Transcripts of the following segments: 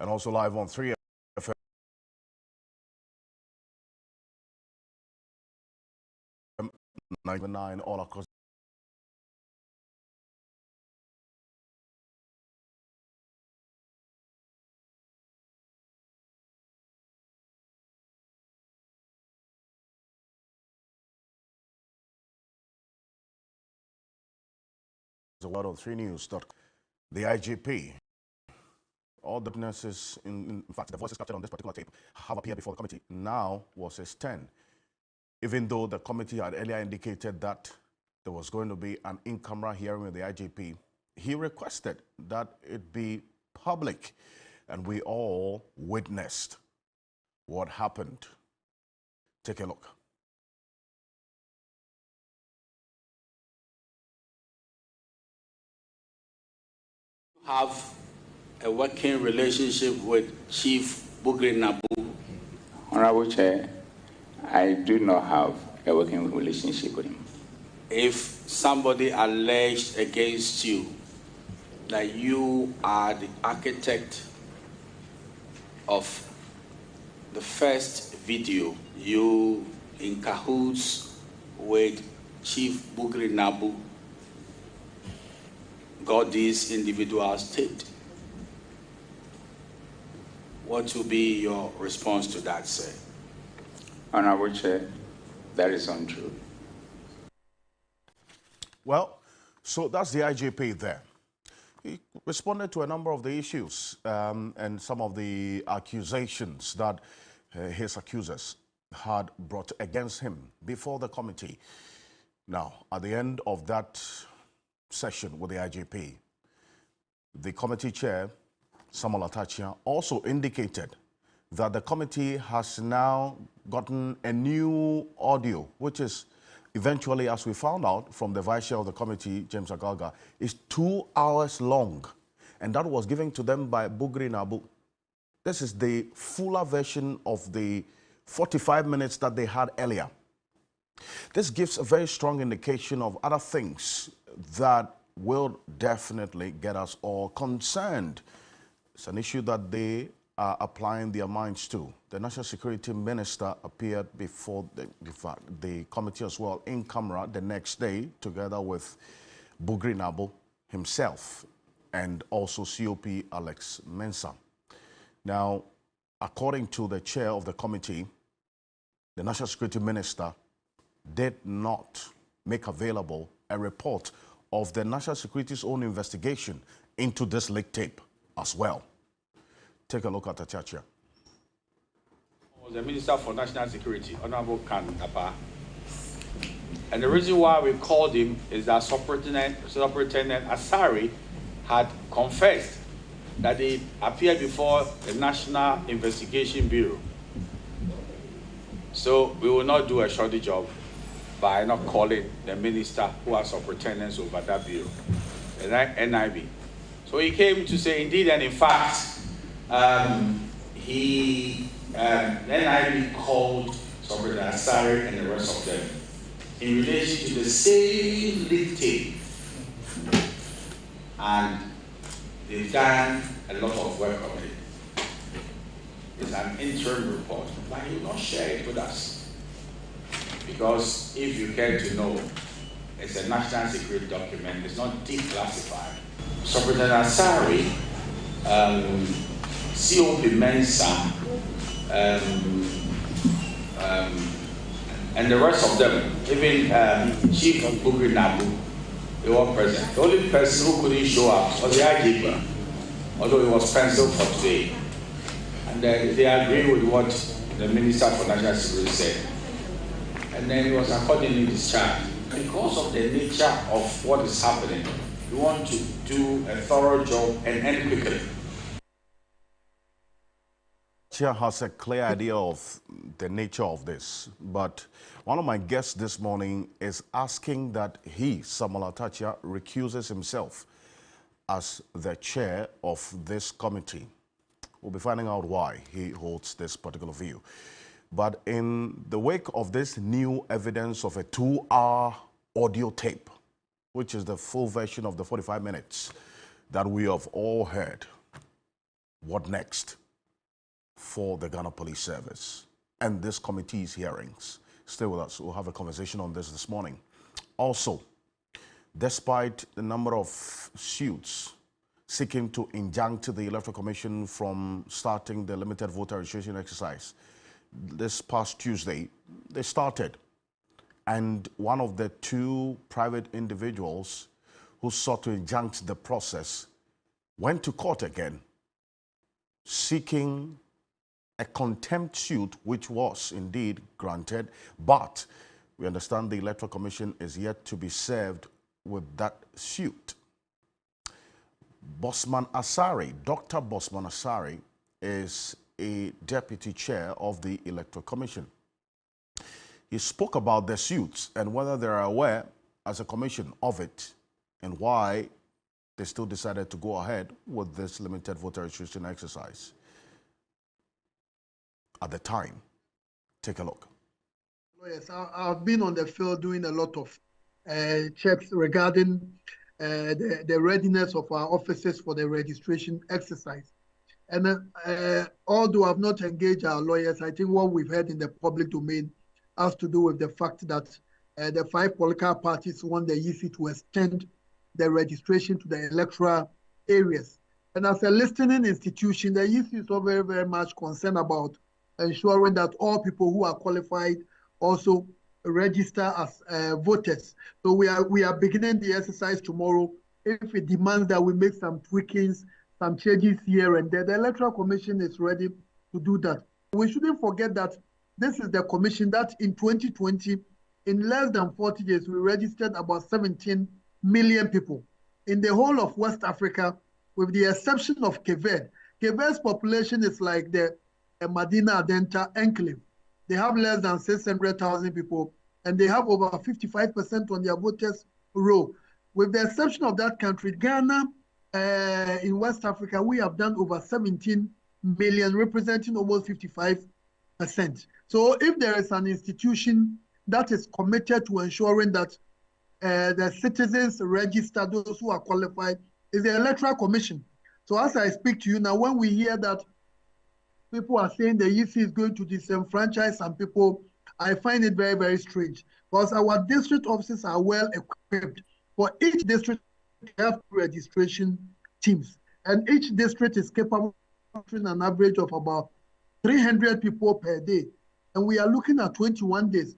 and also live on 3FM 99 all across the world on 3news.com. The IGP, all the witnesses, in fact, the voices captured on this particular tape have appeared before the committee. Now was his turn. Even though the committee had earlier indicated that there was going to be an in-camera hearing with the IGP, he requested that it be public, and we all witnessed what happened. Take a look. Have a working relationship with Chief Bugri Nabu? Honorable Chair, I do not have a working relationship with him. If somebody alleged against you that you are the architect of the first video, you in cahoots with Chief Bugri Nabu, got these individuals taped, what will be your response to that, sir? Honorable Chair, that is untrue. Well, so that's the IGP there. He responded to a number of the issues and some of the accusations that his accusers had brought against him before the committee. Now, at the end of that session with the IGP, the committee chair, Samuel Atachia, also indicated that the committee has now gotten a new audio, which is eventually, as we found out from the vice chair of the committee, James Agalga, is 2 hours long. And that was given to them by Bugri Nabu. This is the fuller version of the 45 minutes that they had earlier. This gives a very strong indication of other things that will definitely get us all concerned. It's an issue that they are applying their minds to. The National Security Minister appeared before the committee as well in camera the next day, together with Bugri Nabu himself and also COP Alex Mensah. Now, according to the chair of the committee, the National Security Minister did not make available a report of the National Security's own investigation into this leaked tape as well. Take a look at the chat here. The Minister for National Security, Honorable Khan Apa. And the reason why we called him is that Superintendent Asari had confessed that he appeared before the National Investigation Bureau. So we will not do a shoddy job by not calling the minister who has superintendents over that bureau, the NIB. So he came to say, indeed and in fact, NIB called Superintendent Asari and the rest of them in relation to the same leak tape. And they've done a lot of work on it. It's an interim report, but he will not share it with us. Because if you care to know, it's a national security document, it's not declassified. Superintendent Asari, COP Mensah, and the rest of them, even Chief Bugri Nabu, they were present. The only person who couldn't show up was the IGP, although it was penciled for today. And they agree with what the Minister for National Security said. And then it was accordingly discharged. Because of the nature of what is happening, we want to do a thorough job and end quickly. Chair has a clear idea of the nature of this, but one of my guests this morning is asking that he, Samuel Atachia, recuses himself as the chair of this committee. We'll be finding out why he holds this particular view. But in the wake of this new evidence of a 2-hour audio tape, which is the full version of the 45 minutes that we have all heard, What next for the Ghana Police Service and this committee's hearings? Stay with us. We'll have a conversation on this morning. Also, despite the number of suits seeking to injunct the Electoral Commission from starting the limited voter registration exercise, this past Tuesday, they started. And one of the two private individuals who sought to injunct the process went to court again, seeking a contempt suit, which was indeed granted, but we understand the Electoral Commission is yet to be served with that suit. Bossman Asare, Dr. Bossman Asare, is a deputy chair of the Electoral Commission. He spoke about the suits and whether they are aware as a commission of it and why they still decided to go ahead with this limited voter registration exercise at the time. Take a look. Yes, I've been on the field doing a lot of checks regarding the readiness of our offices for the registration exercise. And although I've not engaged our lawyers, I think what we've heard in the public domain has to do with the fact that the 5 political parties want the EC to extend the registration to the electoral areas. And as a listening institution, the EC is so very, very much concerned about ensuring that all people who are qualified also register as voters. So we are beginning the exercise tomorrow. If it demands that we make some tweakings, some changes here and there, the Electoral Commission is ready to do that. We shouldn't forget that this is the commission that in 2020, in less than 40 days, we registered about 17 million people in the whole of West Africa, with the exception of Cape Verde. Cape Verde's population is like the Medina Adenta enclave. They have less than 600,000 people, and they have over 55% on their voters roll. With the exception of that country, Ghana, in West Africa, we have done over 17 million, representing almost 55%. So if there is an institution that is committed to ensuring that the citizens register those who are qualified, is the Electoral Commission. So as I speak to you now, when we hear that people are saying the EC is going to disenfranchise some people, I find it very, very strange, because our district offices are well equipped. For each district, we have registration teams, and each district is capable of an average of about 300 people per day. And we are looking at 21 days.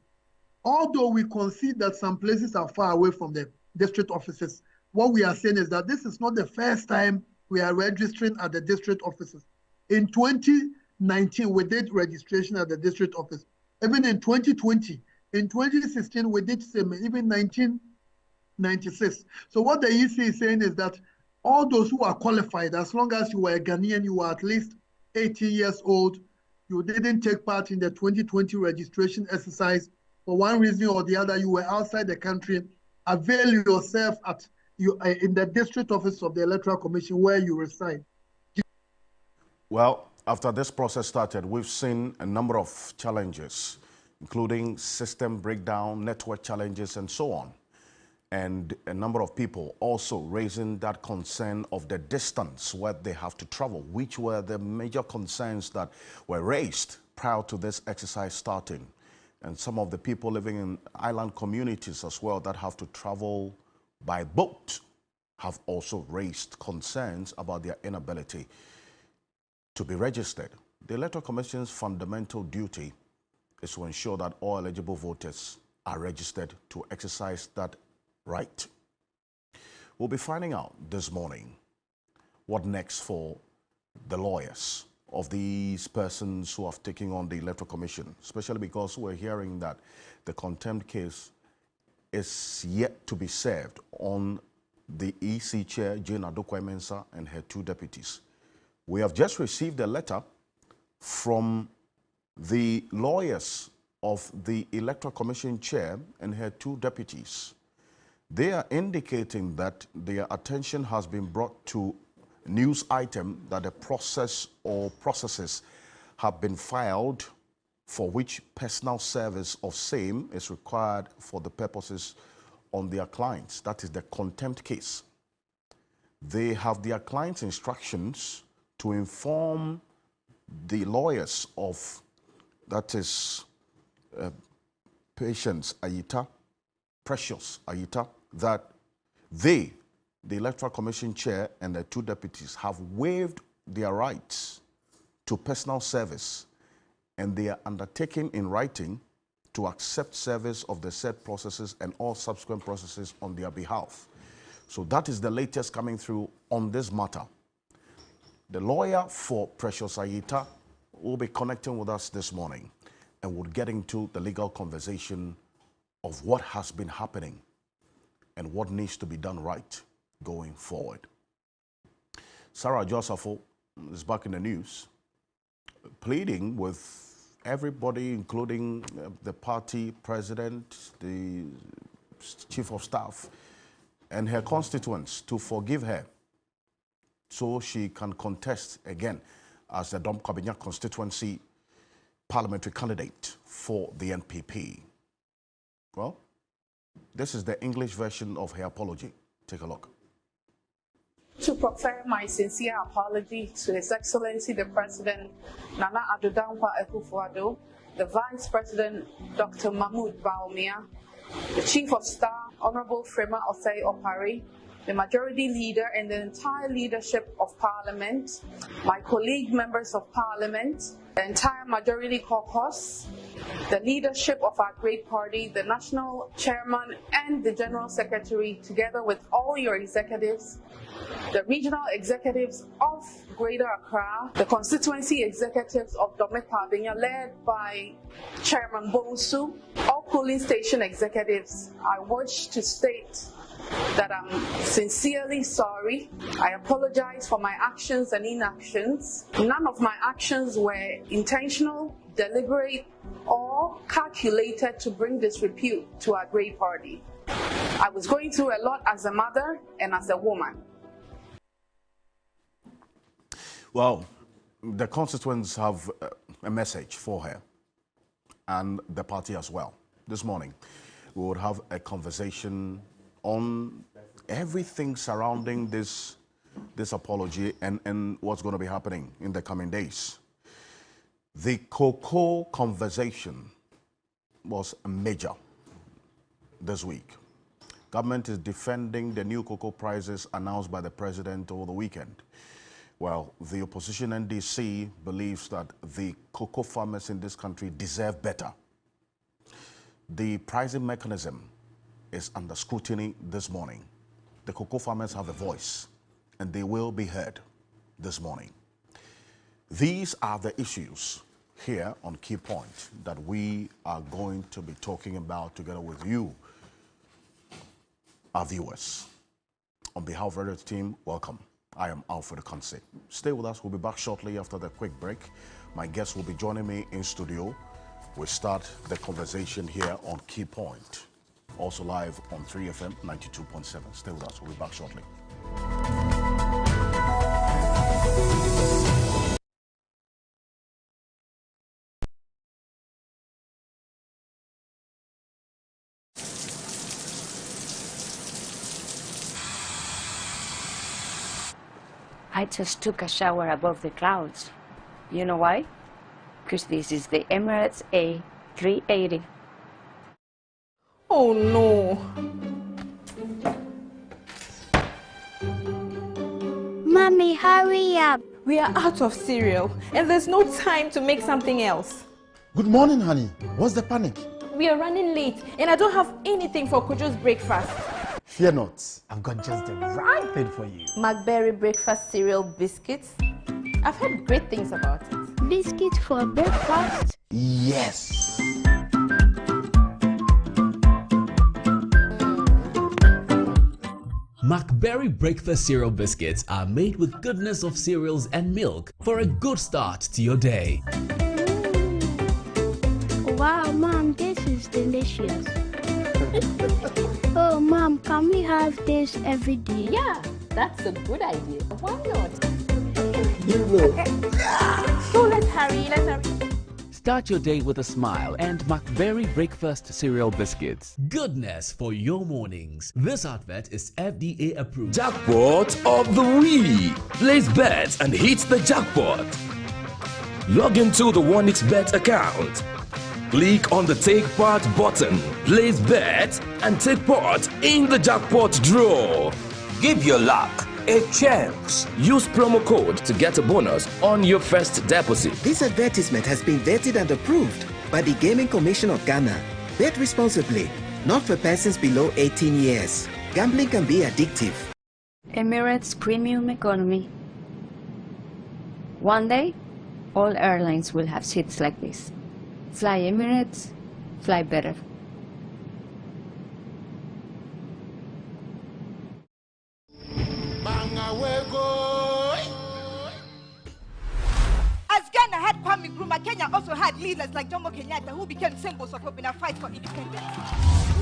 Although we concede that some places are far away from the district offices, what we are saying is that this is not the first time we are registering at the district offices. In 2019, we did registration at the district office. Even in 2020, in 2016, we did same, even 1996. So what the EC is saying is that all those who are qualified, as long as you were a Ghanaian, you were at least 18 years old, you didn't take part in the 2020 registration exercise, for one reason or the other, you were outside the country, avail yourself in the district office of the Electoral Commission where you reside. Well, after this process started, we've seen a number of challenges, including system breakdown, network challenges, and so on. And a number of people also raising that concern of the distance where they have to travel, which were the major concerns that were raised prior to this exercise starting. And some of the people living in island communities as well that have to travel by boat have also raised concerns about their inability to be registered. The Electoral Commission's fundamental duty is to ensure that all eligible voters are registered to exercise that right. We'll be finding out this morning what next for the lawyers of these persons who have taken on the Electoral Commission, especially because we're hearing that the contempt case is yet to be served on the EC chair, Jane Adokwai-Mensah, and her 2 deputies. We have just received a letter from the lawyers of the Electoral Commission chair and her 2 deputies. They are indicating that their attention has been brought to a news item that a process or processes have been filed for which personal service of same is required for the purposes on their clients. That is the contempt case. They have their clients' instructions to inform the lawyers of, that is, Patience Ayita, Precious Ayita, that they, the Electoral Commission chair and the 2 deputies, have waived their rights to personal service, and they are undertaking in writing to accept service of the said processes and all subsequent processes on their behalf. So that is the latest coming through on this matter. The lawyer for Precious Ayita will be connecting with us this morning, and we'll get into the legal conversation of what has been happening and what needs to be done right going forward. Sarah Josepho is back in the news, pleading with everybody, including the party president, the chief of staff, and her constituents to forgive her so she can contest again as the Dom Kabinyak constituency parliamentary candidate for the NPP. Well, this is the English version of her apology. Take a look. To proffer my sincere apology to His Excellency the President Nana Addo Dankwa Akufo-Addo, the Vice President Dr. Mahmoud Bawumia, the Chief of Staff Honorable Frema Osei Opare, the Majority Leader and the entire leadership of Parliament, my colleague members of Parliament, the entire Majority Caucus, the leadership of our great party, the National Chairman and the General Secretary, together with all your executives, the regional executives of Greater Accra, the constituency executives of Dome Kabinyak, led by Chairman Bonsu, all polling station executives. I wish to state that I'm sincerely sorry. I apologize for my actions and inactions. None of my actions were intentional, deliberate, or calculated to bring disrepute to our great party. I was going through a lot as a mother and as a woman. Well, the constituents have a message for her and the party as well. This morning, we would have a conversation on everything surrounding this apology and what's going to be happening in the coming days. The cocoa conversation was major this week. Government is defending the new cocoa prices announced by the president over the weekend. Well, the opposition NDC believes that the cocoa farmers in this country deserve better. The pricing mechanism is under scrutiny this morning. The cocoa farmers have a voice, and they will be heard this morning. These are the issues here on Key Point that we are going to be talking about together with you, our viewers. On behalf of the team, welcome. I am Alfred Kanse. Stay with us. We'll be back shortly after the quick break. My guests will be joining me in studio. We'll start the conversation here on Key Point. Also live on 3FM 92.7. Stay with us. We'll be back shortly. I just took a shower above the clouds. You know why? Because this is the Emirates A380. Oh no. Mommy, hurry up. We are out of cereal and there's no time to make something else. Good morning, honey. What's the panic? We are running late and I don't have anything for Kojo's breakfast. Fear not. I've got just the right thing for you. McBerry breakfast cereal biscuits. I've heard great things about it. Biscuits for breakfast? Yes. McBerry breakfast cereal biscuits are made with goodness of cereals and milk for a good start to your day. Wow, Mom, this is delicious. Oh, Mom, can we have this every day? Yeah, that's a good idea. Why not? You know. So let's hurry. Start your day with a smile and McBerry Breakfast Cereal Biscuits. Goodness for your mornings. This advert is FDA approved. Jackpot of the week. Place bets and hit the jackpot. Log into the 1xBet account. Click on the Take Part button. Place bet and take part in the jackpot draw. Give your luck a chance. Use promo code to get a bonus on your first deposit. This advertisement has been vetted and approved by the Gaming Commission of Ghana. Bet responsibly, not for persons below 18 years. Gambling can be addictive. Emirates Premium Economy. One day, all airlines will have seats like this. Fly Emirates, fly better. As Ghana had Kwame Nkrumah, Kenya also had leaders like Jomo Kenyatta who became symbols of hope in a fight for independence.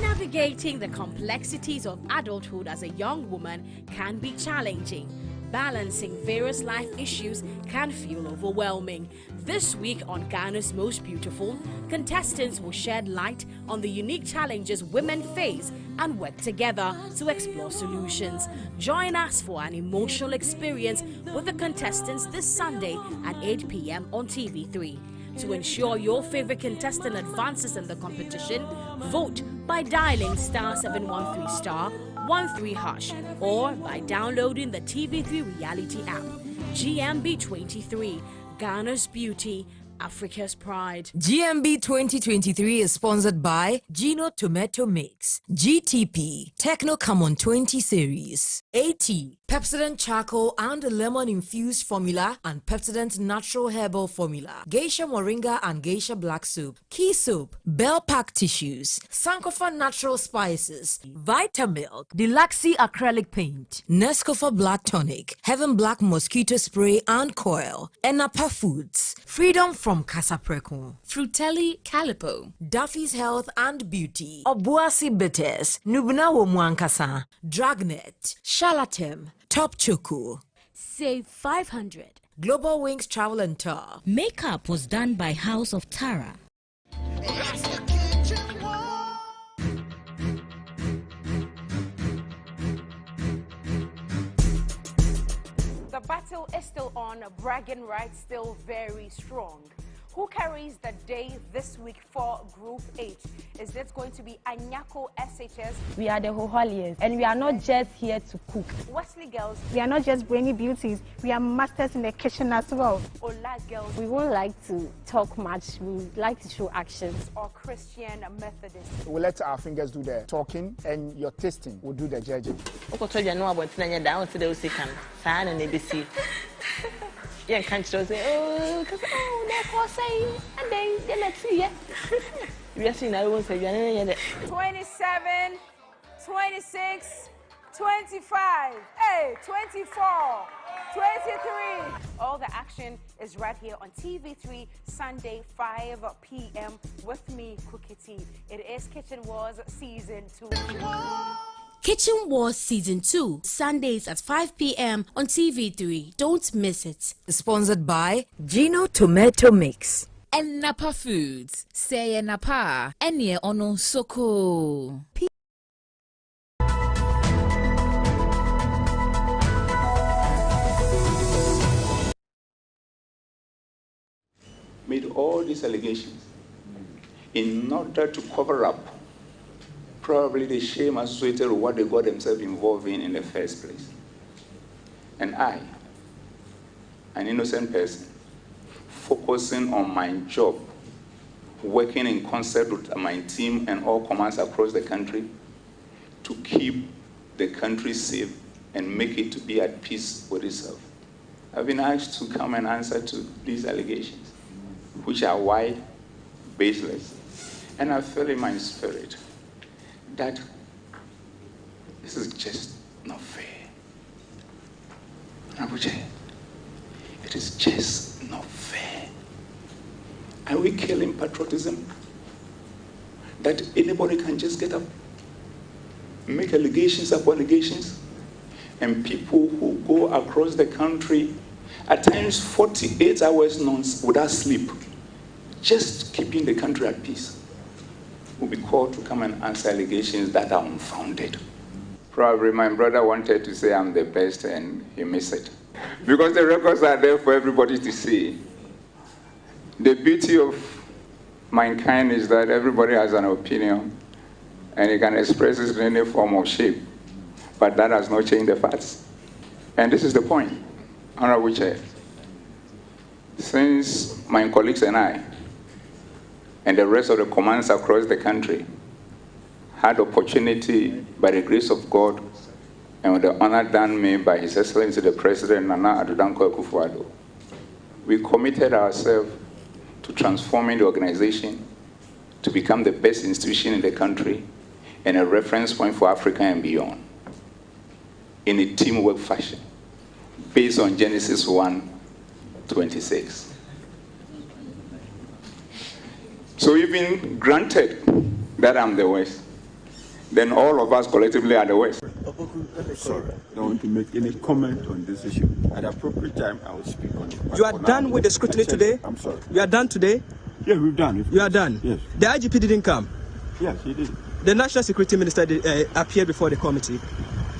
Navigating the complexities of adulthood as a young woman can be challenging. Balancing various life issues can feel overwhelming. This week on Ghana's Most Beautiful, contestants will shed light on the unique challenges women face and work together to explore solutions. Join us for an emotional experience with the contestants this Sunday at 8 p.m. on TV3. To ensure your favorite contestant advances in the competition, vote by dialing *713*13# or by downloading the TV3 reality app. GMB 23, Ghana's beauty, Africa's pride. GMB 2023 is sponsored by Gino Tomato Mix, GTP, Techno Camon 20 series, AT, Pepsodent Charcoal and Lemon Infused Formula and Pepsodent Natural Herbal Formula, Geisha Moringa and Geisha Black Soup, Key Soap, Bell Pack Tissues, Sankofa Natural Spices, Vitamilk, Deluxe Acrylic Paint, Nescofa Blood Tonic, Heaven Black Mosquito Spray and Coil, Enapa Foods, Freedom from Casapreco, Frutelli Calipo, Duffy's Health and Beauty, Obuasi Bitters, Nubna Womwankasa, Dragnet, Shalatem, Top Choco. Save 500. Global Wings Travel and Tour. Makeup was done by House of Tara. The battle is still on, bragging rights still very strong. Who carries the day this week for Group H? Is this going to be Anyako SHS? We are the Hoholians, and we are not just here to cook. Wesley Girls? We are not just bringing beauties, we are masters in the kitchen as well. Ola Girls? We won't like to talk much, we would like to show actions. Or Christian Methodist? We'll let our fingers do the talking, and your tasting will do the judging. Yeah, can't say, oh, because they're saying, and then let's see, yeah. We are seeing, I won't say, 27, 26, 25, hey, 24, 23. All the action is right here on TV3, Sunday, 5 p.m. with me, Kukiti. It is Kitchen Wars Season 2. Kitchen Wars Season 2, Sundays at 5 p.m. on TV3. Don't miss it. Sponsored by Gino Tomato Mix. Enapa Foods. Say Enapa. Enye ono soko. Made all these allegations in order to cover up probably the shame associated with what they got themselves involved in the first place. And I, an innocent person, focusing on my job, working in concert with my team and all commands across the country to keep the country safe and make it to be at peace with itself. I've been asked to come and answer to these allegations, which are wide, baseless. And I feel in my spirit that this is just not fair. Abuja, it is just not fair. Are we killing patriotism? That anybody can just get up, make allegations upon allegations, and people who go across the country, at times 48 hours without sleep, just keeping the country at peace, will be called to come and answer allegations that are unfounded. Probably my brother wanted to say I'm the best and he missed it. Because the records are there for everybody to see. The beauty of mankind is that everybody has an opinion and he can express it in any form of shape. But that has not changed the facts. And this is the point, Honorable Chair. Since my colleagues and I, and the rest of the commands across the country, had opportunity, by the grace of God, and with the honor done me by His Excellency the President, Nana Addo Dankwa Akufo-Addo, we committed ourselves to transforming the organization to become the best institution in the country and a reference point for Africa and beyond, in a teamwork fashion, based on Genesis 1:26. So even granted that I'm the West, then all of us collectively are the West. Sorry, I don't want to make any comment on this issue. At the appropriate time, I will speak on it. You are done with the scrutiny today? I'm sorry. You are done today? Yeah, we've done. You are done? Yes. The IGP didn't come? Yes, he did. The National Security Minister appeared before the committee?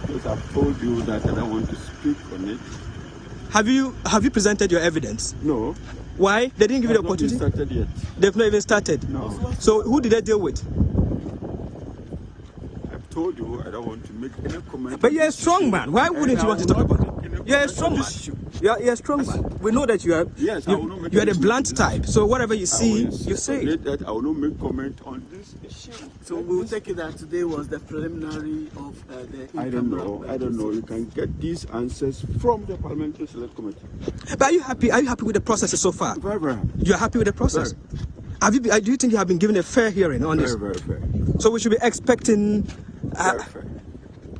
Yes, I've told you that I don't want to speak on it. Have you presented your evidence? No. Why? They didn't give you the opportunity? Not started yet. They've not even started? No. So who did they deal with? I've told you I don't want to make any comment. But you're a strong man. Why wouldn't you want to talk about it? You're a strong man. You're a strong man. We know that you are. Yes, I will not make you are the blunt type. So whatever you see, you say. That I will not make comment on this issue. So we will take it that today was the preliminary of the. I don't know. I don't know. You can get these answers from the Parliamentary Select Committee. But are you happy? Are you happy with the process so far? Very, very happy. You are happy with the process? Have you? Do you think you have been given a fair hearing on this? Very, very fair. So we should be expecting. Very fair.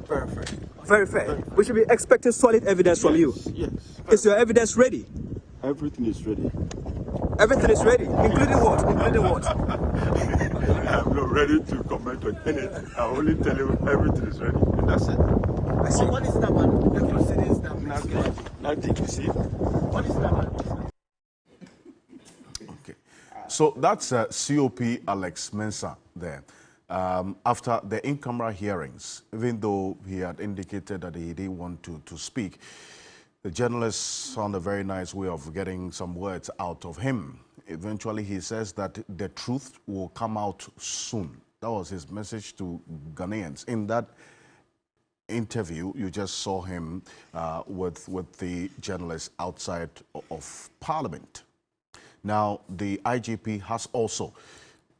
Very fair. Very fair. We should be expecting solid evidence from you. Yes. Is your evidence ready? Everything is ready. Everything is ready, including what? Including what? I'm not ready to comment on anything. I only tell you everything is ready. And that's it. I see. What is that about the proceedings that Nothing you see. What is that about? Okay. So that's COP Alex Mensah there. After the in-camera hearings, even though he had indicated that he didn't want to speak, the journalists found a very nice way of getting some words out of him. Eventually, he says that the truth will come out soon. That was his message to Ghanaians. In that interview, you just saw him with the journalists outside of Parliament. Now, the IGP has also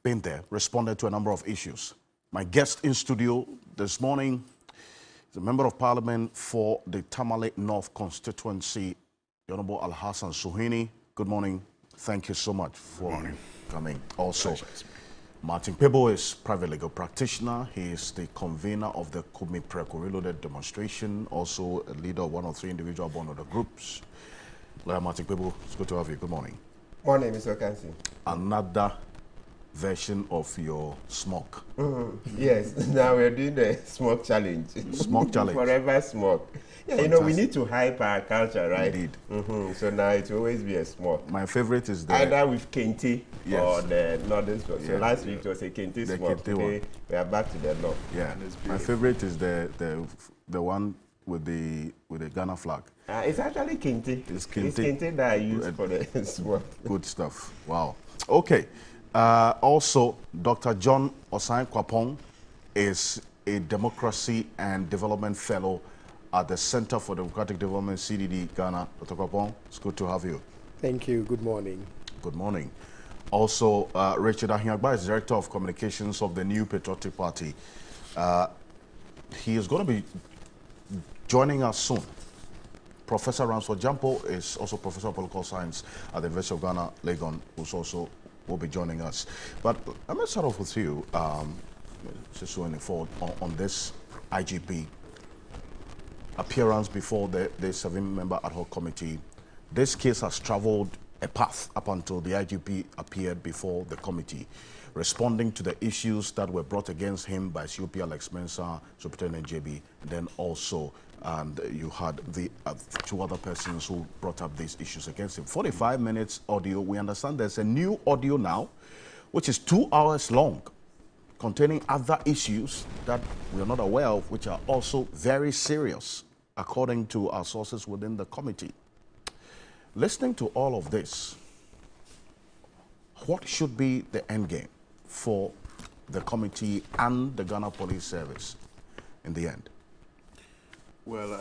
been there, responded to a number of issues. My guest in studio this morning is a member of Parliament for the Tamale North constituency, the Honorable Alhassan Suhuyini. Good morning. Thank you so much for coming. Also, Martin Pebo is private legal practitioner. He is the convener of the Kumi Preko Reloaded demonstration, also a leader of one of three individual born order groups. Lawyer Martin Pebo, it's good to have you. Good morning. Morning, Mr. Kansi. Another version of your smoke. Yes, now we're doing the smoke challenge. Smoke challenge. Forever smoke. Yeah, Fantastic. you know, we need to hype our culture, right? Indeed. So now it will always be a smoke. My favorite is the... Either with Kente or the northern smoke. So Yeah. last week it was a Kente The smoke. Kente Today one. we are back to the north. Yeah, my favorite is the one with the Ghana flag. It's actually Kente. It's Kente. It's Kente that I use for the smoke. Good stuff. Wow. Okay. Also, Dr. John Osai Kwapong is a Democracy and Development Fellow at the Center for Democratic Development, CDD, Ghana. Dr. Kwapong, it's good to have you. Thank you. Good morning. Good morning. Also, Richard Ahiagba is Director of Communications of the New Patriotic Party. He is going to be joining us soon. Professor Ransford Jampo is also Professor of Political Science at the University of Ghana, Legon, who's also will be joining us. But let me start off with you, just going forward on this IGP appearance before the 7-member ad hoc committee. This case has traveled a path up until the IGP appeared before the committee. responding to the issues that were brought against him by COP Alex Mensah, Superintendent JB, then also you had the two other persons who brought up these issues against him. 45 minutes audio. We understand there's a new audio now, which is 2 hours long, containing other issues that we are not aware of, which are also very serious, according to our sources within the committee. Listening to all of this, what should be the end game for the committee and the Ghana Police Service in the end? Well,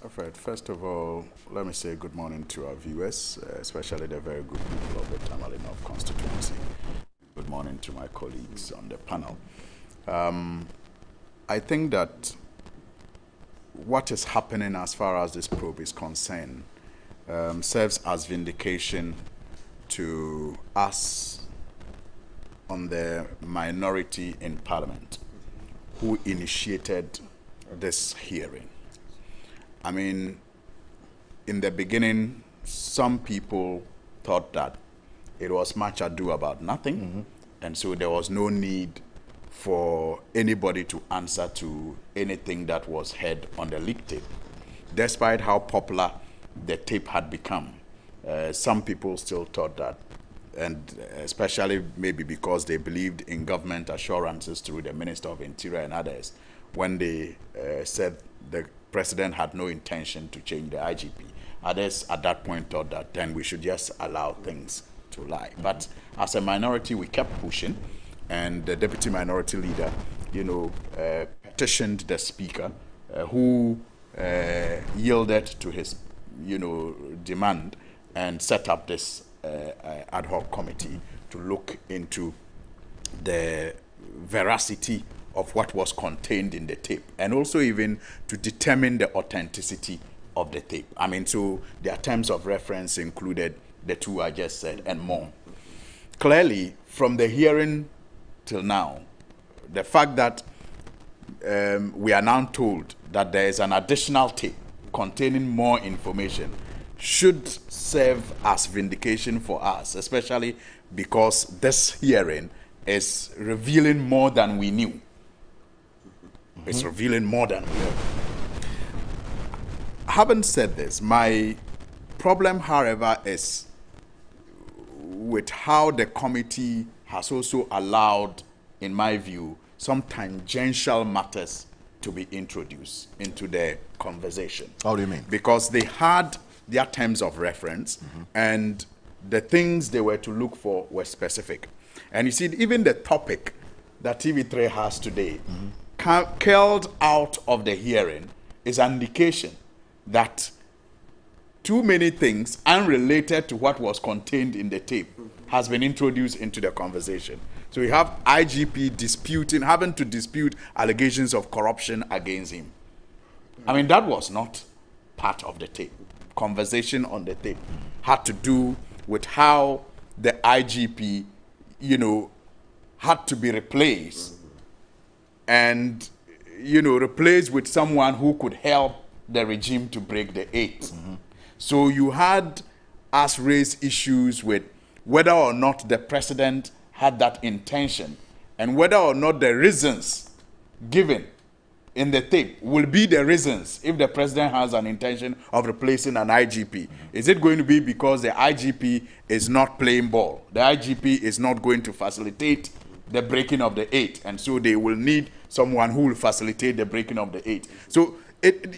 Alfred, first of all, let me say good morning to our viewers, especially the very good people of the Tamale North constituency. Good morning to my colleagues on the panel. I think that what is happening as far as this probe is concerned serves as vindication to us on the minority in Parliament who initiated this hearing. I mean, in the beginning, some people thought that it was much ado about nothing, and so there was no need for anybody to answer to anything that was heard on the leak tape. Despite how popular the tape had become, some people still thought that, and especially maybe because they believed in government assurances through the Minister of Interior and others, when they said the president had no intention to change the IGP. Others at that point thought that then we should just allow things to lie. But as a minority, we kept pushing, and the deputy minority leader, petitioned the speaker, who yielded to his, demand and set up this ad hoc committee to look into the veracity of what was contained in the tape, and also even to determine the authenticity of the tape. I mean, so their terms of reference included the two I just said and more. Clearly, from the hearing till now, the fact that we are now told that there is an additional tape containing more information should serve as vindication for us, especially because this hearing is revealing more than we knew. It's revealing more than we knew. Having said this, my problem, however, is with how the committee has also allowed, in my view, some tangential matters to be introduced into the conversation. How do you mean? Because they had their terms of reference, and the things they were to look for were specific. And you see, even the topic that TV3 has today, curled out of the hearing, is an indication that too many things unrelated to what was contained in the tape has been introduced into the conversation. So we have IGP having to dispute allegations of corruption against him. I mean, that was not part of the tape. Conversation on the tape had to do with how the IGP, had to be replaced, and, replaced with someone who could help the regime to break the eight. So you had us raise issues with whether or not the president had that intention, and whether or not the reasons given in the tape will be the reasons if the president has an intention of replacing an IGP. Is it going to be because the IGP is not playing ball? The IGP is not going to facilitate the breaking of the eight, and so they will need someone who will facilitate the breaking of the eight. So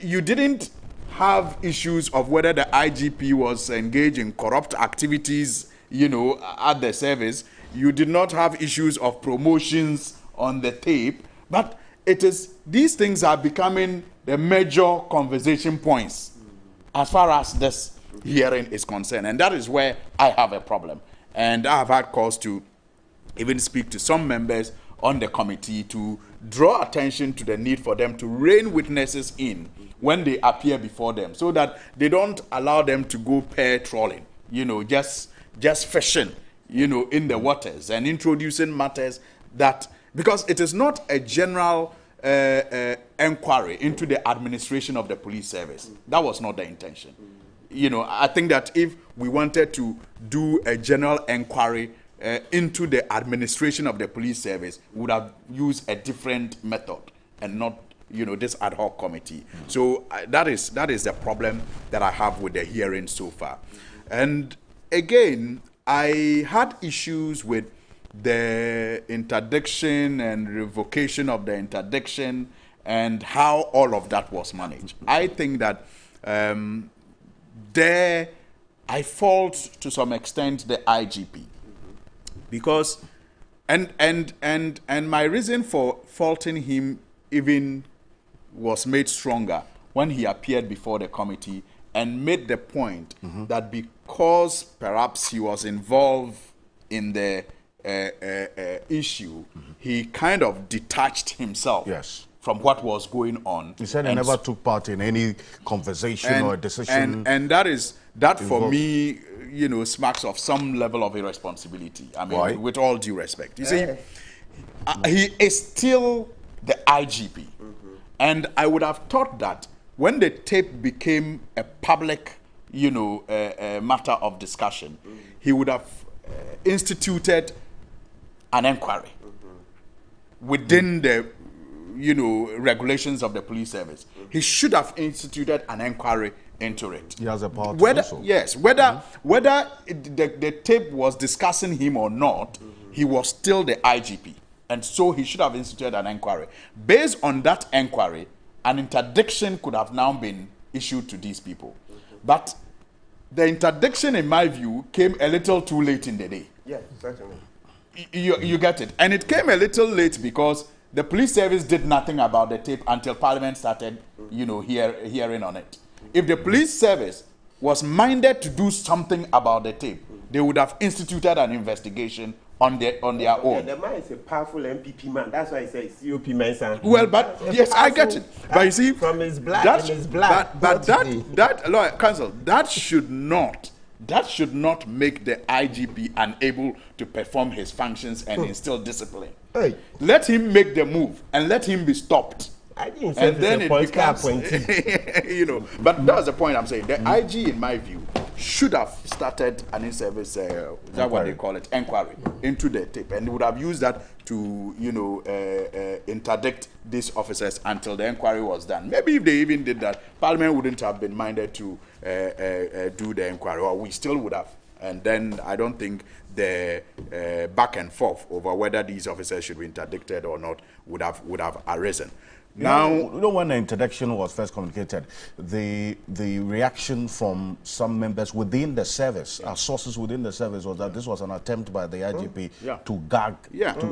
you didn't have issues of whether the IGP was engaged in corrupt activities, at the service. You did not have issues of promotions on the tape, but these things are becoming the major conversation points as far as this hearing is concerned. And that is where I have a problem. And I have had cause to even speak to some members on the committee to draw attention to the need for them to rein witnesses in when they appear before them, so that they don't allow them to go pair trolling, just fishing, in the waters and introducing matters that, because it is not a general inquiry into the administration of the police service. That was not the intention. I think that if we wanted to do a general inquiry into the administration of the police service would have used a different method and not, this ad hoc committee. So that is the problem that I have with the hearing so far. And again, I had issues with the interdiction and revocation of the interdiction and how all of that was managed. I think that there I fault to some extent the IGP because and my reason for faulting him even was made stronger when he appeared before the committee and made the point that because perhaps he was involved in the issue, he kind of detached himself from what was going on. He said he never took part in any conversation or decision. And that for me, smacks of some level of irresponsibility. I mean, with all due respect. You see, he is still the IGP. And I would have thought that when the tape became a public, matter of discussion, he would have instituted an inquiry within the, regulations of the police service. He should have instituted an inquiry into it. He has a power to do so. Yes, whether the tape was discussing him or not, he was still the IGP. And so he should have instituted an inquiry. Based on that inquiry, an interdiction could have now been issued to these people. But the interdiction, in my view, came a little too late in the day. Yes, certainly. You get it. And it came a little late because the police service did nothing about the tape until Parliament started, hearing on it. If the police service was minded to do something about the tape, they would have instituted an investigation on their own. The man is a powerful MPP man. That's why he says COP man. Well, but yes, I get it. But you see, from his blood, that lawyer counsel, that should not make the IGP unable to perform his functions and instill discipline. Hey. Let him make the move and let him be stopped. And then it becomes, but that's the point I'm saying. The IG, in my view, should have started an in-service, that's what they call it, inquiry into the tape, and would have used that to, interdict these officers until the inquiry was done. Maybe if they even did that, Parliament wouldn't have been minded to do the inquiry, or we still would have. And then I don't think the back and forth over whether these officers should be interdicted or not would have arisen. Now, when the interdiction was first communicated, the reaction from some members within the service, sources within the service, was that this was an attempt by the IGP to gag,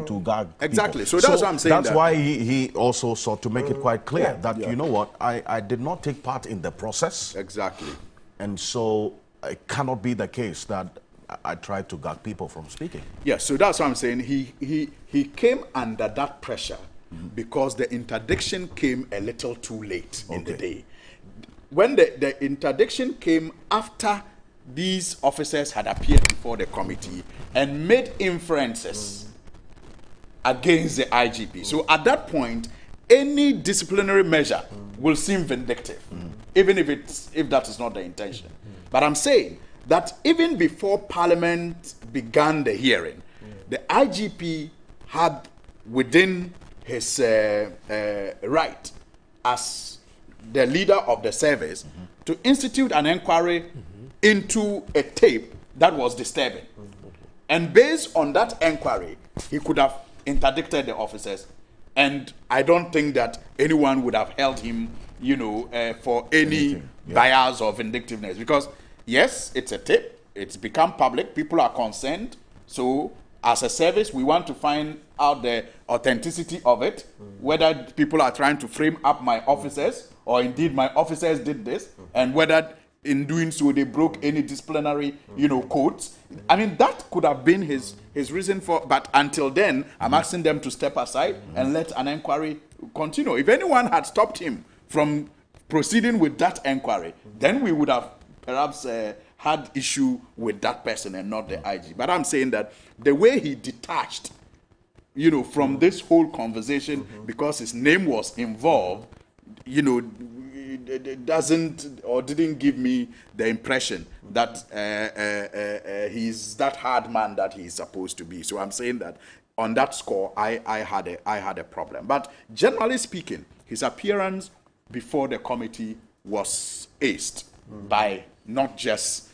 to gag exactly. people. So that's what I'm saying. That's why he also sought to make it quite clear that you know what, I did not take part in the process. Exactly. And so it cannot be the case that I tried to gag people from speaking. Yes. So that's what I'm saying. He came under that pressure. Because the interdiction came a little too late in the day. When the interdiction came after these officers had appeared before the committee and made inferences against the IGP. So at that point, any disciplinary measure will seem vindictive, even if that is not the intention. But I'm saying that even before Parliament began the hearing, the IGP had within his right as the leader of the service to institute an inquiry into a tape that was disturbing. And based on that inquiry, he could have interdicted the officers. And I don't think that anyone would have held him, for any bias or vindictiveness. Because, yes, it's a tape. It's become public. People are concerned. So, as a service, we want to find out the authenticity of it, whether people are trying to frame up my officers, or indeed my officers did this, and whether in doing so they broke any disciplinary, codes. I mean, that could have been his reason for, but until then, I'm asking them to step aside and let an inquiry continue. If anyone had stopped him from proceeding with that inquiry, then we would have perhaps had issue with that person and not the IG. But I'm saying that the way he detached, from this whole conversation, because his name was involved, doesn't or didn't give me the impression that he's that hard man that he's supposed to be. So I'm saying that on that score, I had a problem. But generally speaking, his appearance before the committee was aced by not just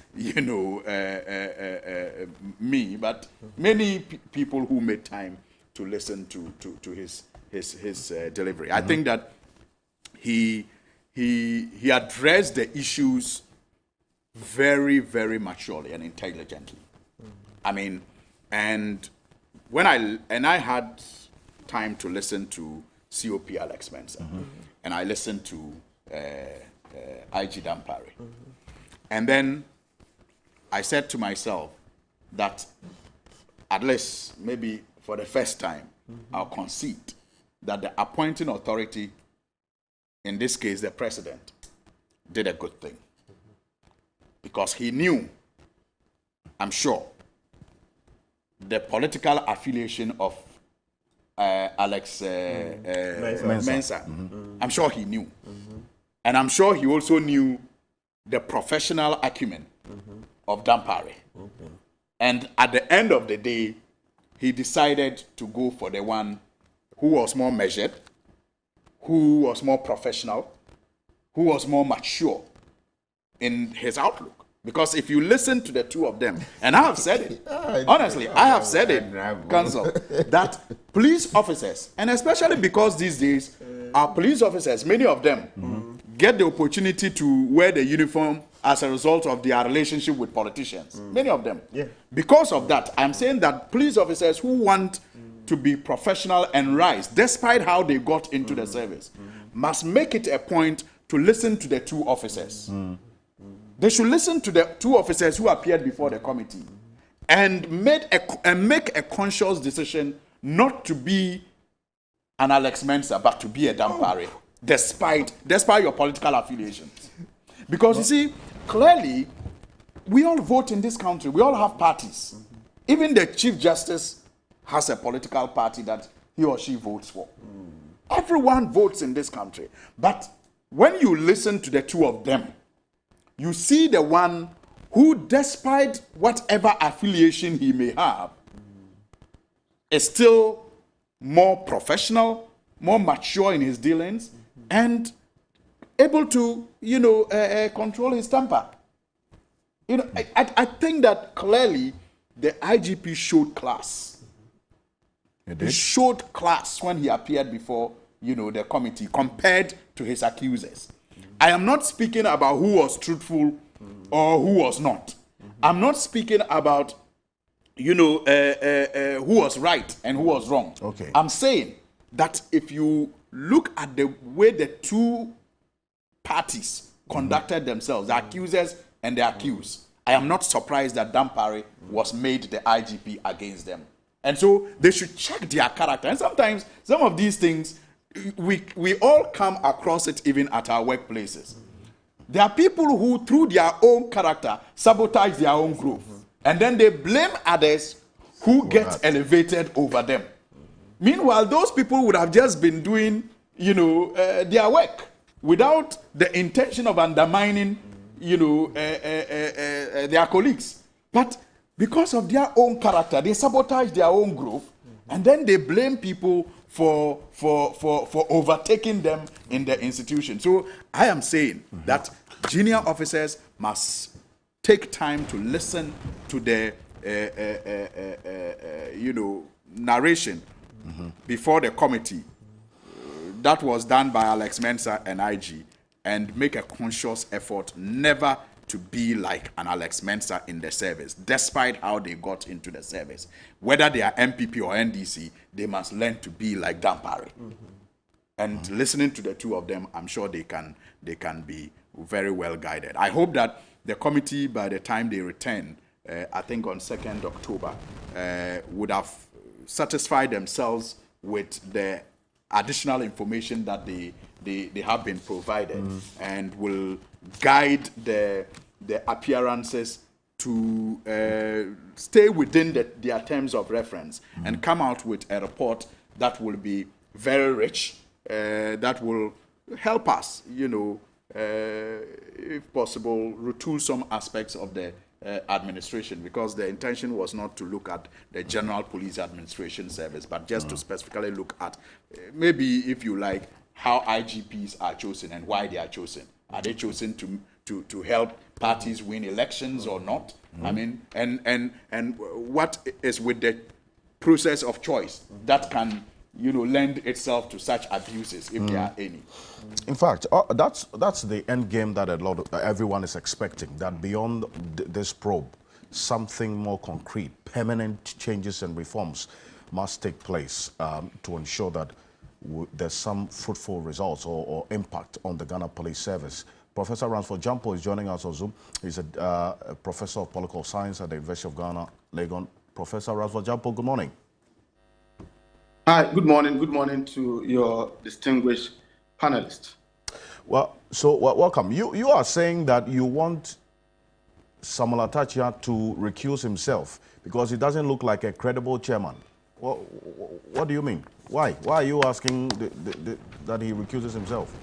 me, but many people who made time to listen to his delivery. I think that he addressed the issues very, very maturely and intelligently. I mean, and when I had time to listen to COP Alex Mensah, and I listened to IG Dampare, and then I said to myself that at least maybe for the first time, I'll concede that the appointing authority, in this case the president, did a good thing. Because he knew, I'm sure, the political affiliation of Alex Mensah. I'm sure he knew. And I'm sure he also knew the professional acumen of Dampare. And at the end of the day, he decided to go for the one who was more measured, who was more professional, who was more mature in his outlook. Because if you listen to the two of them, and I have said it, honestly, I have said it, Council, that police officers, and especially because these days, our police officers, many of them, get the opportunity to wear the uniform as a result of their relationship with politicians. Many of them. Yeah. Because of that, I'm saying that police officers who want to be professional and rise, despite how they got into the service, must make it a point to listen to the two officers. They should listen to the two officers who appeared before the committee and make a conscious decision not to be an Alex Mensah, but to be a Dampare, despite your political affiliations. Because you see, clearly, we all vote in this country. We all have parties. Even the Chief Justice has a political party that he or she votes for. Everyone votes in this country. But when you listen to the two of them, you see the one who, despite whatever affiliation he may have, is still more professional, more mature in his dealings, and able to, control his temper. I think that clearly the IGP showed class. He showed class when he appeared before, the committee compared to his accusers. I am not speaking about who was truthful or who was not. I'm not speaking about, who was right and who was wrong. Okay. I'm saying that if you look at the way the two parties conducted themselves, the accusers and the accused, I am not surprised that Dampare was made the IGP against them. And so they should check their character. And sometimes some of these things, we all come across it even at our workplaces. There are people who, through their own character, sabotage their own growth. And then they blame others who get elevated over them. Meanwhile, those people would have just been doing, their work without the intention of undermining, their colleagues. But because of their own character, they sabotage their own growth, and then they blame people for overtaking them in the institution. So I am saying that junior officers must take time to listen to the narration before the committee that was done by Alex Mensah and IG, and make a conscious effort never to be like an Alex Mensah in the service, despite how they got into the service. Whether they are MPP or NDC, they must learn to be like Dampare. And listening to the two of them, I'm sure they can be very well guided. I hope that the committee, by the time they return, I think on 2nd October, would have satisfied themselves with the additional information that they have been provided, and will guide the appearances to stay within their terms of reference and come out with a report that will be very rich, that will help us, if possible, retool some aspects of the administration, because the intention was not to look at the General Police Administration Service, but just to specifically look at maybe, if you like, how IGPs are chosen and why they are chosen. Are they chosen to help parties win elections or not? I mean, and what is with the process of choice that can, you know, lend itself to such abuses, if there are any. In fact, that's the end game that everyone is expecting, that beyond this probe, something more concrete, permanent changes and reforms must take place to ensure that there's some fruitful results or impact on the Ghana Police Service. Professor Ransford Jampo is joining us on Zoom. He's a professor of political science at the University of Ghana, Legon. Professor Ransford Jampo, good morning. Hi, good morning. Good morning to your distinguished panelists. Well, so welcome. You are saying that you want Samuel Atachia to recuse himself because he doesn't look like a credible chairman. What do you mean? Why? Why are you asking that he recuses himself?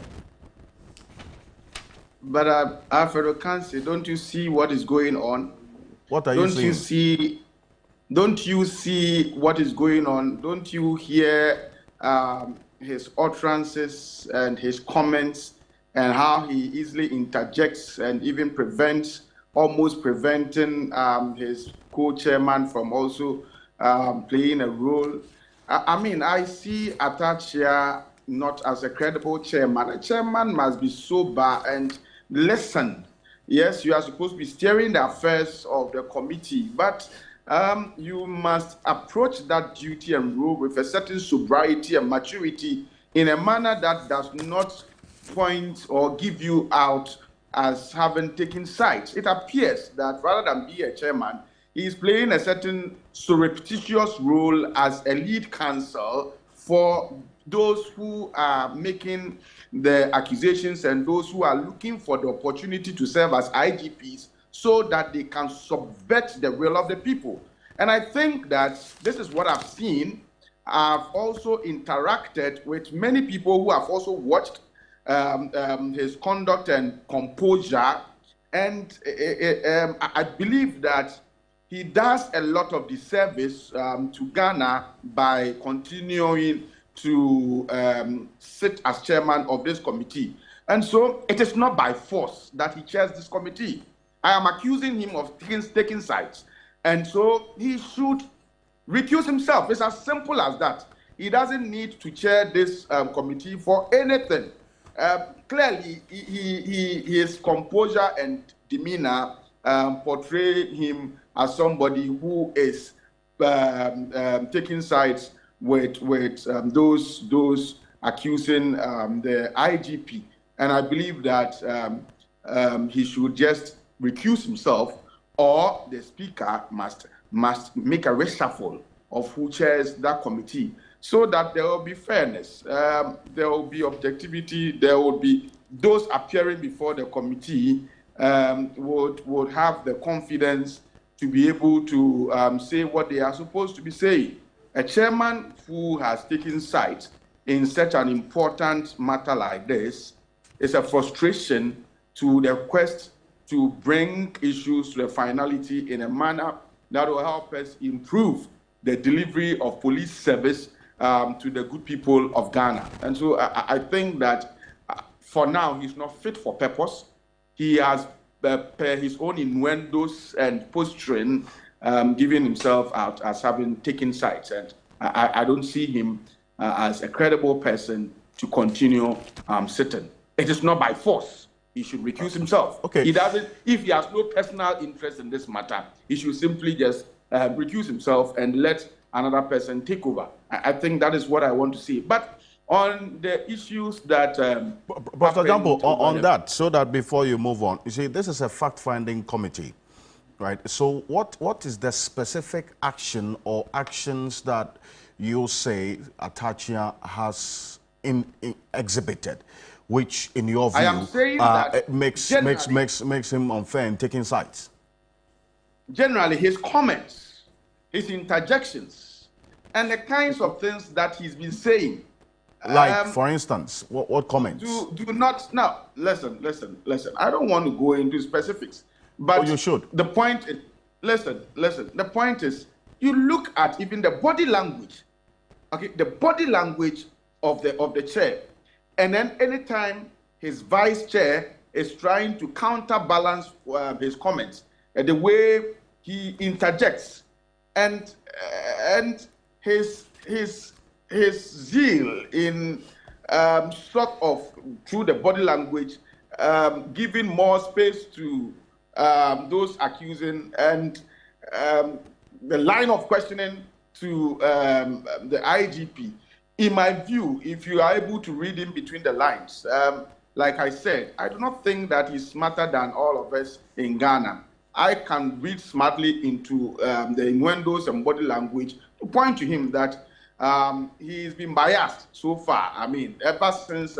But Alfredo Kansi, don't you see what is going on? What are you saying? Don't you see what is going on? Don't you hear his utterances and his comments and how he easily interjects and even almost preventing his co-chairman from also playing a role? I mean, I see Atachia not as a credible chairman. A chairman must be sober and listen. Yes, you are supposed to be steering the affairs of the committee, but you must approach that duty and role with a certain sobriety and maturity in a manner that does not point or give you out as having taken sides. It appears that rather than be a chairman, he is playing a certain surreptitious role as a lead counsel for those who are making the accusations and those who are looking for the opportunity to serve as IGPs so that they can subvert the will of the people. And I think that this is what I've seen. I've also interacted with many people who have also watched his conduct and composure. And I believe that he does a lot of disservice to Ghana by continuing to sit as chairman of this committee. And so it is not by force that he chairs this committee. I am accusing him of taking sides. And so he should recuse himself. It's as simple as that. He doesn't need to chair this committee for anything. Clearly, his composure and demeanor portray him as somebody who is taking sides with those accusing the IGP. And I believe that he should just recuse himself, or the speaker must make a reshuffle of who chairs that committee so that there will be fairness, there will be objectivity, there will be those appearing before the committee would have the confidence to be able to say what they are supposed to be saying. A chairman who has taken sides in such an important matter like this is a frustration to the quest to bring issues to the finality in a manner that will help us improve the delivery of police service to the good people of Ghana. And so I think that for now, he's not fit for purpose. He has, per his own innuendos and posturing, giving himself out as having taken sides. And I don't see him as a credible person to continue sitting. It is not by force. He should recuse himself. Okay. He doesn't. If he has no personal interest in this matter, he should simply just recuse himself and let another person take over. I think that is what I want to see. But on the issues that... Professor Jampo, on that, so that before you move on, you see, this is a fact-finding committee, right? So what is the specific action or actions that you say Atachia has exhibited, which, in your view, I am saying that makes him unfair in taking sides? Generally, his comments, his interjections, and the kinds of things that he's been saying Like, for instance, what comments? Do not, now, listen. I don't want to go into specifics, but you should. The point is, listen. The point is, you look at even the body language, okay, the body language of the chair, and then anytime his vice chair is trying to counterbalance his comments, the way he interjects, and his zeal in sort of through the body language, giving more space to those accusing, and the line of questioning to the IGP. In my view, if you are able to read in between the lines, like I said, I do not think that he's smarter than all of us in Ghana. I can read smartly into the innuendos and body language to point to him that he's been biased so far. I mean, ever since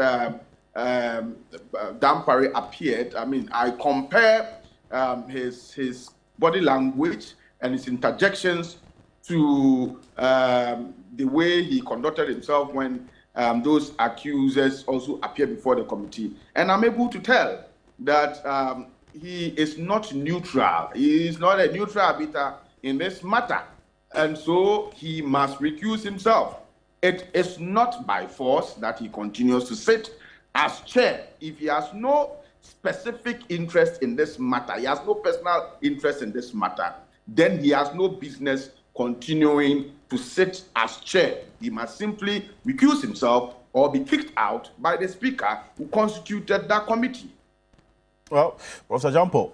Dampare appeared, I mean, I compare his body language and his interjections to the way he conducted himself when those accusers also appear before the committee. And I'm able to tell that he is not neutral. He is not a neutral arbiter in this matter. And so he must recuse himself. It is not by force that he continues to sit as chair. If he has no specific interest in this matter, he has no personal interest in this matter, then he has no business continuing to sit as chair. He must simply recuse himself or be kicked out by the speaker who constituted that committee. Well, Professor Jampo,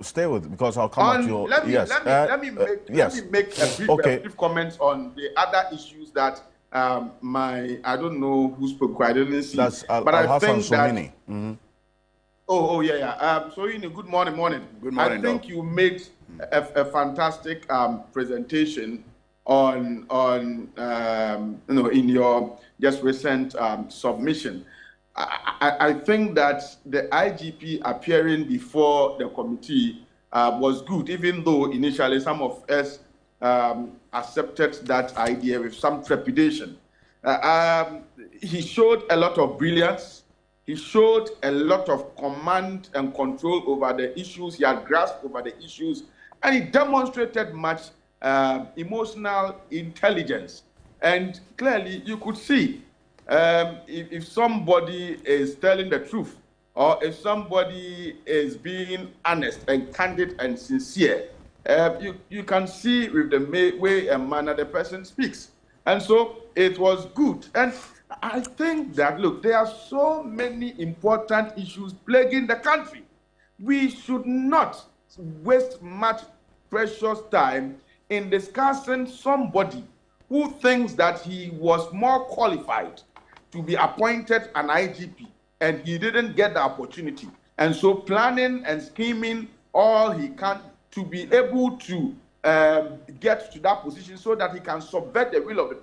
stay with, because I'll come to your... Let me make a brief comments on the other issues that I don't know who spoke, I didn't see. But I think that... Soini, good morning. Good morning. I think you made a fantastic presentation on in your just recent submission. I think that the IGP appearing before the committee was good, even though initially some of us accepted that idea with some trepidation. He showed a lot of brilliance. He showed a lot of command and control over the issues. He had grasped over the issues, and he demonstrated much emotional intelligence. And clearly, you could see if somebody is telling the truth, or if somebody is being honest and candid and sincere, you can see with the way and manner the person speaks. And so it was good. And I think that, look, there are so many important issues plaguing the country. We should not waste much precious time in discussing somebody who thinks that he was more qualified to be appointed an IGP, and he didn't get the opportunity. And so planning and scheming all he can to be able to get to that position so that he can subvert the will of the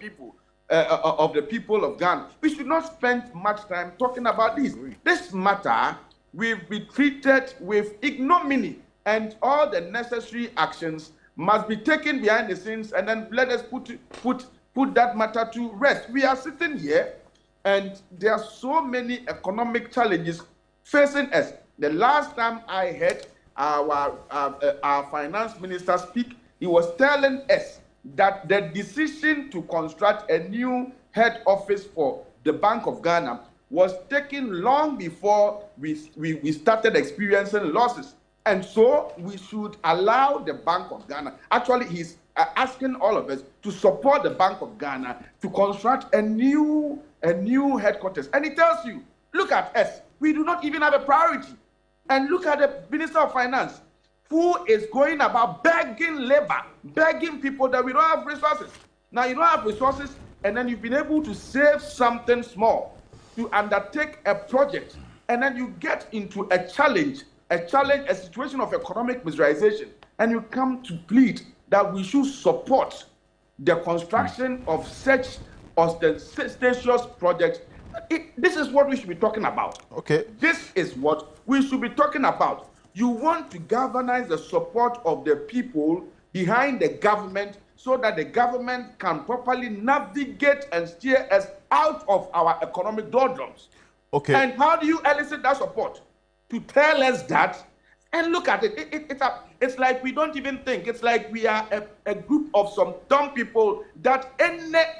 people of Ghana. We should not spend much time talking about this. This matter will be treated with ignominy, and all the necessary actions must be taken behind the scenes, and then let us put that matter to rest. We are sitting here, and there are so many economic challenges facing us. The last time I heard our finance minister speak, he was telling us that the decision to construct a new head office for the Bank of Ghana was taken long before we started experiencing losses. And so we should allow the Bank of Ghana, actually he's asking all of us to support the Bank of Ghana to construct a new headquarters. And he tells you, look at us, we do not even have a priority. And look at the Minister of Finance, who is going about begging labor, begging people that we don't have resources. Now you don't have resources, and then you've been able to save something small to undertake a project, and then you get into a situation of economic miserization, and you come to plead that we should support the construction of such ostentatious projects. This is what we should be talking about. Okay. This is what we should be talking about. You want to galvanize the support of the people behind the government so that the government can properly navigate and steer us out of our economic doldrums. Okay. And how do you elicit that support? To tell us that, and look at it, it's like we don't even think. It's like we are a group of some dumb people that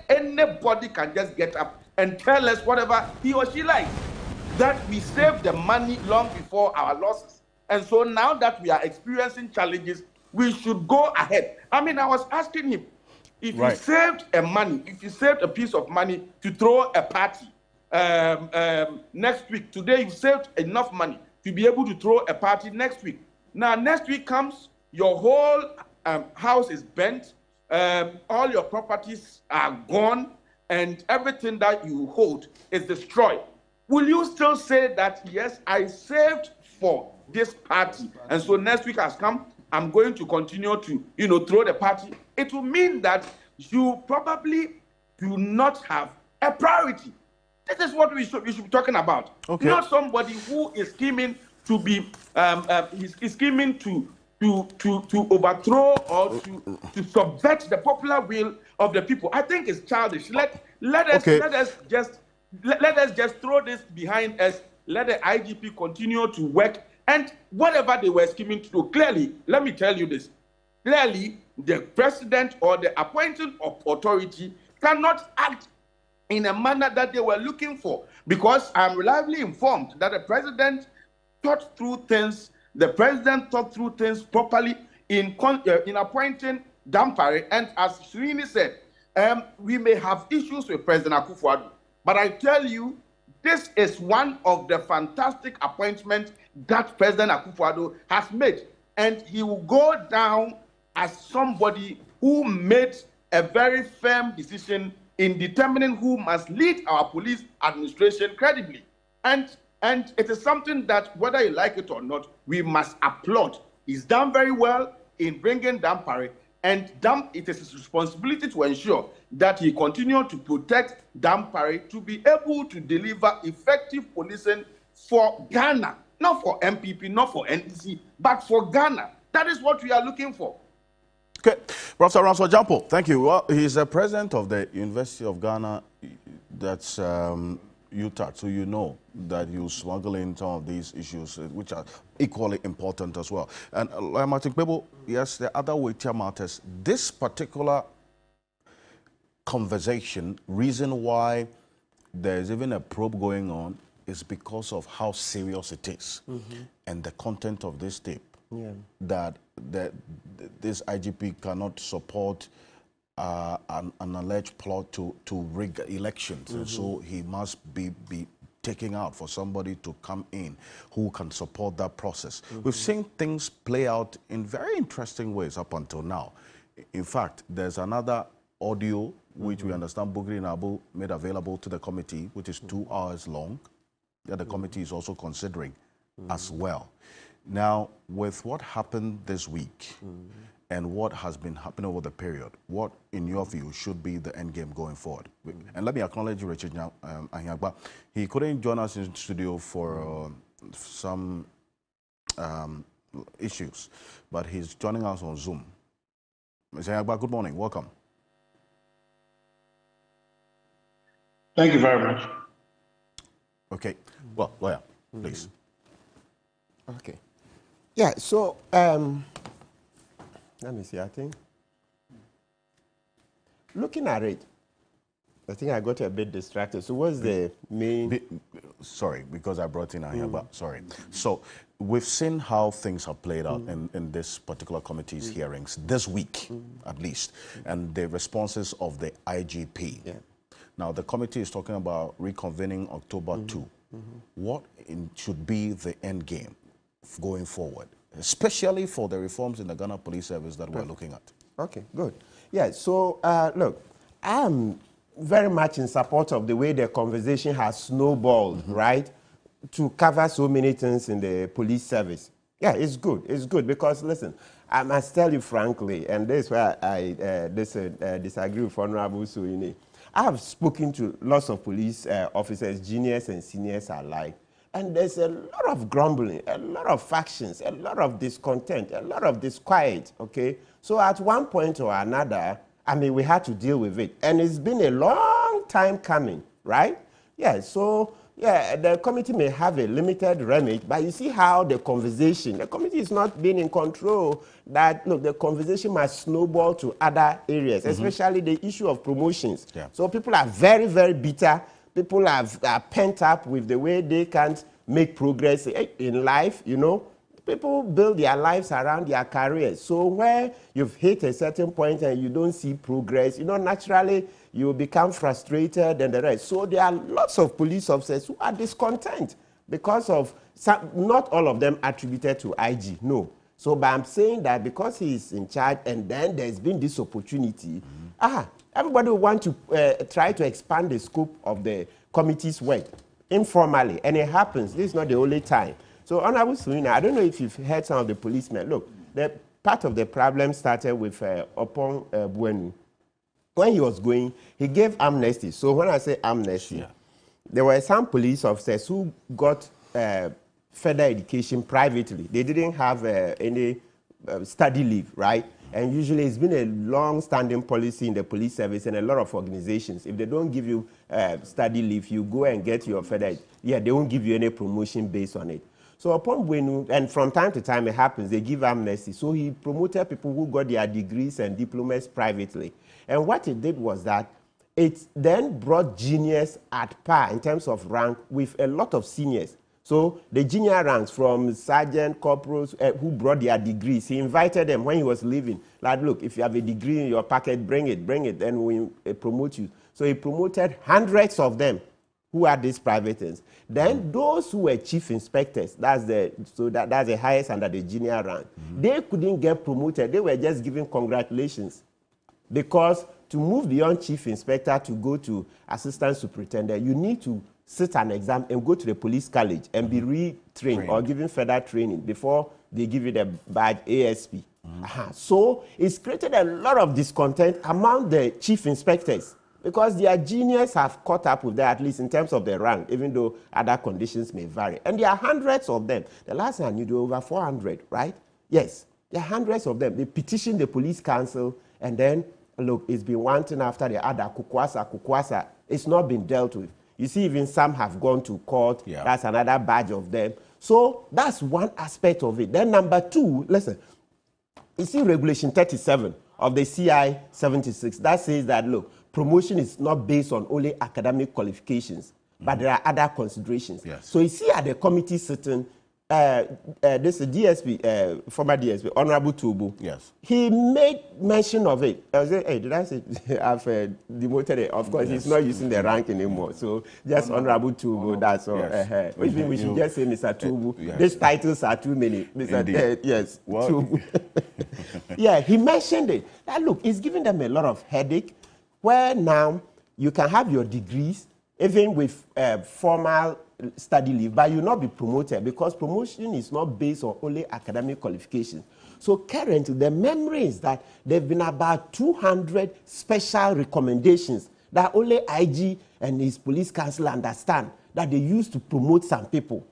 anybody can just get up and tell us whatever he or she likes. That we saved the money long before our losses. And so now that we are experiencing challenges, we should go ahead. I mean, I was asking him, if you saved if you saved a piece of money to throw a party next week, today you saved enough money to be able to throw a party next week. Now, next week comes, your whole house is bent, all your properties are gone, and everything that you hold is destroyed. Will you still say that, yes, I saved for this party, and so next week has come, I'm going to continue to, throw the party? It will mean that you probably do not have a priority. This is what we should be talking about. Okay. Not somebody who is scheming to be, is scheming to overthrow or to subvert the popular will of the people. I think it's childish. Let us just throw this behind us. Let the IGP continue to work, and whatever they were scheming to do. Clearly, let me tell you this. Clearly, the president or the appointing authority cannot act in a manner that they were looking for, because I'm reliably informed that the president thought through things. The president thought through things properly in appointing Dampare. And as Srini said, we may have issues with President Akufo-Addo, but I tell you, this is one of the fantastic appointments that President Akufo-Addo has made, and he will go down as somebody who made a very firm decision in determining who must lead our police administration credibly. And it is something that, whether you like it or not, we must applaud. He's done very well in bringing Dampare, and it is his responsibility to ensure that he continues to protect Dampare to be able to deliver effective policing for Ghana, not for MPP, not for NDC, but for Ghana. That is what we are looking for. Okay, Professor Ramsford Jampo, thank you. Well, he's the president of the University of Ghana, that's UTAT, so you know that you smuggle in some of these issues, which are equally important as well. And Martin Kpebu, yes, the other weightier matters. This particular conversation, reason why there's even a probe going on, is because of how serious it is and the content of this tape. Yeah. That this IGP cannot support an alleged plot to rig elections, and so he must be taken out for somebody to come in who can support that process. We've seen things play out in very interesting ways up until now. In fact, there's another audio which we understand Bugri Nabu made available to the committee, which is 2 hours long, that the committee is also considering as well. Now, with what happened this week and what has been happening over the period, what, in your view, should be the end game going forward? And let me acknowledge Richard Ahiagba. He couldn't join us in the studio for some issues, but he's joining us on Zoom. Mr. Ahiagba, good morning. Welcome. Thank you very much. Okay. Well, lawyer, please. Okay. Yeah, so let me see, I think looking at it, I think I got a bit distracted. So what's the main... Sorry, because I brought in Ahiagba, sorry. So we've seen how things have played out in this particular committee's hearings this week, at least, and the responses of the IGP. Yeah. Now, the committee is talking about reconvening October 2. What should be the end game going forward, especially for the reforms in the Ghana Police Service that we're looking at? Okay, good. Yeah, so look, I'm very much in support of the way the conversation has snowballed, right, to cover so many things in the police service. Yeah, it's good because, listen, I must tell you frankly, and this is where I disagree with Honorable Suini. I have spoken to lots of police officers, juniors and seniors alike, and there's a lot of grumbling, a lot of factions, a lot of discontent, a lot of disquiet, okay? So at one point or another, I mean, we had to deal with it. And it's been a long time coming, right? Yeah, so, yeah, the committee may have a limited remit, but you see how the committee is not being in control, that, look, the conversation must snowball to other areas, especially the issue of promotions. Yeah. So people are very, very bitter. People are pent up with the way they can't make progress in life, you know. People build their lives around their careers. So where you've hit a certain point and you don't see progress, you know, naturally you become frustrated and the rest. So there are lots of police officers who are discontent because of not all of them attributed to IG, no. So but I'm saying that because he is in charge and then there's been this opportunity, everybody will want to try to expand the scope of the committee's work informally, and it happens. This is not the only time. So, Honorable Suina, I don't know if you've heard some of the policemen. Look, part of the problem started with Opong Buenu. When he was going, he gave amnesty. So when I say amnesty, there were some police officers who got further education privately. They didn't have any study leave, right? And usually it's been a long-standing policy in the police service and a lot of organizations. If they don't give you study leave, you go and get your further, they won't give you any promotion based on it. So upon Buenu, and from time to time it happens, they give amnesty. So he promoted people who got their degrees and diplomas privately. And what it did was that it then brought juniors at par in terms of rank with a lot of seniors. So the junior ranks from sergeant, corporals who brought their degrees, he invited them when he was leaving. Like, look, if you have a degree in your packet, bring it, then we promote you. So he promoted hundreds of them who had these private things. Then those who were chief inspectors, that's the highest under the junior rank, they couldn't get promoted. They were just given congratulations. Because to move beyond chief inspector to go to assistant superintendent, you need to sit an exam and go to the police college and be retrained or given further training before they give you the badge ASP. So it's created a lot of discontent among the chief inspectors, because their juniors have caught up with that, at least in terms of their rank, even though other conditions may vary. And there are hundreds of them. The last time I knew, there were over 400, right? Yes, there are hundreds of them. They petitioned the police council, and then, look, it's been one thing after the other. Kukwasa, it's not been dealt with. You see, even some have gone to court. Yeah. That's another badge of them. So that's one aspect of it. Then number two, listen, you see Regulation 37 of the CI 76, that says that, look, promotion is not based on only academic qualifications, but there are other considerations. Yes. So you see at the committee sitting, this DSP, former DSP, Honorable Tubu, yes, he made mention of it. I was like, hey, did I say I've demoted it? Of course, he's not using the rank anymore. So just Honorable Tubu, that's all. Yes. Which means we should just say Mr. Tubu. Yes. These titles are too many. Mr. Yes, Tubu. Yeah, he mentioned it. Now, look, it's giving them a lot of headache, where now you can have your degrees, even with formal study leave, but you'll not be promoted, because promotion is not based on only academic qualifications. So currently, the memory is that there have been about 200 special recommendations that only IG and his police council understand that they use to promote some people.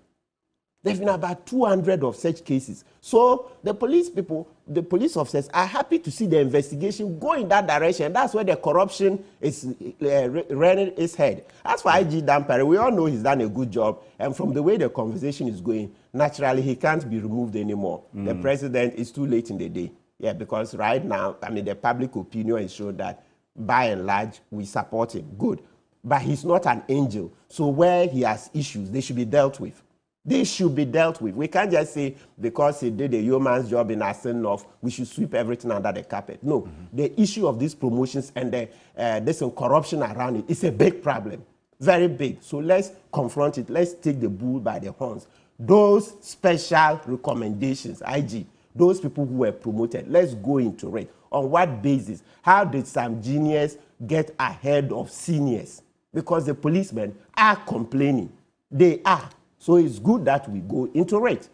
There have been about 200 of such cases. So the police people, the police officers are happy to see the investigation go in that direction. That's where the corruption is rearing its head. As for IG Dampare, we all know he's done a good job. And from the way the conversation is going, naturally, he can't be removed anymore. The president is too late in the day. Yeah, because right now, I mean, the public opinion is showing that, by and large, we support him. Good. But he's not an angel. So where he has issues, they should be dealt with. They should be dealt with. We can't just say because he did a yeoman's job in Asenov, we should sweep everything under the carpet. No, the issue of these promotions and there's some corruption around it is a big problem, very big. So let's confront it. Let's take the bull by the horns. Those special recommendations, IG, those people who were promoted, let's go into it. On what basis? How did some juniors get ahead of seniors? Because the policemen are complaining. They are. So it's good that we go into it.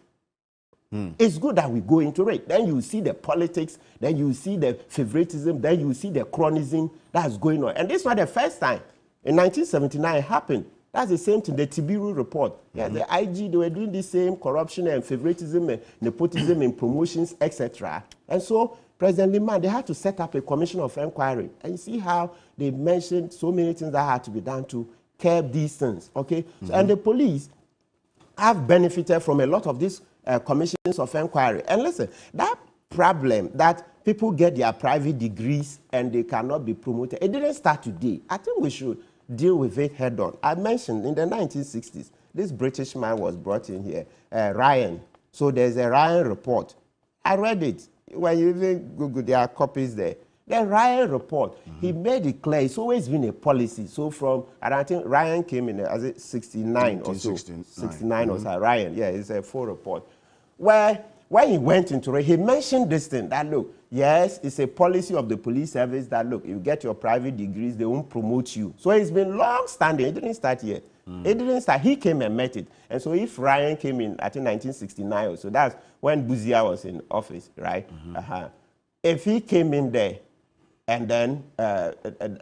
It's good that we go into it. Then you see the politics, then you see the favoritism, then you see the chronism that's going on. And this is not the first time. In 1979, it happened. That's the same thing, the Tibiru report. Yeah, the IG, they were doing the same corruption and favoritism and nepotism in promotions, etc. And so President Liman, they had to set up a commission of inquiry. And you see how they mentioned so many things that had to be done to curb these things, okay? So, and the police have benefited from a lot of these commissions of inquiry. And listen, that problem that people get their private degrees and they cannot be promoted, it didn't start today. I think we should deal with it head on. I mentioned in the 1960s, this British man was brought in here, Ryan. So there's a Ryan report. I read it. When you even Google, there are copies there. The Ryan report, he made it clear, it's always been a policy. So from, I think Ryan came in, as it 69 or so. 69 or so, Ryan, yeah, it's a full report. Where when he went into it, he mentioned this thing, that look, yes, it's a policy of the police service that look, you get your private degrees, they won't promote you. So it's been long-standing, it didn't start yet. It didn't start, he came and met it. And so if Ryan came in, I think 1969 or so, that's when Buzia was in office, right? If he came in there, and then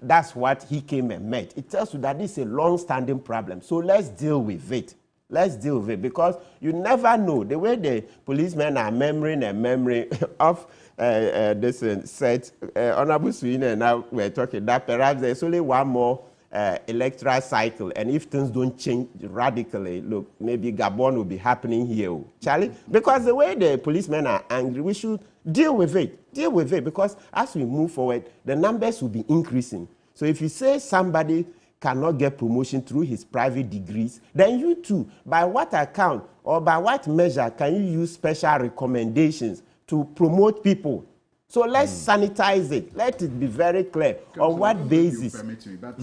that's what he came and met. It tells you that this is a long-standing problem. So let's deal with it. Let's deal with it, because you never know. The way the policemen are memorying of this set, Honorable Suine and now we're talking that perhaps there's only one more electoral cycle, and if things don't change radically, look, maybe Gabon will be happening here, Charlie. Because the way the policemen are angry, we should deal with it. Deal with it, because as we move forward, the numbers will be increasing. So if you say somebody cannot get promotion through his private degrees, then you too, by what account or by what measure can you use special recommendations to promote people? So let's sanitize it. Let it be very clear on what basis. You permit me, but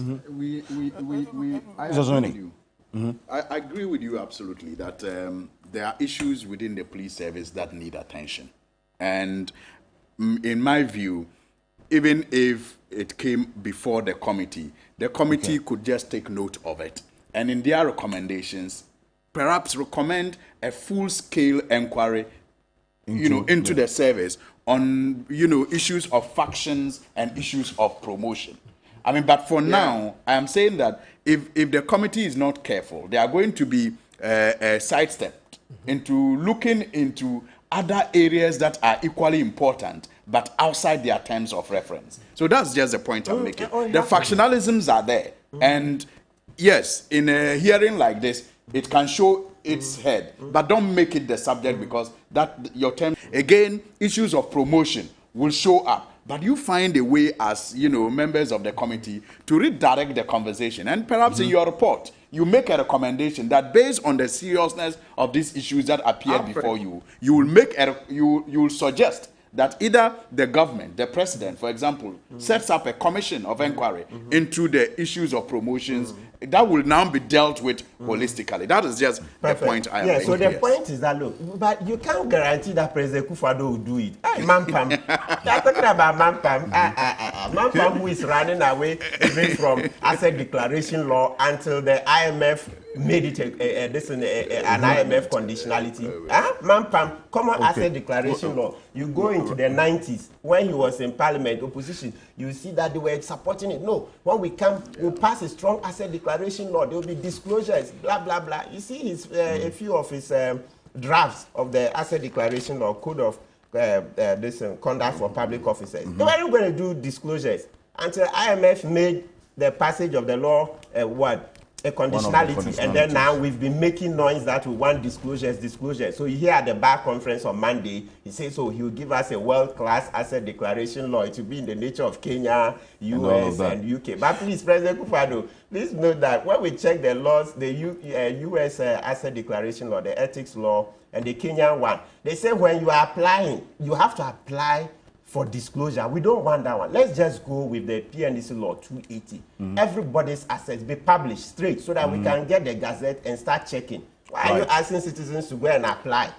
I agree with you absolutely that there are issues within the police service that need attention. And in my view, even if it came before the committee could just take note of it. And in their recommendations, perhaps recommend a full-scale inquiry into the service on, issues of factions and issues of promotion. I mean, but for now, I am saying that if the committee is not careful, they are going to be sidestepped into looking into other areas that are equally important, but outside their terms of reference. So that's just the point I'm making. The factionalisms are there. And yes, in a hearing like this, it can show its head, but don't make it the subject, because that your term, again, issues of promotion will show up. But you find a way as, members of the committee to redirect the conversation. And perhaps in your report, you make a recommendation that based on the seriousness of these issues that appeared before you, you will suggest that either the government, the president, for example, sets up a commission of inquiry into the issues of promotions that will now be dealt with holistically. That is just the point I am making. So the point is that, look, but you can't guarantee that President Kufuor will do it. Hey, Mampam. They're talking about Mampam. Mampam, who is running away even from asset declaration law until the IMF made it an IMF conditionality. Mampam, common asset declaration law. You go into the 90s, when he was in parliament, opposition, you see that they were supporting it. No, when we come, we'll pass a strong asset declaration law. There will be disclosures, blah, blah, blah. You see his, a few of his drafts of the asset declaration law, code of conduct for public officers. They weren't going to do disclosures until IMF made the passage of the law a conditionality, and then now we've been making noise that we want disclosures. So you hear at the bar conference on Monday, he says, so he will give us a world-class asset declaration law. It will be in the nature of Kenya, US, and UK. But please, President Kufuor, please note that when we check the laws, the US asset declaration law, the ethics law, and the Kenyan one, they say when you are applying, you have to apply for disclosure. We don't want that one. Let's just go with the PNDC law 280. Everybody's assets be published straight so that we can get the gazette and start checking. Why are you asking citizens to go and apply?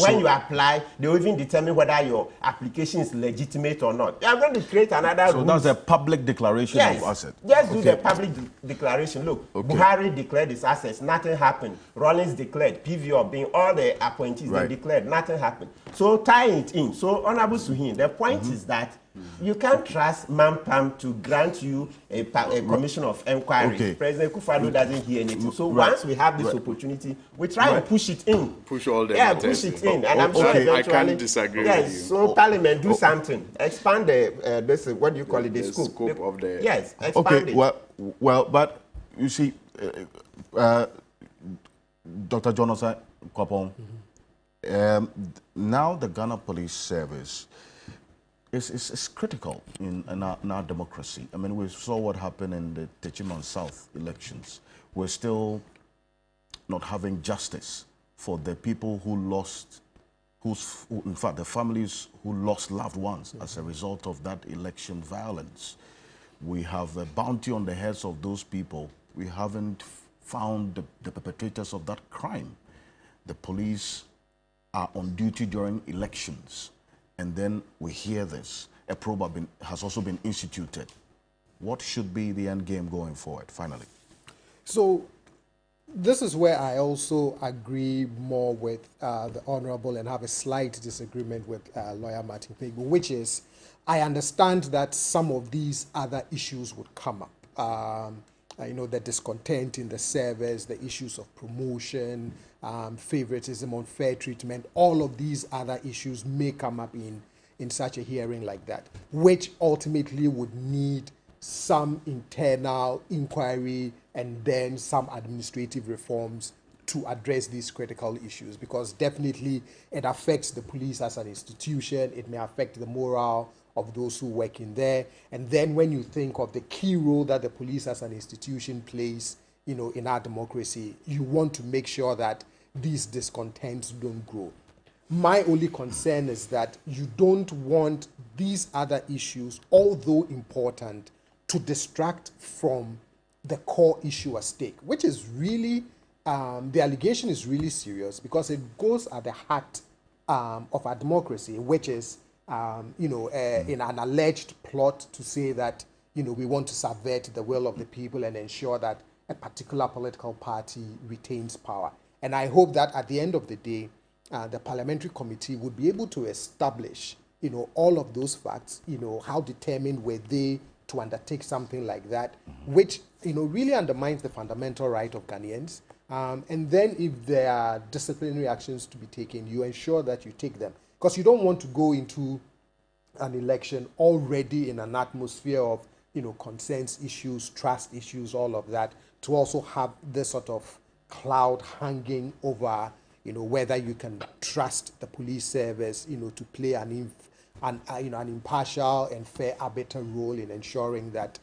When you apply, they will even determine whether your application is legitimate or not. You are going to create another rule. So that's a public declaration of assets. Just do the public declaration. Look, Buhari declared his assets, nothing happened. Rawlings declared, PVO being all the appointees, they declared, nothing happened. So tie it in. So, Honorable Suhin, the point is that You can't trust MANPAM to grant you a commission of inquiry. Okay. President Kufuor doesn't hear anything. So Right. once we have this opportunity, we try and push it in. Push all the Yeah, matters push it in. in. And I'm sure Okay. eventually, I can't disagree yes, with you. so Parliament do something. Expand the, this, what do you call it, the scope. Scope of the... Yes, expand Okay, it. well, but you see, Dr. Jonathan Kwapong, now the Ghana Police Service is critical in our democracy. I mean, we saw what happened in the Techiman South elections. We're still not having justice for the people who lost, in fact, the families who lost loved ones as a result of that election violence. We have a bounty on the heads of those people. We haven't found the perpetrators of that crime. The police are on duty during elections, and then we hear this. A probe has also been instituted. What should be the end game going forward, finally? So this is where I also agree more with the Honorable and have a slight disagreement with Lawyer Martin Kpebu, which is, I understand that some of these other issues would come up. You know, the discontent in the service, the issues of promotion, favoritism, unfair treatment, all of these other issues may come up in such a hearing like that, which ultimately would need some internal inquiry and then some administrative reforms to address these critical issues, because definitely it affects the police as an institution. It may affect the morale of those who work in there. And then when you think of the key role that the police as an institution plays, you know, in our democracy, you want to make sure that these discontents don't grow. My only concern is that you don't want these other issues, although important, to distract from the core issue at stake, which is really, the allegation is really serious because it goes at the heart of our democracy, which is, you know, in an alleged plot to say that, you know, we want to subvert the will of the people and ensure that a particular political party retains power. And I hope that at the end of the day, the parliamentary committee would be able to establish, you know, all of those facts, you know, how determined were they to undertake something like that, which, you know, really undermines the fundamental right of Ghanaians. And then if there are disciplinary actions to be taken, you ensure that you take them. Because you don't want to go into an election already in an atmosphere of, you know, concerns issues, trust issues, all of that, to also have this sort of cloud hanging over, you know, whether you can trust the police service, you know, to play an impartial and fair arbiter role in ensuring that,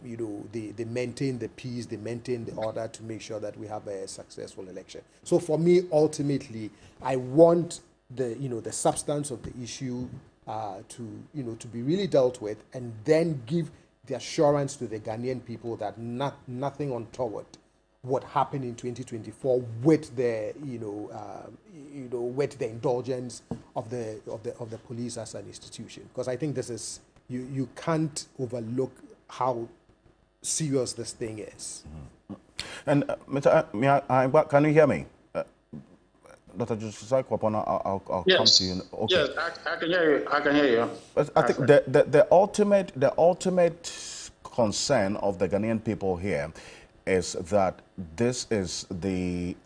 you know, they maintain the peace, they maintain the order to make sure that we have a successful election. So for me, ultimately, I want the, you know, the substance of the issue to, you know, to be really dealt with, and then give the assurance to the Ghanaian people that nothing untoward would happen in 2024 with the, with the indulgence of the police as an institution. Because I think this is, you can't overlook how serious this thing is. And Mr. Can you hear me? Dr. Josiah Kwapong, I'll come to you. Okay. Yes, I can hear you. I can hear you. I think the ultimate concern of the Ghanaian people here is that this is the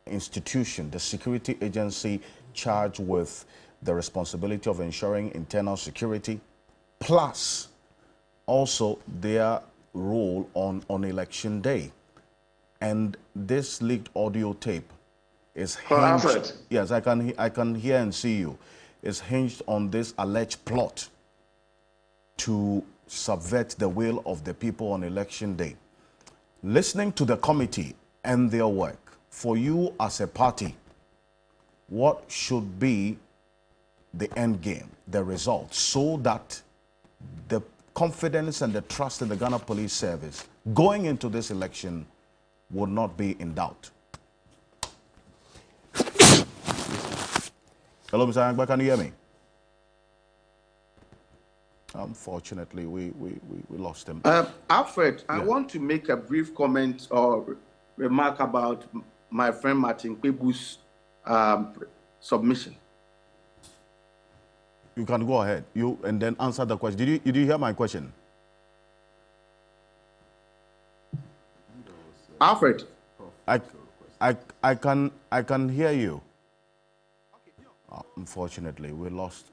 institution, the security agency charged with the responsibility of ensuring internal security, plus also their role on election day. And this leaked audio tape is hinged, yes, I can hear and see you, is hinged on this alleged plot to subvert the will of the people on election day. Listening to the committee and their work, for you as a party, what should be the end game, the result, so that the confidence and the trust in the Ghana Police Service going into this election would not be in doubt? Hello, Mr. Angba, can you hear me? Unfortunately, we lost him. Alfred, Yeah. I want to make a brief comment or remark about my friend Martin Kpebu's submission. You can go ahead. You and then answer the question. Did you hear my question? Alfred. I can hear you. Unfortunately, we lost.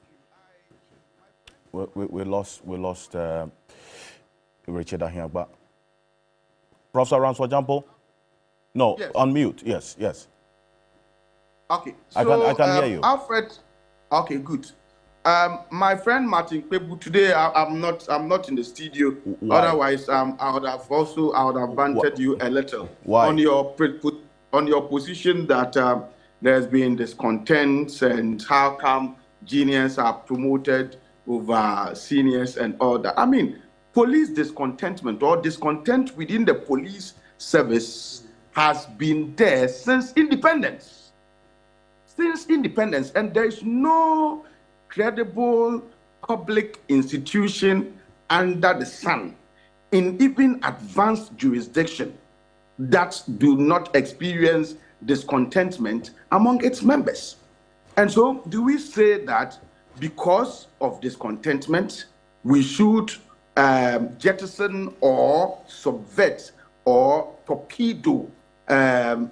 We lost Richard Ahiagba. Professor Ransford Jampo? No, yes. Unmute. Yes. Okay, so I can hear you. Alfred. Okay, good. My friend Martin Kpebu, today I'm not in the studio. Why? Otherwise, I would have bantered you a little. Why? On your position that there's been discontent and how come juniors are promoted over seniors and all that. I mean, police discontentment or discontent within the police service has been there since independence. And there is no credible public institution under the sun in even advanced jurisdiction that do not experience discontentment among its members. And so do we say that because of discontentment, we should jettison or subvert or torpedo a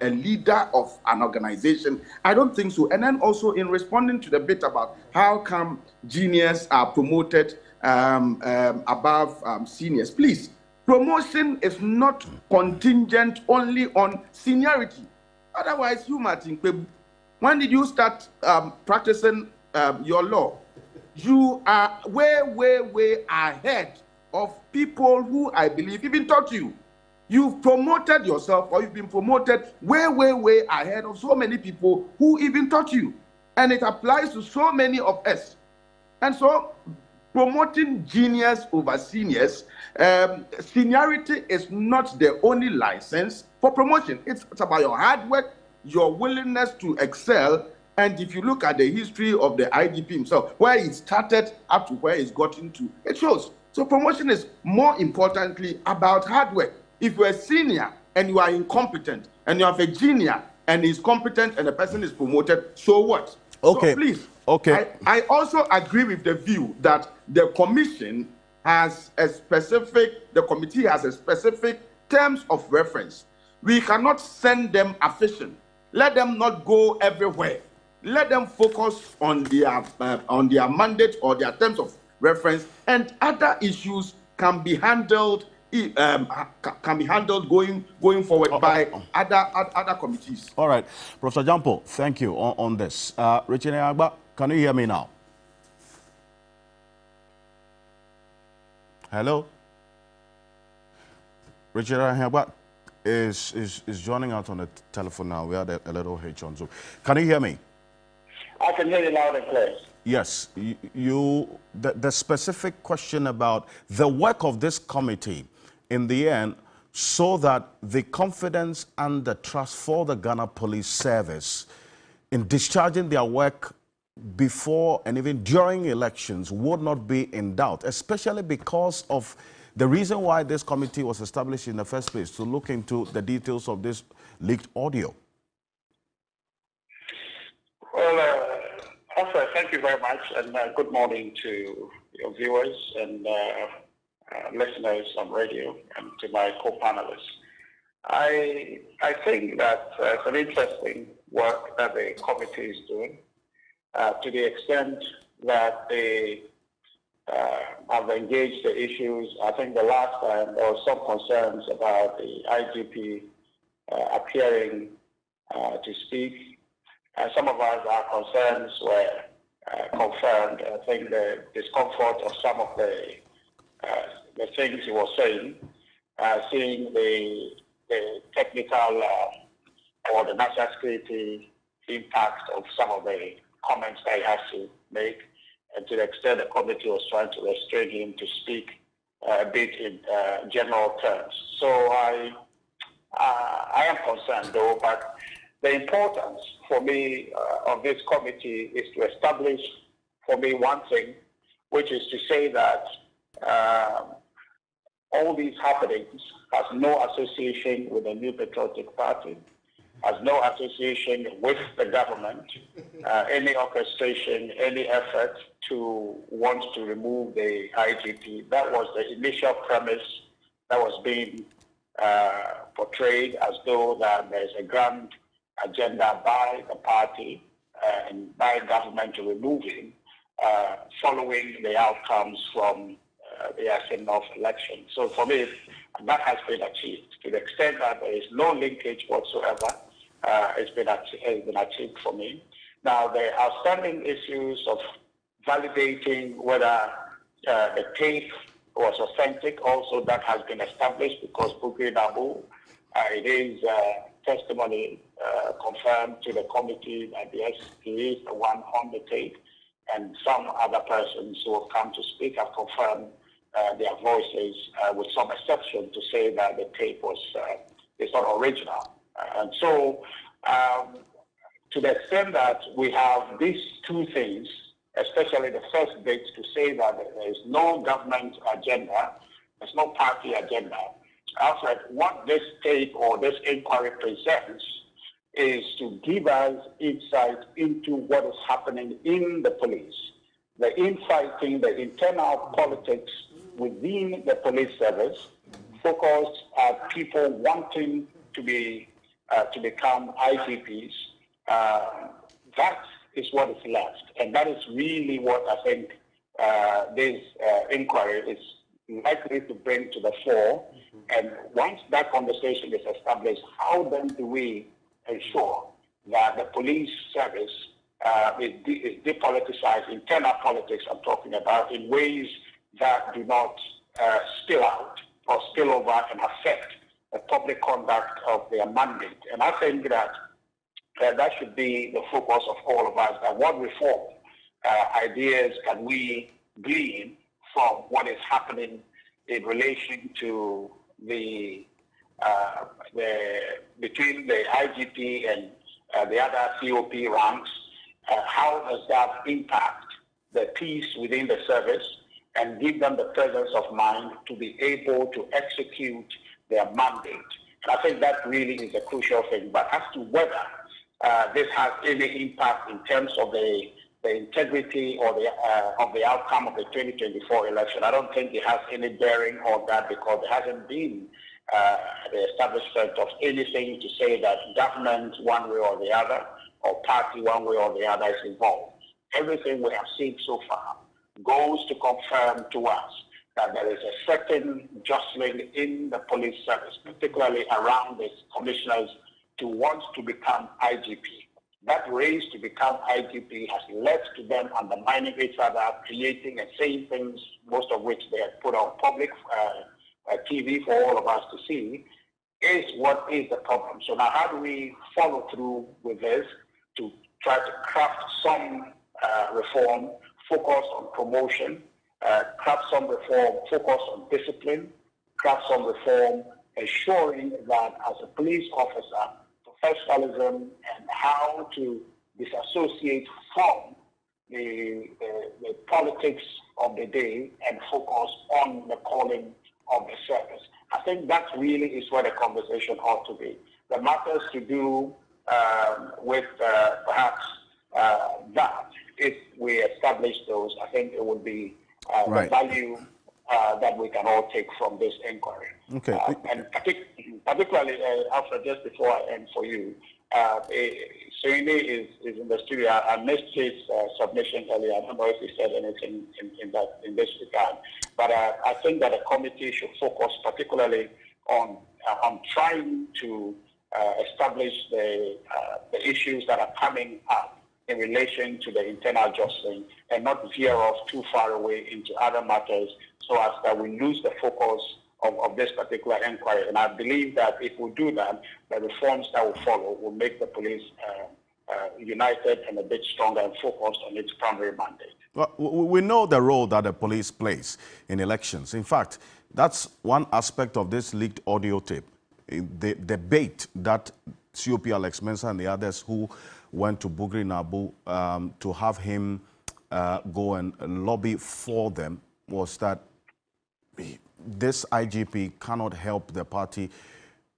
leader of an organization? I don't think so. And then also in responding to the bit about how come juniors are promoted above seniors, please, promotion is not contingent only on seniority. Otherwise, you, Martin, when did you start practicing your law? You are way ahead of people who I believe even taught you. You've promoted yourself, or you've been promoted way ahead of so many people who even taught you. And it applies to so many of us. And so, promoting juniors over seniors, seniority is not the only license for promotion. It's about your hard work, your willingness to excel. And if you look at the history of the IGP himself, where it started up to where it's gotten to, it shows. So promotion is more importantly about hard work. If you're a senior and you are incompetent, and you have a junior and he's competent and the person is promoted, so what? Okay. So please. Okay. I also agree with the view that the commission has the committee has a specific terms of reference. We cannot send them a fishing. Let them not go everywhere. Let them focus on their mandate or their terms of reference, and other issues can be handled going forward by other committees. All right, Professor Jampo, thank you on this. Richard Ahiagba, can you hear me now? Hello? Richard Ahiagba is joining out on the telephone now. We had a little hitch on Zoom. Can you hear me? I can hear you loud and clear. Yes, the specific question about the work of this committee in the end, so that the confidence and the trust for the Ghana Police Service in discharging their work before and even during elections would not be in doubt, especially because of the reason why this committee was established in the first place, to look into the details of this leaked audio. Well, also, thank you very much, and good morning to your viewers and listeners on radio, and to my co-panelists. I think that it's an interesting work that the committee is doing, to the extent that they have engaged the issues. I think the last time there was some concerns about the IGP appearing to speak. Some of our concerns were confirmed. I think the discomfort of some of the things he was saying, seeing the technical or the national security impact of some of the comments that he has to make, and to the extent the committee was trying to restrain him to speak a bit in general terms. So I am concerned, though, but the importance for me of this committee is to establish for me one thing, which is to say that all these happenings has no association with the New Patriotic Party. has no association with the government, any orchestration, any effort to want to remove the IGP. That was the initial premise that was being portrayed, as though that there's a grand agenda by the party and by government to remove him, following the outcomes from the Asenov election. So for me, that has been achieved. To the extent that there is no linkage whatsoever, it's been achieved for me. Now, the outstanding issues of validating whether the tape was authentic, also that has been established, because Bukri Nabu, it is testimony confirmed to the committee that yes, he is the one on the tape, and some other persons who have come to speak have confirmed their voices, with some exception, to say that the tape was is not original. And so, to the extent that we have these two things, especially the first bit, to say that there is no government agenda, there's no party agenda. Alfred, what this tape or this inquiry presents is to give us insight into what is happening in the police, the infighting, the internal politics within the police service, focused at people wanting to become IGPs. That is what is left, and that is really what I think this inquiry is likely to bring to the fore. And once that conversation is established, how then do we ensure that the police service is depoliticized, internal politics I'm talking about, in ways that do not spill out or spill over and affect the public conduct of their mandate? And I think that that should be the focus of all of us, that what reform ideas can we glean from what is happening in relation to between the IGP and the other COP ranks. How does that impact the peace within the service and give them the presence of mind to be able to execute their mandate? And I think that really is a crucial thing. But as to whether this has any impact in terms of the integrity or of the outcome of the 2024 election, I don't think it has any bearing on that, because there hasn't been the establishment of anything to say that government one way or the other, or party one way or the other, is involved. Everything we have seen so far goes to confirm to us that there is a certain jostling in the police service, particularly around the commissioners, to want to become IGP. That race to become IGP has led to them undermining each other, creating and saying things, most of which they have put on public TV for all of us to see, is what is the problem. So now how do we follow through with this to try to craft some reform focused on promotion, craft some reform focused on discipline, craft some reform ensuring that as a police officer, professionalism and how to disassociate from the politics of the day and focus on the calling of the service. I think that really is where the conversation ought to be. The matters to do with perhaps that, if we establish those, I think it would be the value that we can all take from this inquiry. Okay. And particularly, Alfred, just before I end for you, Suini is in the studio. I missed his submission earlier. I don't know if he said anything in this regard. But I think that the committee should focus particularly on trying to establish the issues that are coming up in relation to the internal jostling, and not veer off too far away into other matters, so as that we lose the focus of this particular inquiry. And I believe that if we do that, the reforms that will follow will make the police united and a bit stronger and focused on its primary mandate. Well, we know the role that the police plays in elections. In fact, that's one aspect of this leaked audio tape. The debate that COP Alex Mensah and the others who went to Bugri Nabu to have him go and lobby for them was that this IGP cannot help the party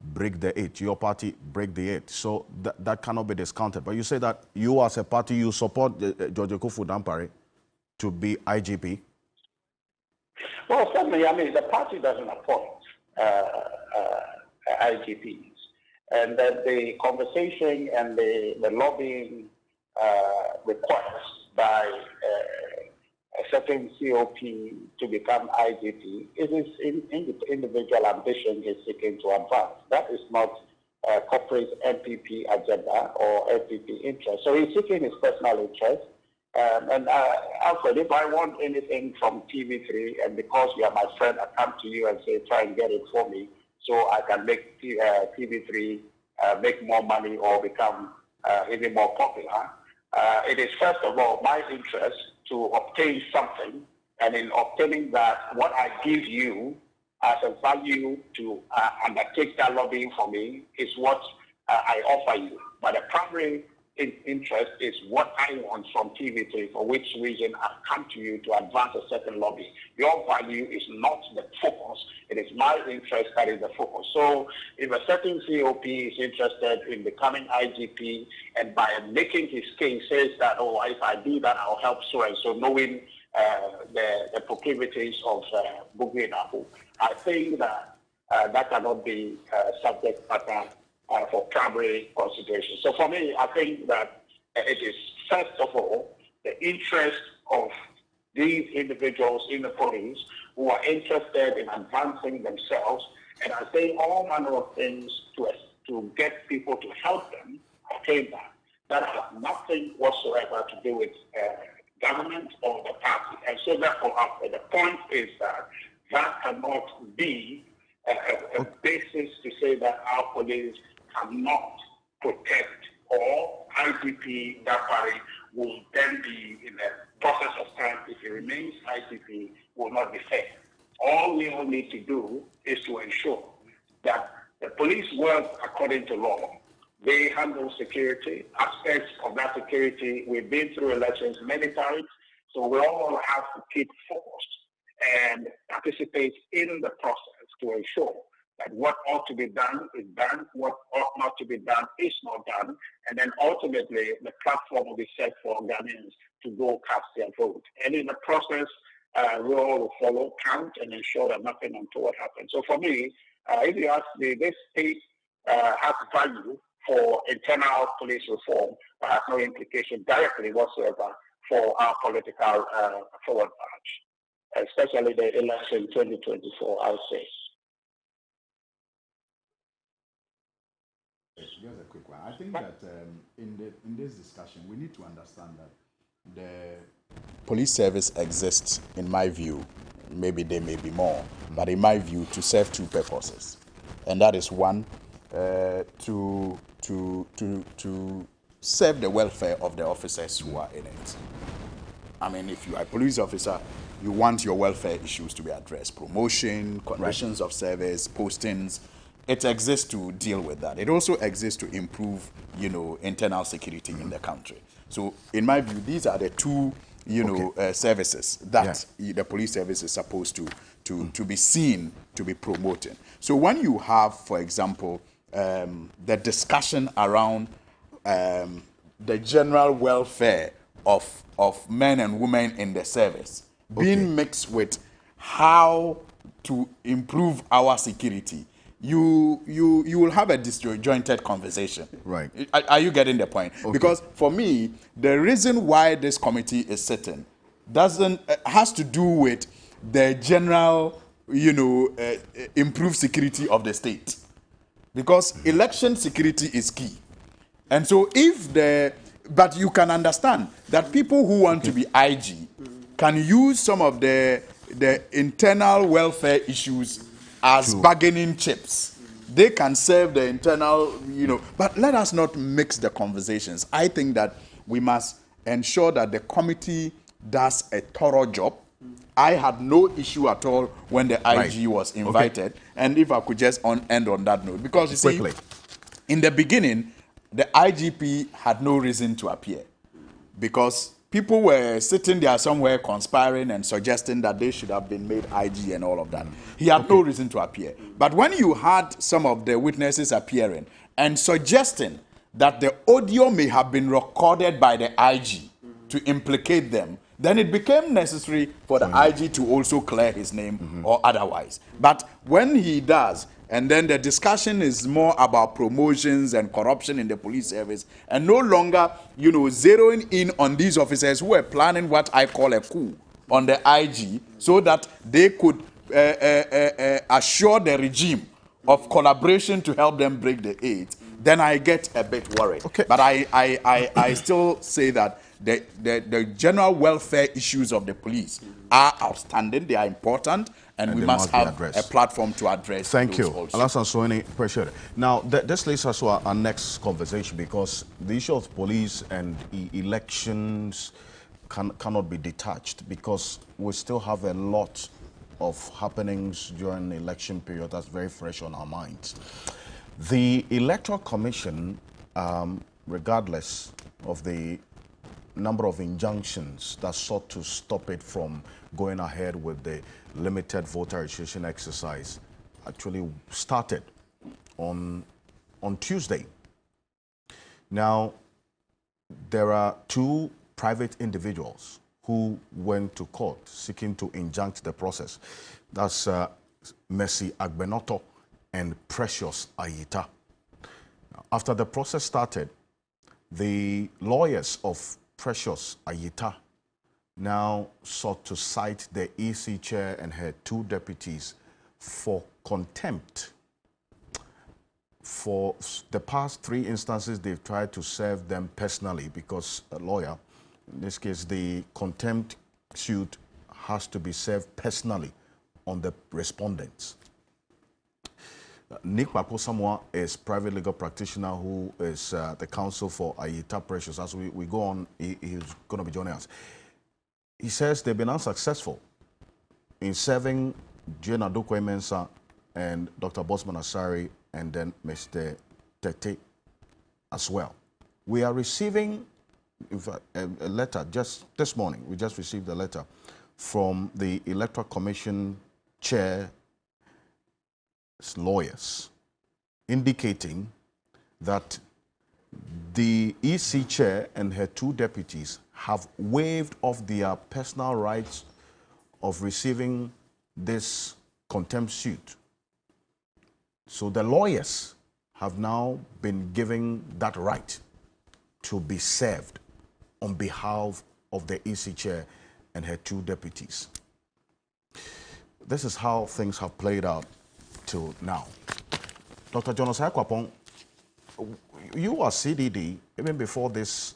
break the 8. Your party break the 8. So that cannot be discounted. But you say that you as a party, you support George Akuffo Dampare to be IGP? Well, certainly, I mean, the party doesn't appoint IGPs. And that the conversation and the lobbying request by a certain COP to become IGP, it is individual ambition is seeking to advance. That is not corporate MPP agenda or MPP interest. So he's seeking his personal interest. Alfred, if I want anything from TV3, and because you are my friend, I come to you and say, try and get it for me, so I can make TV3 make more money or become even more popular. It is first of all my interest to obtain something, and in obtaining that, what I give you as a value to undertake that lobbying for me is what I offer you. But the primary interest is what I want from TV3, for which reason I've come to you to advance a certain lobby. Your value is not the focus. It is my interest that is the focus. So if a certain COP is interested in becoming IGP and by making his case says that, oh, if I do that, I'll help so and so, knowing the proclivities of Bugwe, I think that that cannot be subject matter for primary consideration. So for me, I think that it is first of all the interest of these individuals in the police who are interested in advancing themselves and are saying all manner of things to get people to help them obtain that. That has nothing whatsoever to do with government or the party. And so therefore, the point is that that cannot be a basis to say that our police cannot protect, or IGP Dampare will then be, in the process of time, if he remains IGP, will not be fair. All we all need to do is to ensure that the police work according to law. They handle security, aspects of that security. We've been through elections many times, so we all have to keep focused and participate in the process to ensure that what ought to be done is done, what ought not to be done is not done, and then ultimately the platform will be set for Ghanaians to go cast their vote. And in the process, we all will follow, count, and ensure that nothing untoward happens. So for me, if you ask me, this state has value for internal police reform, but has no implication directly whatsoever for our political forward march, especially the election 2024, I would say. Just a quick one. I think that in this discussion, we need to understand that the police service exists, in my view, maybe there may be more, but in my view, to serve two purposes. And that is one, to serve the welfare of the officers who are in it. I mean, if you are a police officer, you want your welfare issues to be addressed. Promotion, conditions of service, postings. It exists to deal with that. It also exists to improve, internal security in the country. So, in my view, these are the two, services that the police service is supposed to be seen, to be promoting. So, when you have, for example, the discussion around the general welfare of men and women in the service being mixed with how to improve our security, you will have a disjointed conversation. Right. Are you getting the point? Because for me, the reason why this committee is sitting has to do with the general, improved security of the state. Because election security is key. And so but you can understand that people who want to be IG can use some of the internal welfare issues as bargaining chips. They can serve the internal, but let us not mix the conversations. I think that we must ensure that the committee does a thorough job. I had no issue at all when the IG was invited. And if I could just end on that note, because you see, in the beginning, the IGP had no reason to appear because people were sitting there somewhere conspiring and suggesting that they should have been made IG and all of that. He had no reason to appear. But when you had some of the witnesses appearing and suggesting that the audio may have been recorded by the IG to implicate them, then it became necessary for the IG to also clear his name or otherwise. But when he does, and then the discussion is more about promotions and corruption in the police service, and no longer, you know, zeroing in on these officers who were planning what I call a coup on the IG, so that they could assure the regime of collaboration to help them break the 8, then I get a bit worried. Okay. But I still say that the general welfare issues of the police are outstanding, they are important, and we must have a platform to address. Thank you. Also. Alasan Soini, appreciate it. Now, this leads us to our next conversation, because the issue of police and elections cannot be detached, because we still have a lot of happenings during the election period that's very fresh on our minds. The Electoral Commission, regardless of the number of injunctions that sought to stop it from going ahead with the limited voter registration exercise, actually started on Tuesday. Now, there are 2 private individuals who went to court seeking to injunct the process. That's Mercy Agbenoto and Precious Ayita. After the process started, the lawyers of Precious Ayita now sought to cite the EC chair and her 2 deputies for contempt. For the past 3 instances, they've tried to serve them personally, because a lawyer, in this case, the contempt suit has to be served personally on the respondents. Nick Papo-Samoa is private legal practitioner who is the counsel for Ayita Precious. As we go on, he's going to be joining us. He says they've been unsuccessful in serving Jane Adokwe-Mensah and Dr. Bosman Asari and then Mr. Tete as well. We are receiving a letter just this morning. We just received a letter from the Electoral Commission chair lawyers indicating that the EC chair and her 2 deputies have waived off their personal rights of receiving this contempt suit. So the lawyers have now been given that right to be served on behalf of the EC chair and her 2 deputies. This is how things have played out till now. Dr. Jonas Akwapong, you are CDD, even before this,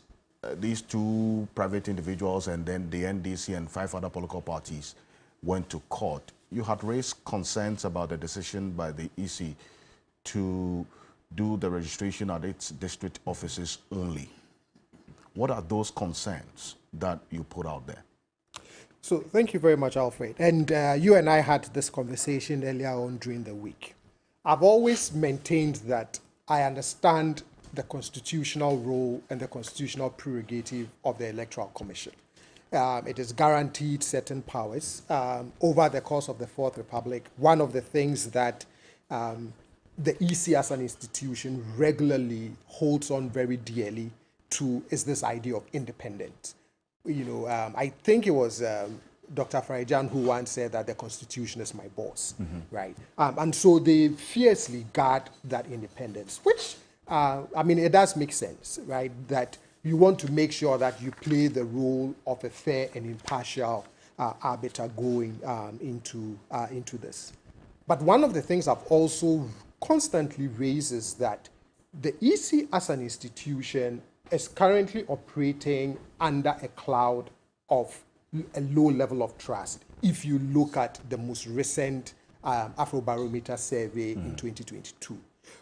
these 2 private individuals and then the NDC and 5 other political parties went to court. You had raised concerns about the decision by the EC to do the registration at its district offices only. What are those concerns that you put out there? So thank you very much, Alfred. And you and I had this conversation earlier on during the week. I've always maintained that I understand the constitutional role and the constitutional prerogative of the Electoral Commission. It is guaranteed certain powers. Over the course of the Fourth Republic, one of the things that the EC as an institution regularly holds on very dearly to is this idea of independence. You know, I think it was Dr. Farijan who once said that the Constitution is my boss, right? And so they fiercely guard that independence, which, I mean, it does make sense, right? That you want to make sure that you play the role of a fair and impartial arbiter going into this. But one of the things I've also constantly raised is that the EC as an institution is currently operating under a cloud of a low level of trust. If you look at the most recent Afrobarometer survey in 2022,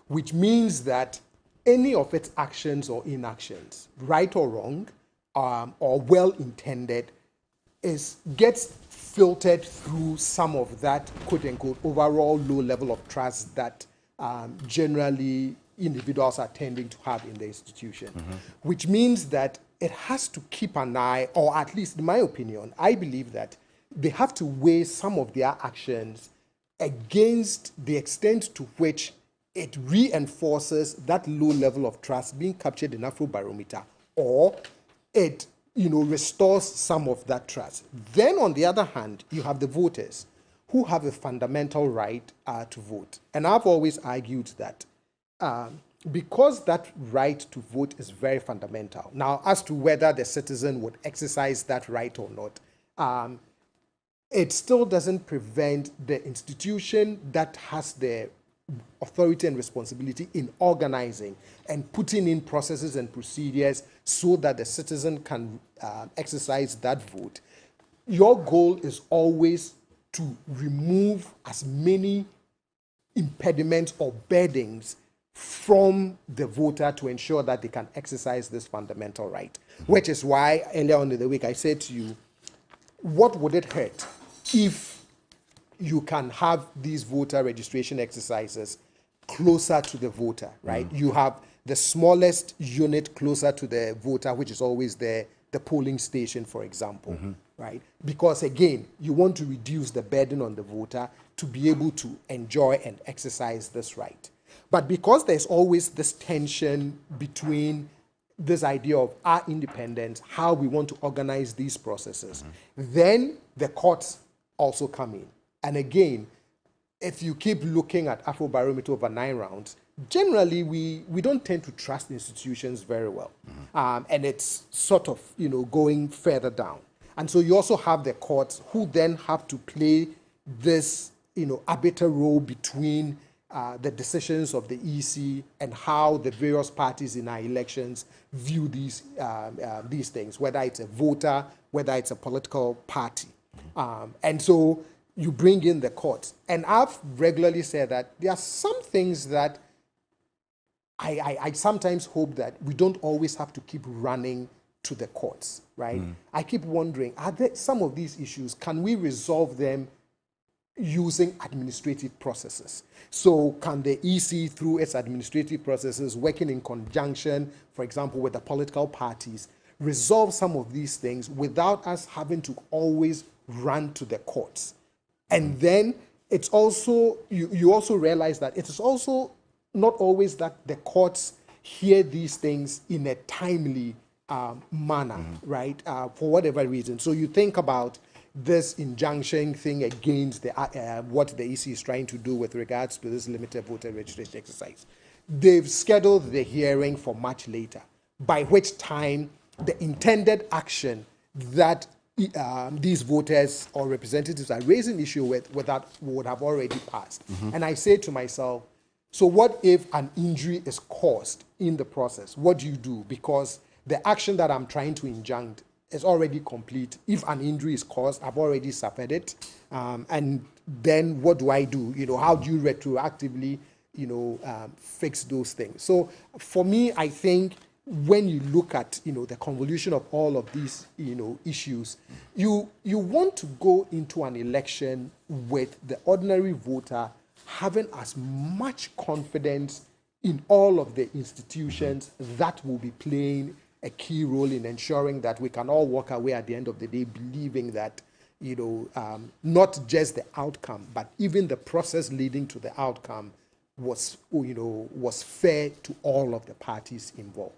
which means that any of its actions or inactions, right or wrong, or well-intended, gets filtered through some of that quote-unquote overall low level of trust that generally individuals are tending to have in the institution, which means that it has to keep an eye, or at least in my opinion, I believe that they have to weigh some of their actions against the extent to which it reinforces that low level of trust being captured in Afrobarometer, or it restores some of that trust. Then on the other hand, you have the voters who have a fundamental right to vote. And I've always argued that because that right to vote is very fundamental. Now, as to whether the citizen would exercise that right or not, it still doesn't prevent the institution that has the authority and responsibility in organizing and putting in processes and procedures so that the citizen can exercise that vote. Your goal is always to remove as many impediments or burdens from the voter to ensure that they can exercise this fundamental right. Which is why earlier on in the week I said to you, what would it hurt if you can have these voter registration exercises closer to the voter, right? You have the smallest unit closer to the voter, which is always the polling station, for example, right? Because again, you want to reduce the burden on the voter to be able to enjoy and exercise this right. But because there's always this tension between this idea of our independence, how we want to organize these processes, then the courts also come in. And again, if you keep looking at Afrobarometer over 9 rounds, generally we don't tend to trust institutions very well. And it's sort of, going further down. And so you also have the courts who then have to play this, arbiter role between the decisions of the EC and how the various parties in our elections view these things, whether it's a voter, whether it's a political party. And so you bring in the courts. And I've regularly said that there are some things that I sometimes hope that we don't always have to keep running to the courts, right? I keep wondering, are there some of these issues, can we resolve them using administrative processes? So can the EC, through its administrative processes, working in conjunction, for example, with the political parties, resolve some of these things without us having to always run to the courts? And then it's also, you also realize that it is also not always that the courts hear these things in a timely manner, right? For whatever reason. So you think about this injunction thing against the, what the EC is trying to do with regards to this limited voter registration exercise. They've scheduled the hearing for much later, by which time the intended action that these voters or representatives are raising issue with that would have already passed. And I say to myself, so what if an injury is caused in the process? What do you do? Because the action that I'm trying to injunct is already complete. If an injury is caused, I've already suffered it. And then what do I do? How do you retroactively, fix those things? So for me, I think when you look at, the convolution of all of these, issues, you want to go into an election with the ordinary voter having as much confidence in all of the institutions that will be playing a key role in ensuring that we can all walk away at the end of the day believing that, not just the outcome, but even the process leading to the outcome was fair to all of the parties involved.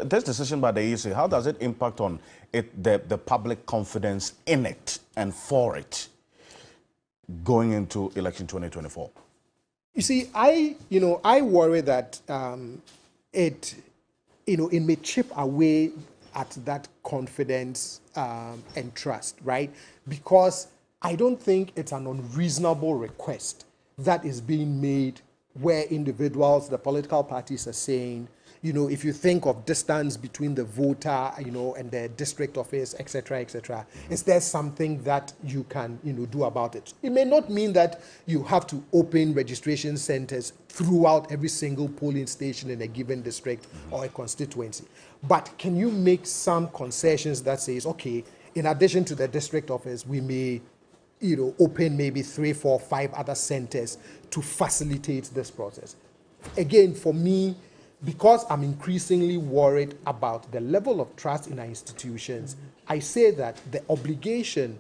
This decision by the EC, how does it impact on the public confidence in it and for it going into election 2024? You see, I worry that it may chip away at that confidence and trust, right? Because I don't think it's an unreasonable request that is being made where individuals, the political parties are saying, if you think of distance between the voter, and the district office, etc., is there something that you can, do about it? It may not mean that you have to open registration centers throughout every single polling station in a given district or a constituency. But can you make some concessions that says, okay, in addition to the district office, we may, open maybe 3, 4, 5 other centers to facilitate this process? Again, for me, because I'm increasingly worried about the level of trust in our institutions, I say that the obligation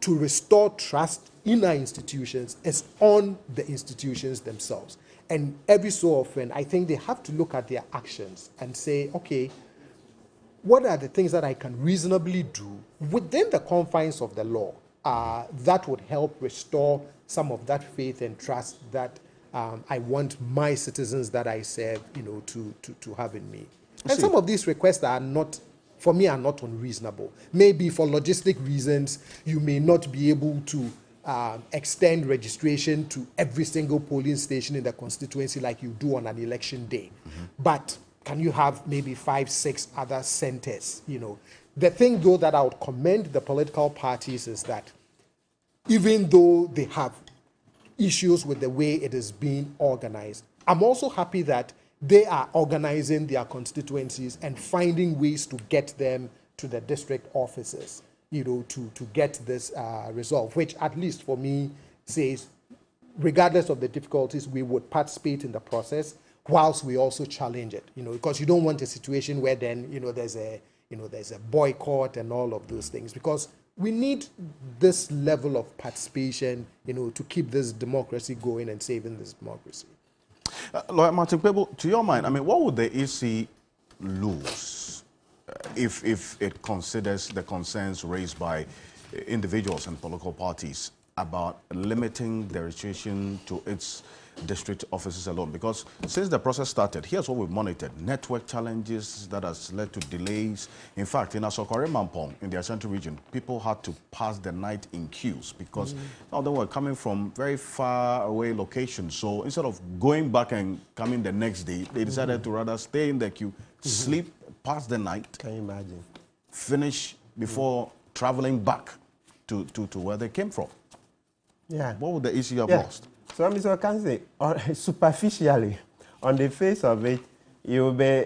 to restore trust in our institutions is on the institutions themselves. And every so often, I think they have to look at their actions and say, okay, what are the things that I can reasonably do within the confines of the law that would help restore some of that faith and trust that I want my citizens that I serve, to have in me. And some of these requests are not, for me, are not unreasonable. Maybe for logistic reasons, you may not be able to extend registration to every single polling station in the constituency like you do on an election day. But can you have maybe 5, 6 other centers? The thing, though, that I would commend the political parties is that even though they have issues with the way it is being organized, I'm also happy that they are organizing their constituencies and finding ways to get them to the district offices, to get this resolved, which at least for me says, regardless of the difficulties, we would participate in the process whilst we also challenge it, because you don't want a situation where then, there's a boycott and all of those things, because we need this level of participation, to keep this democracy going and saving this democracy. Lawyer Martin Kpebu, to your mind, what would the EC lose if it considers the concerns raised by individuals and political parties about limiting the registration to its district offices alone? Because since the process started, here's what we've monitored: network challenges that has led to delays. In fact, in Asokore Mampong, in the Ashanti region, people had to pass the night in queues because some of them were coming from very far away locations. So instead of going back and coming the next day, they decided to rather stay in the queue, sleep, pass the night. Can you imagine? Finish before traveling back to where they came from. Yeah. What would the issue have lost? So, Mr. Okanse, superficially, on the face of it, you'll be,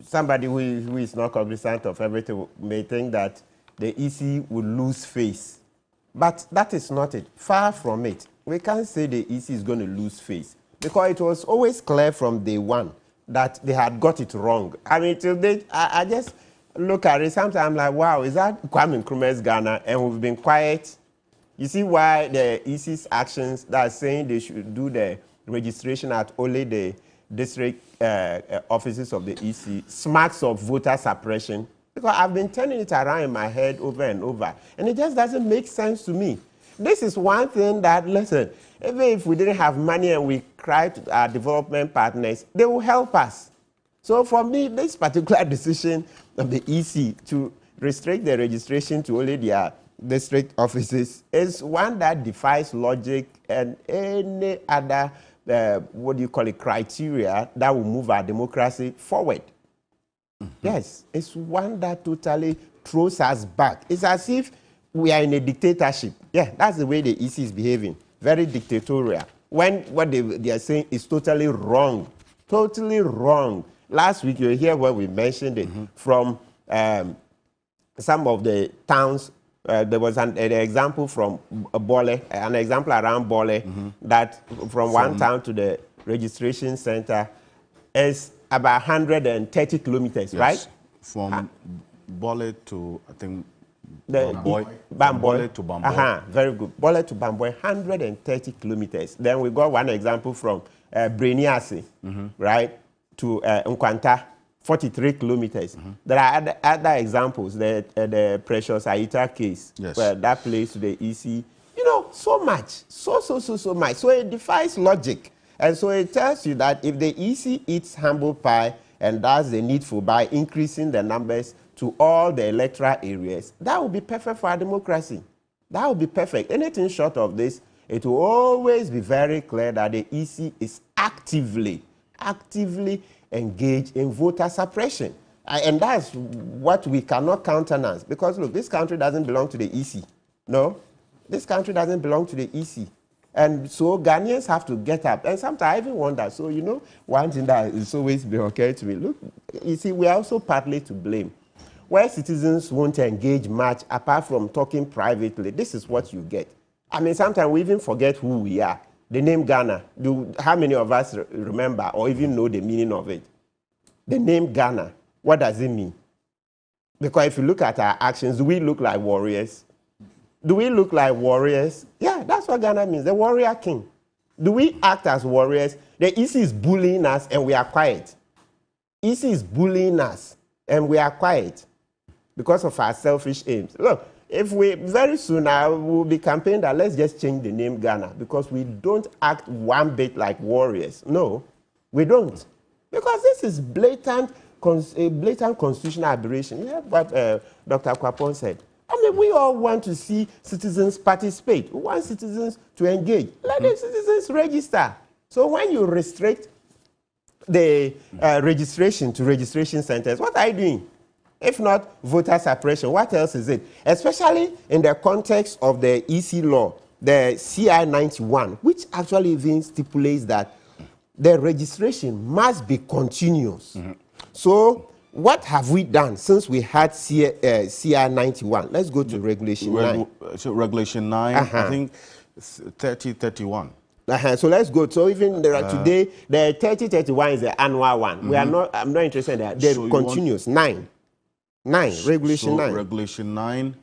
somebody who is not cognizant of everything may think that the EC will lose face. But that is not it. Far from it. We can't say the EC is going to lose face, because it was always clear from day one that they had got it wrong. Till date, I just look at it, sometimes I'm like, wow, is that Kwame Nkrumah's Ghana? And we've been quiet. You see why the EC's actions that are saying they should do the registration at only the district offices of the EC smacks of voter suppression? Because I've been turning it around in my head over and over, and it just doesn't make sense to me. This is one thing that, listen, even if we didn't have money and we cried to our development partners, they will help us. So for me, this particular decision of the EC to restrict the registration to only their district offices is one that defies logic and any other, criteria that will move our democracy forward. Yes, it's one that totally throws us back. It's as if we are in a dictatorship. Yeah, that's the way the EC is behaving. Very dictatorial. When what they are saying is totally wrong. Totally wrong. Last week, you hear what we mentioned it from some of the towns. There was an example from Bole, an example around Bole, that from one town to the registration center is about 130 kilometers, right? From Bole to, I think, Bamboy to Bamboy. Very good. Bole to Bamboy, 130 kilometers. Then we got one example from Breniasi, right, to Nkwanta. 43 kilometers. There are other examples, the Precious Aita case, where that plays to the EC, so much, so much. So it defies logic. And so it tells you that if the EC eats humble pie and does the needful by increasing the numbers to all the electoral areas, that will be perfect for our democracy. That will be perfect. Anything short of this, it will always be very clear that the EC is actively engage in voter suppression. And that's what we cannot countenance. Because, look, this country doesn't belong to the EC. No, this country doesn't belong to the EC. And so Ghanaians have to get up. And sometimes I even wonder, so, one thing that is always been okay to me, look, you see, we are also partly to blame. Where citizens won't engage much, apart from talking privately, this is what you get. Sometimes we even forget who we are. The name Ghana. How many of us remember or even know the meaning of it? The name Ghana, what does it mean? Because if you look at our actions, do we look like warriors? Do we look like warriors? Yeah, that's what Ghana means, the warrior king. Do we act as warriors? The EC is bullying us and we are quiet. EC is bullying us and we are quiet because of our selfish aims. Look, if we, very soon I will be campaigning that let's just change the name Ghana because we don't act one bit like warriors. No, we don't. Because this is blatant constitutional aberration. Yeah, what Dr. Kwapon said. I mean, we all want to see citizens participate. We want citizens to engage. Let the citizens register. So when you restrict the registration to registration centers, what are you doing? If not voter suppression, what else is it? Especially in the context of the EC law, the CI 91, which actually even stipulates that the registration must be continuous. So what have we done since we had CI 91? Let's go to Regulation 9. So Regulation 9, I think 3031. So let's go. So even there are today, the 3031 is the annual one. We are not. I'm not interested in that. The so continuous 9. Regulation 9. Regulation 9.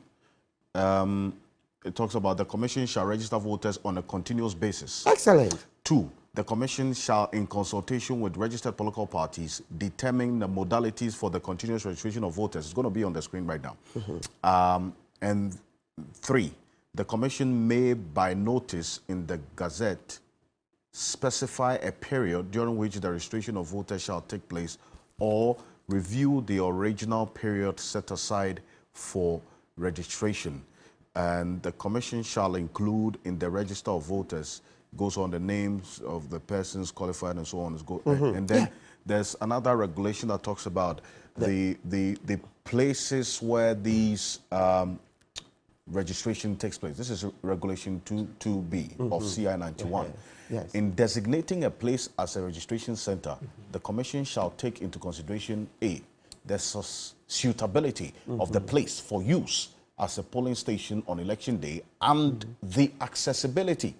It talks about the Commission shall register voters on a continuous basis. Excellent. 2. The Commission shall, in consultation with registered political parties, determine the modalities for the continuous registration of voters. It's going to be on the screen right now. And 3. The Commission may, by notice in the Gazette, specify a period during which the registration of voters shall take place or review the original period set aside for registration. And the Commission shall include in the register of voters, goes on the names of the persons qualified and so on. And then there's another regulation that talks about the places where these registration takes place. This is Regulation 2B of CI 91. Yes. In designating a place as a registration center, the Commission shall take into consideration A, the suitability of the place for use as a polling station on election day and the accessibility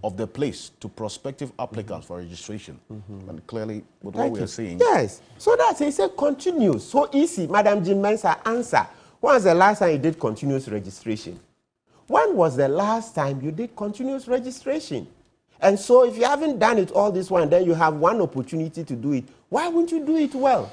of the place to prospective applicants for registration. And clearly, with what we are seeing. Yes. So that's it's a continuous. So easy. Madam Jim Mensah, answer. When was the last time you did continuous registration? When was the last time you did continuous registration? And so if you haven't done it all this one, then you have one opportunity to do it. Why won't you do it well?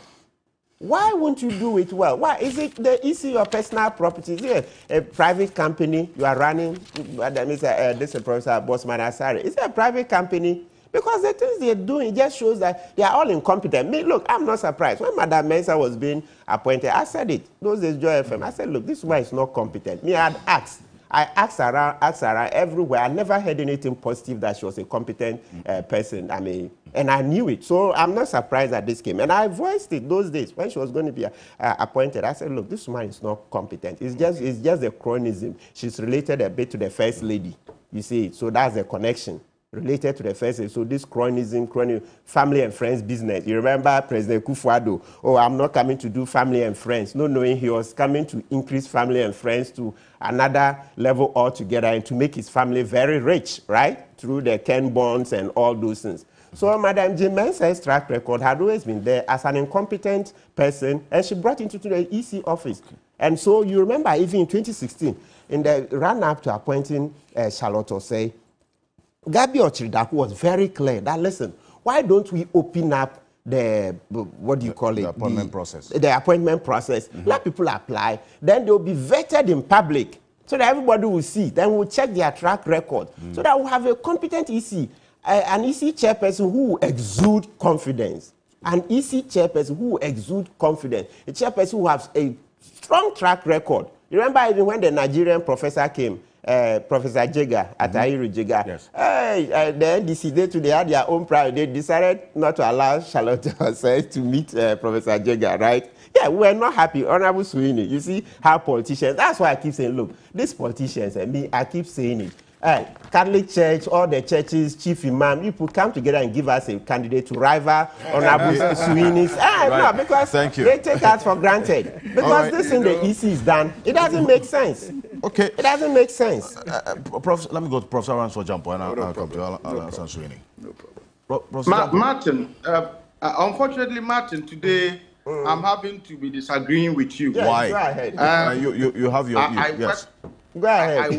Why won't you do it well? Why? Is it the issue of personal property? Is it a private company you are running? This is Professor Bosman Asare. Is it a private company? Because the things they're doing just shows that they are all incompetent. Me, look, I'm not surprised. When Madam Mensah was being appointed, I said it. Those days, Joy FM, I said, look, this one is not competent. Me, I had asked. I asked around everywhere. I never heard anything positive that she was a competent person. I mean, and I knew it. So I'm not surprised that this came. And I voiced it those days when she was going to be appointed. I said, look, this woman is not competent. It's just the chronism. She's related a bit to the First Lady. You see, so that's the connection. Related to the First Lady. So this chronism, family and friends business. You remember President Kufuor? Oh, I'm not coming to do family and friends. No, knowing he was coming to increase family and friends to another level altogether and to make his family very rich, right? Through the Ken bonds and all those things. So Madam Jim Mensah's track record had always been there as an incompetent person, and she brought into the EC office. And so you remember even in 2016, in the run-up to appointing Charlotte Osei, Gabi Ochiridaku was very clear that, listen, why don't we open up the, what do you call it? The appointment process. The appointment process. Let people apply. Then they'll be vetted in public so that everybody will see. Then we'll check their track record so that we'll have a competent EC, an EC chairperson who will exude confidence. An EC chairperson who will exude confidence. A chairperson who has a strong track record. You remember even when the Nigerian professor came, Professor Jega, Atahiru Jega. Yes. The NDC, they had their own pride. They decided not to allow Charlotte Osei to meet Professor Jega, right? Yeah, we're not happy. Honorable Suini, you see how politicians, that's why I keep saying, look, these politicians and me, I keep saying it. Catholic Church, all the churches, chief imam, people come together and give us a candidate to rival Honorable Suini's. No, because they take us for granted. Because this in the EC is done, it doesn't make sense. Okay. It doesn't make sense. Prof, let me go to Professor Ransford Jampo and I'll come to you. I'll answer Sweeney. No problem. Martin, unfortunately, Martin, today I'm having to be disagreeing with you. Yes, why? Go ahead. You have your Yes. Go ahead.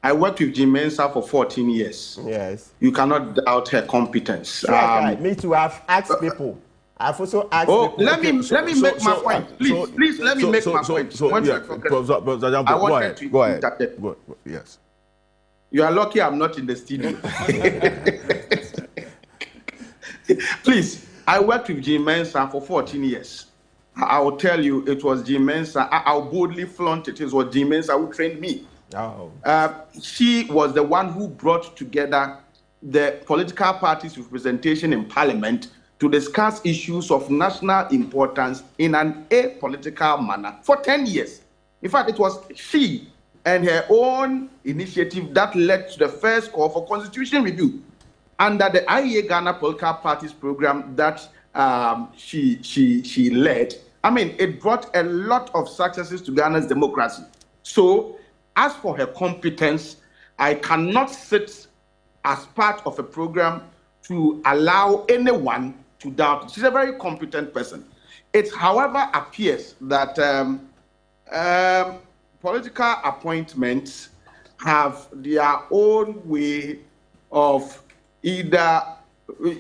I worked with Jean Mensah for 14 years. Yes. You cannot doubt her competence. Right. Me too. I've asked people. I've also asked people. Let me make my point. Please, let me make my point. Go ahead. Yes. You are lucky I'm not in the studio. Please, I worked with Jean Mensah for 14 years. I will tell you, it was Jean Mensah. I'll boldly flaunt it. It was Jean Mensah who trained me. Oh. She was the one who brought together the political parties' representation in Parliament to discuss issues of national importance in an apolitical manner for 10 years. In fact, it was she and her own initiative that led to the first call for constitution review under the IEA Ghana Political Parties program that she led. I mean, it brought a lot of successes to Ghana's democracy. So, as for her competence, I cannot sit as part of a program to allow anyone to doubt it. She's a very competent person. It, however, appears that political appointments have their own way of either,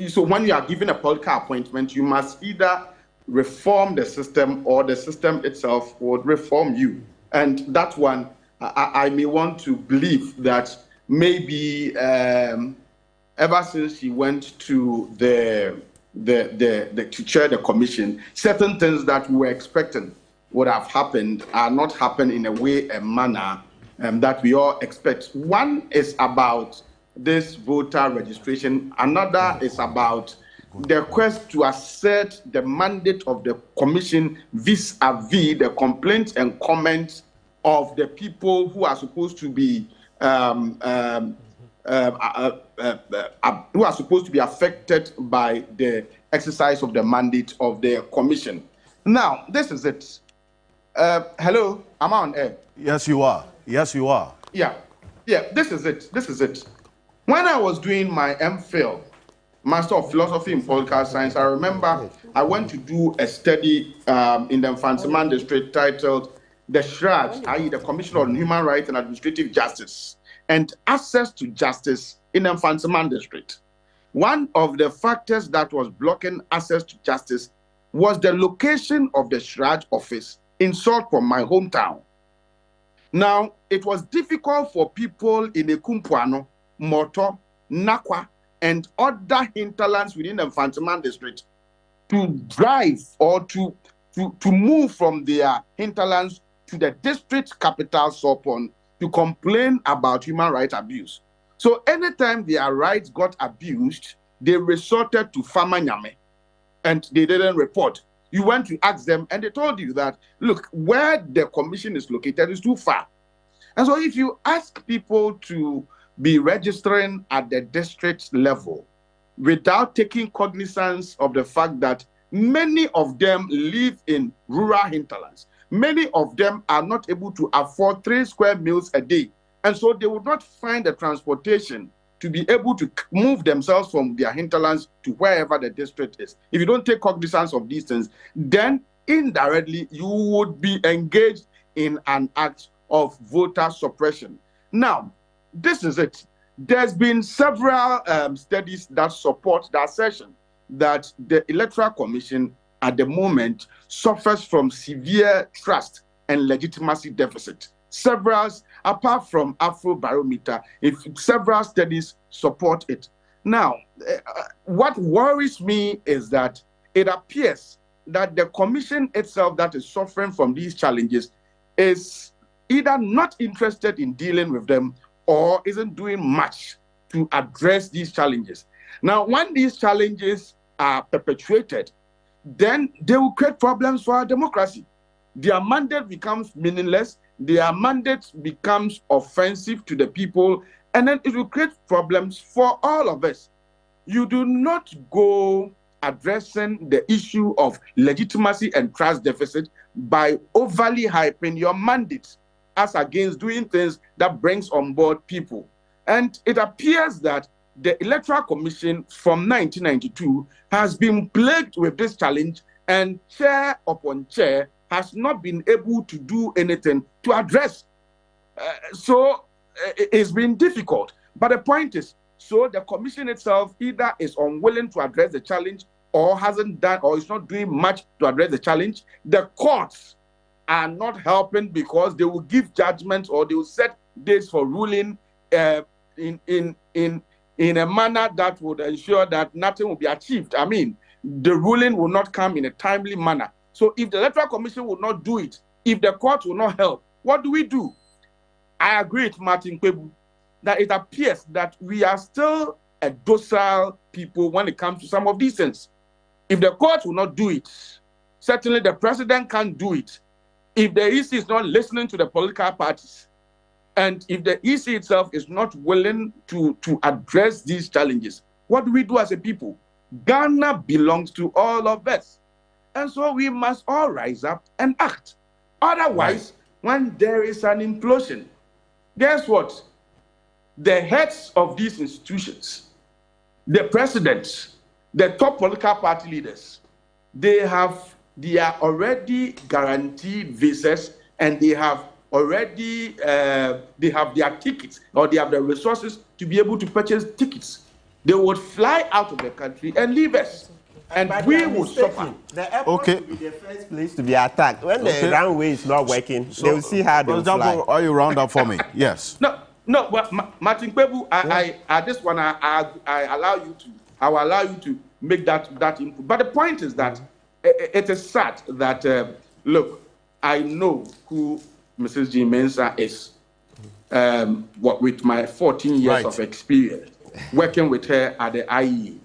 so when you are given a political appointment, you must either reform the system or the system itself would reform you. And that one, I may want to believe that maybe ever since he went to to chair the commission, certain things that we were expecting would have happened are not happened in a way, a manner that we all expect. One is about this voter registration. Another is about the quest to assert the mandate of the commission vis-a-vis the complaints and comments of the people who are supposed to be affected by the exercise of the mandate of the commission. Now, this is it. Hello, am I on air? Yes, you are. Yes, you are. Yeah, this is it. This is it. When I was doing my MPhil, Master of Philosophy in Political Science, I remember I went to do a study in the Mfantsipim district titled The SHRAJ, i.e. the Commission on Human Rights and Administrative Justice, and Access to Justice in the Mfantsipim district. One of the factors that was blocking access to justice was the location of the SHRAJ office in Saltpond, my hometown. Now, it was difficult for people in Ekumpuano, Moto, Nakwa, and other hinterlands within the Mfantsipim district to drive or to move from their hinterlands to the district capital, Saltpond, to complain about human rights abuse. So anytime their rights got abused, they resorted to Fama Nyame, and they didn't report. You went to ask them, and they told you that, look, where the commission is located is too far. And so if you ask people to be registering at the district level without taking cognizance of the fact that many of them live in rural hinterlands, many of them are not able to afford 3 square meals a day, and so they would not find the transportation to be able to move themselves from their hinterlands to wherever the district is. If you don't take cognizance of these things, then indirectly you would be engaged in an act of voter suppression. Now, this is it. There's been several studies that support the assertion that the Electoral Commission at the moment suffers from severe trust and legitimacy deficit. Several, apart from Afrobarometer, several studies support it. Now, what worries me is that it appears that the commission itself that is suffering from these challenges is either not interested in dealing with them or isn't doing much to address these challenges. Now, when these challenges are perpetuated, then they will create problems for our democracy. Their mandate becomes meaningless, their mandate becomes offensive to the people, and then it will create problems for all of us. You do not go addressing the issue of legitimacy and trust deficit by overly hyping your mandate. us against doing things that brings on board people. And it appears that the Electoral Commission from 1992 has been plagued with this challenge, and chair upon chair has not been able to do anything to address. So it's been difficult. But the point is, so the commission itself either is unwilling to address the challenge or hasn't done or is not doing much to address the challenge. The courts are not helping because they will give judgments or they will set dates for ruling in a manner that would ensure that nothing will be achieved. I mean, the ruling will not come in a timely manner. So if the Electoral Commission will not do it, if the court will not help, what do? I agree with Martin Kpebu that it appears that we are still a docile people when it comes to some of these things. If the court will not do it, certainly the president can't do it. If the EC is not listening to the political parties, and if the EC itself is not willing to address these challenges, what do we do as a people? Ghana belongs to all of us. And so we must all rise up and act. Otherwise, when there is an implosion, guess what? The heads of these institutions, the presidents, the top political party leaders, they are already guaranteed visas, and they have already they have their tickets, or they have the resources to be able to purchase tickets. They would fly out of the country and leave us, and we would suffer. The airport will be the first place to be attacked. When the runway is not working, they will see how they will fly. Are you round up for me? Yes. No, but Martin Kpebu, I this one I allow you to. I will allow you to make that input. But the point is that it is sad that look, I know who Mrs. Jean Mensah is. With my 14 years of experience working with her at the IE,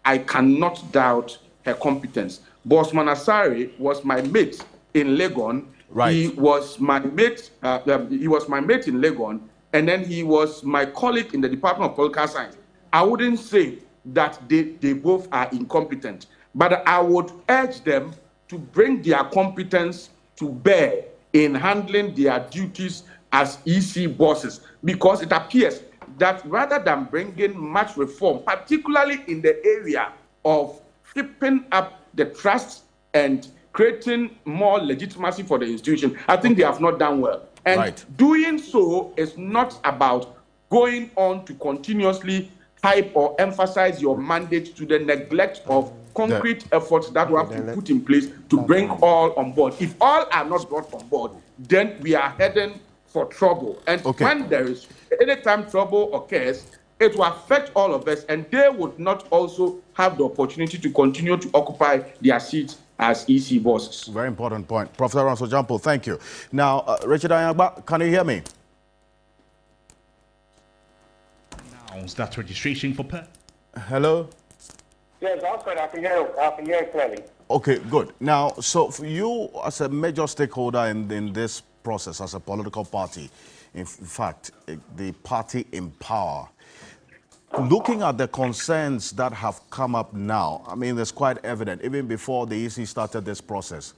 I cannot doubt her competence. Bosman Asare was my mate in Legon. He was my mate. He was my mate in Legon, and then he was my colleague in the Department of Political Science. I wouldn't say that they both are incompetent, but I would urge them to bring their competence to bear in handling their duties as EC bosses, because it appears that rather than bringing much reform, particularly in the area of flipping up the trust and creating more legitimacy for the institution, I think they have not done well. And doing so is not about going on to continuously hype or emphasize your mandate to the neglect of concrete efforts that we have to put in place to bring all on board. If all are not brought on board, then we are heading for trouble. And when there is, anytime trouble occurs, it will affect all of us, and they would not also have the opportunity to continue to occupy their seats as EC bosses. Very important point. Professor Ranso Jampo, thank you. Now, Richard Ayagba, can you hear me? That registration for Hello? Yes, Alfred, I can hear you clearly. Okay, good. Now, so for you as a major stakeholder in this process, as a political party, in fact, the party in power, looking at the concerns that have come up now, I mean, it's quite evident, even before the EC started this process,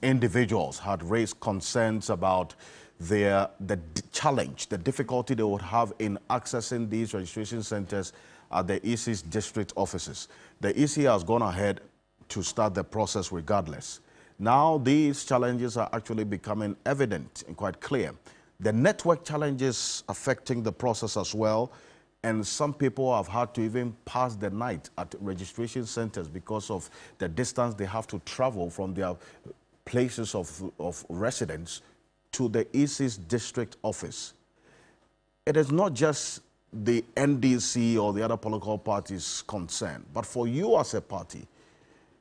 individuals had raised concerns about the challenge, the difficulty they would have in accessing these registration centers at the EC's district offices. The EC has gone ahead to start the process regardless. Now these challenges are actually becoming evident and quite clear. The network challenges affecting the process as well, and some people have had to even pass the night at registration centers because of the distance they have to travel from their places of residence to the EC's district office. It is not just the NDC or the other political parties concerned, but for you as a party,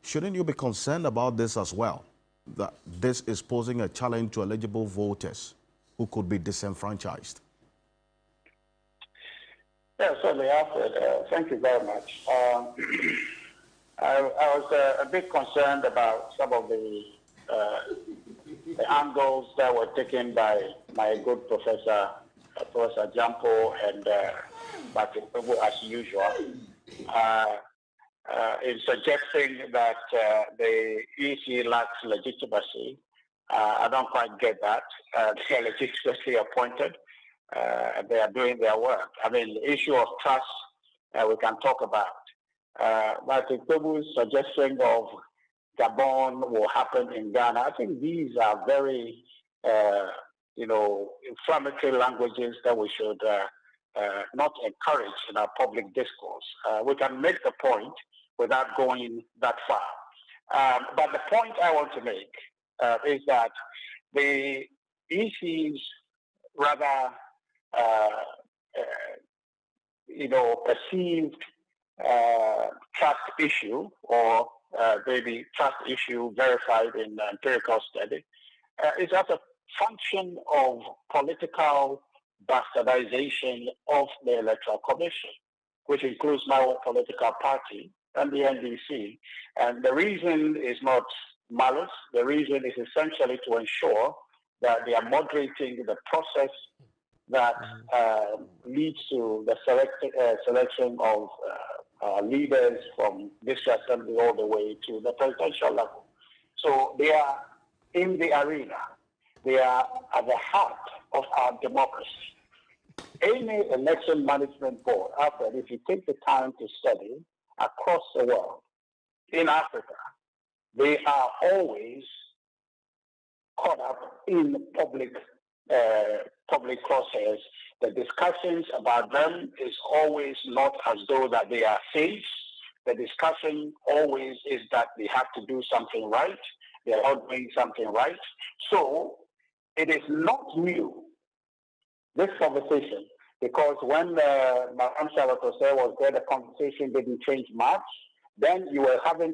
shouldn't you be concerned about this as well? That this is posing a challenge to eligible voters who could be disenfranchised? Yeah, certainly, Alfred. Thank you very much. I was a bit concerned about some of the angles that were taken by my good Professor Jampo and Martin Kpebu, as usual, in suggesting that the EC lacks legitimacy I don't quite get that. They are legitimately appointed. They are doing their work. I mean, the issue of trust we can talk about. Martin Kpebu's suggestion of Gabon will happen in Ghana. I think these are very, inflammatory languages that we should not encourage in our public discourse. We can make the point without going that far. But the point I want to make is that the EC's rather, perceived trust issue, or maybe trust issue verified in empirical study, is as a function of political bastardization of the Electoral Commission, which includes my own political party and the NDC. And the reason is not malice. The reason is essentially to ensure that they are moderating the process that leads to the selection of leaders from district assembly all the way to the presidential level. So they are in the arena. They are at the heart of our democracy. Any election management board, Alfred, if you take the time to study across the world, in Africa, they are always caught up in public crosshairs. The discussions about them is always not as though that they are saints. The discussion always is that they have to do something right. They are not doing something right. So it is not new, this conversation, because when Madame Salvatore was there, the conversation didn't change much. Then you were having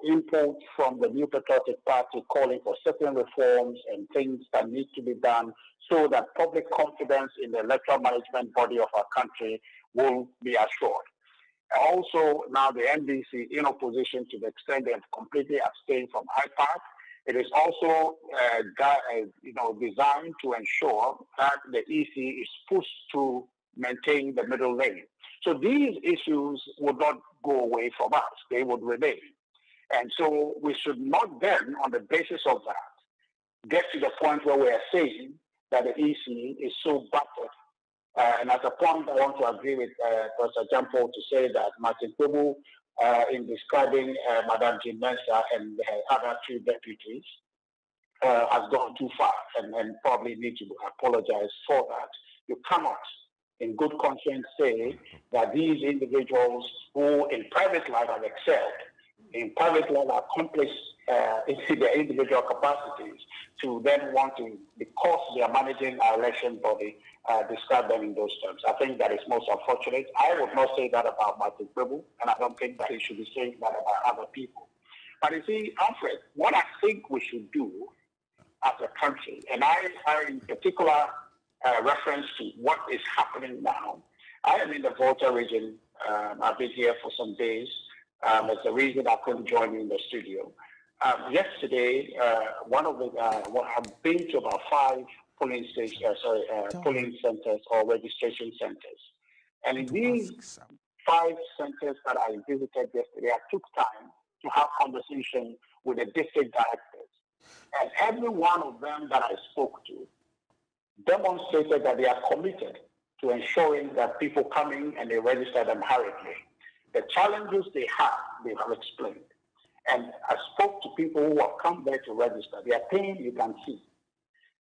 input from the New Patriotic Party calling for certain reforms and things that need to be done so that public confidence in the electoral management body of our country will be assured. Also, now the NDC in opposition to the extent they have completely abstained from IPAC. It is also designed to ensure that the EC is pushed to maintain the middle lane. So these issues would not go away from us. They would remain. And so we should not then, on the basis of that, get to the point where we are saying that the EC is so battered. And at a point, I want to agree with Professor Jampo to say that Martin Kpebu, in describing Madame Jean Mensa and her other two deputies, has gone too far and probably need to apologize for that. You cannot, in good conscience, say that these individuals who in private life have excelled, in private life accomplished in their individual capacities, to then want to, because they are managing our election body, describe them in those terms. I think that is most unfortunate. I would not say that about Martin Kpebu, and I don't think that he should be saying that about other people. But you see, Alfred, what I think we should do as a country, and I in particular reference to what is happening now. I am in the Volta region. I've been here for some days. It's the reason I couldn't join you in the studio. Yesterday, I've been to about 5 polling centers or registration centers. And in these 5 centers that I visited yesterday, I took time to have conversation with the district directors. And every one of them that I spoke to demonstrated that they are committed to ensuring that people come in and they register them hurriedly. The challenges they have explained. And I spoke to people who have come there to register. Their pain, you can see.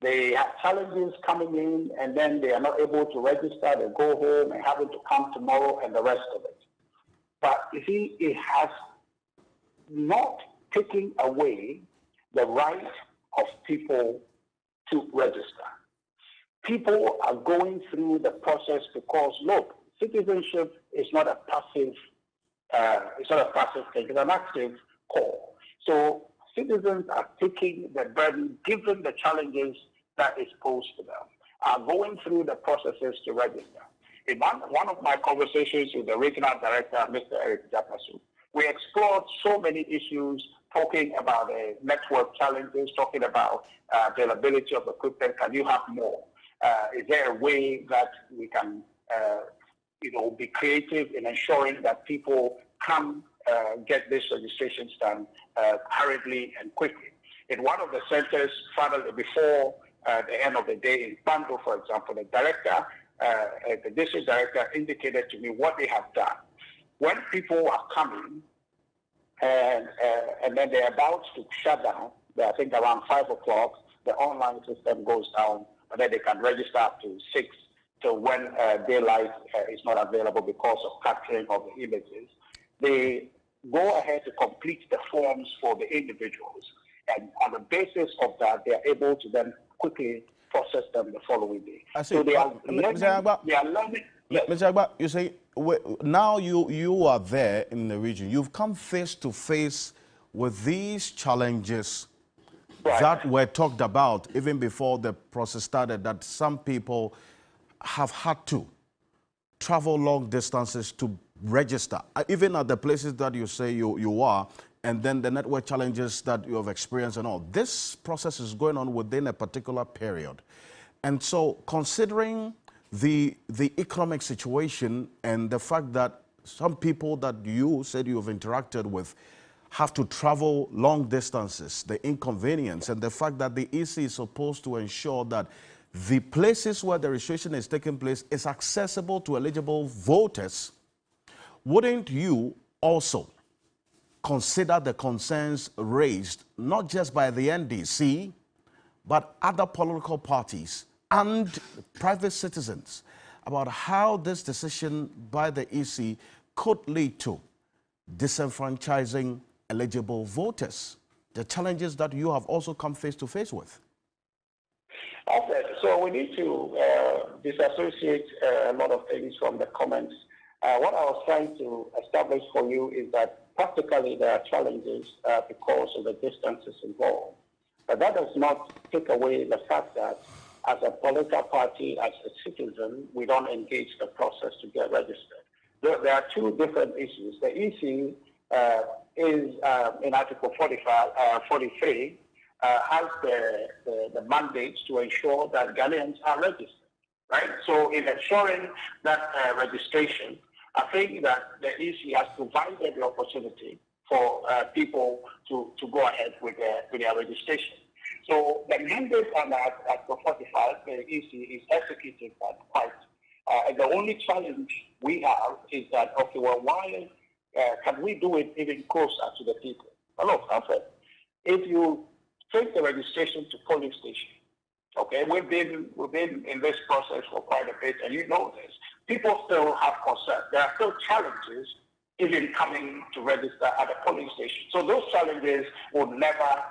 They have challenges coming in, and then they are not able to register. They go home and having to come tomorrow and the rest of it. But you see, it has not taken away the right of people to register. People are going through the process because, look, citizenship is not a passive. It's not a passive thing. It's an active call. So citizens are taking the burden, given the challenges that is posed to them, are going through the processes to register. In one of my conversations with the regional director, Mr. Eric Japasu, we explored so many issues, talking about network challenges, talking about availability of equipment. Can you have more? Is there a way that we can, be creative in ensuring that people can get these registrations done hurriedly and quickly? in one of the centers, finally, before the end of the day in Bando, for example, the district director indicated to me what they have done. When people are coming and then they're about to shut down, I think around 5 o'clock, the online system goes down, and then they can register up to 6 till when daylight is not available because of capturing of the images. They go ahead to complete the forms for the individuals, and on the basis of that, they are able to then quickly process them the following day. I see. So they are Mr. learning. Yes. Mr. Agba, you say now you are there in the region. You've come face to face with these challenges that were talked about even before the process started, that some people have had to travel long distances to register, even at the places that you say you are, and then the network challenges that you have experienced and all. This process is going on within a particular period. And so considering the economic situation and the fact that some people that you said you have interacted with have to travel long distances, the inconvenience, and the fact that the EC is supposed to ensure that the places where the registration is taking place is accessible to eligible voters, wouldn't you also consider the concerns raised not just by the NDC, but other political parties and private citizens about how this decision by the EC could lead to disenfranchising eligible voters, the challenges that you have also come face to face with? Okay, so we need to disassociate a lot of things from the comments. What I was trying to establish for you is that practically there are challenges because of the distances involved. But that does not take away the fact that as a political party, as a citizen, we don't engage the process to get registered. There are two different issues. The EC is in Article 43 has the mandate to ensure that Ghanaians are registered, right? So in ensuring that registration, I think that the EC has provided the opportunity for people to go ahead with their registration. So the mandate on that Article 45, the EC is executing that quite. And the only challenge we have is that, okay, well, why can we do it even closer to the people? Well, look, Alfred, if you take the registration to polling station, okay, we've been in this process for quite a bit, and you know this. People still have concerns. There are still challenges even coming to register at the polling station. So those challenges will never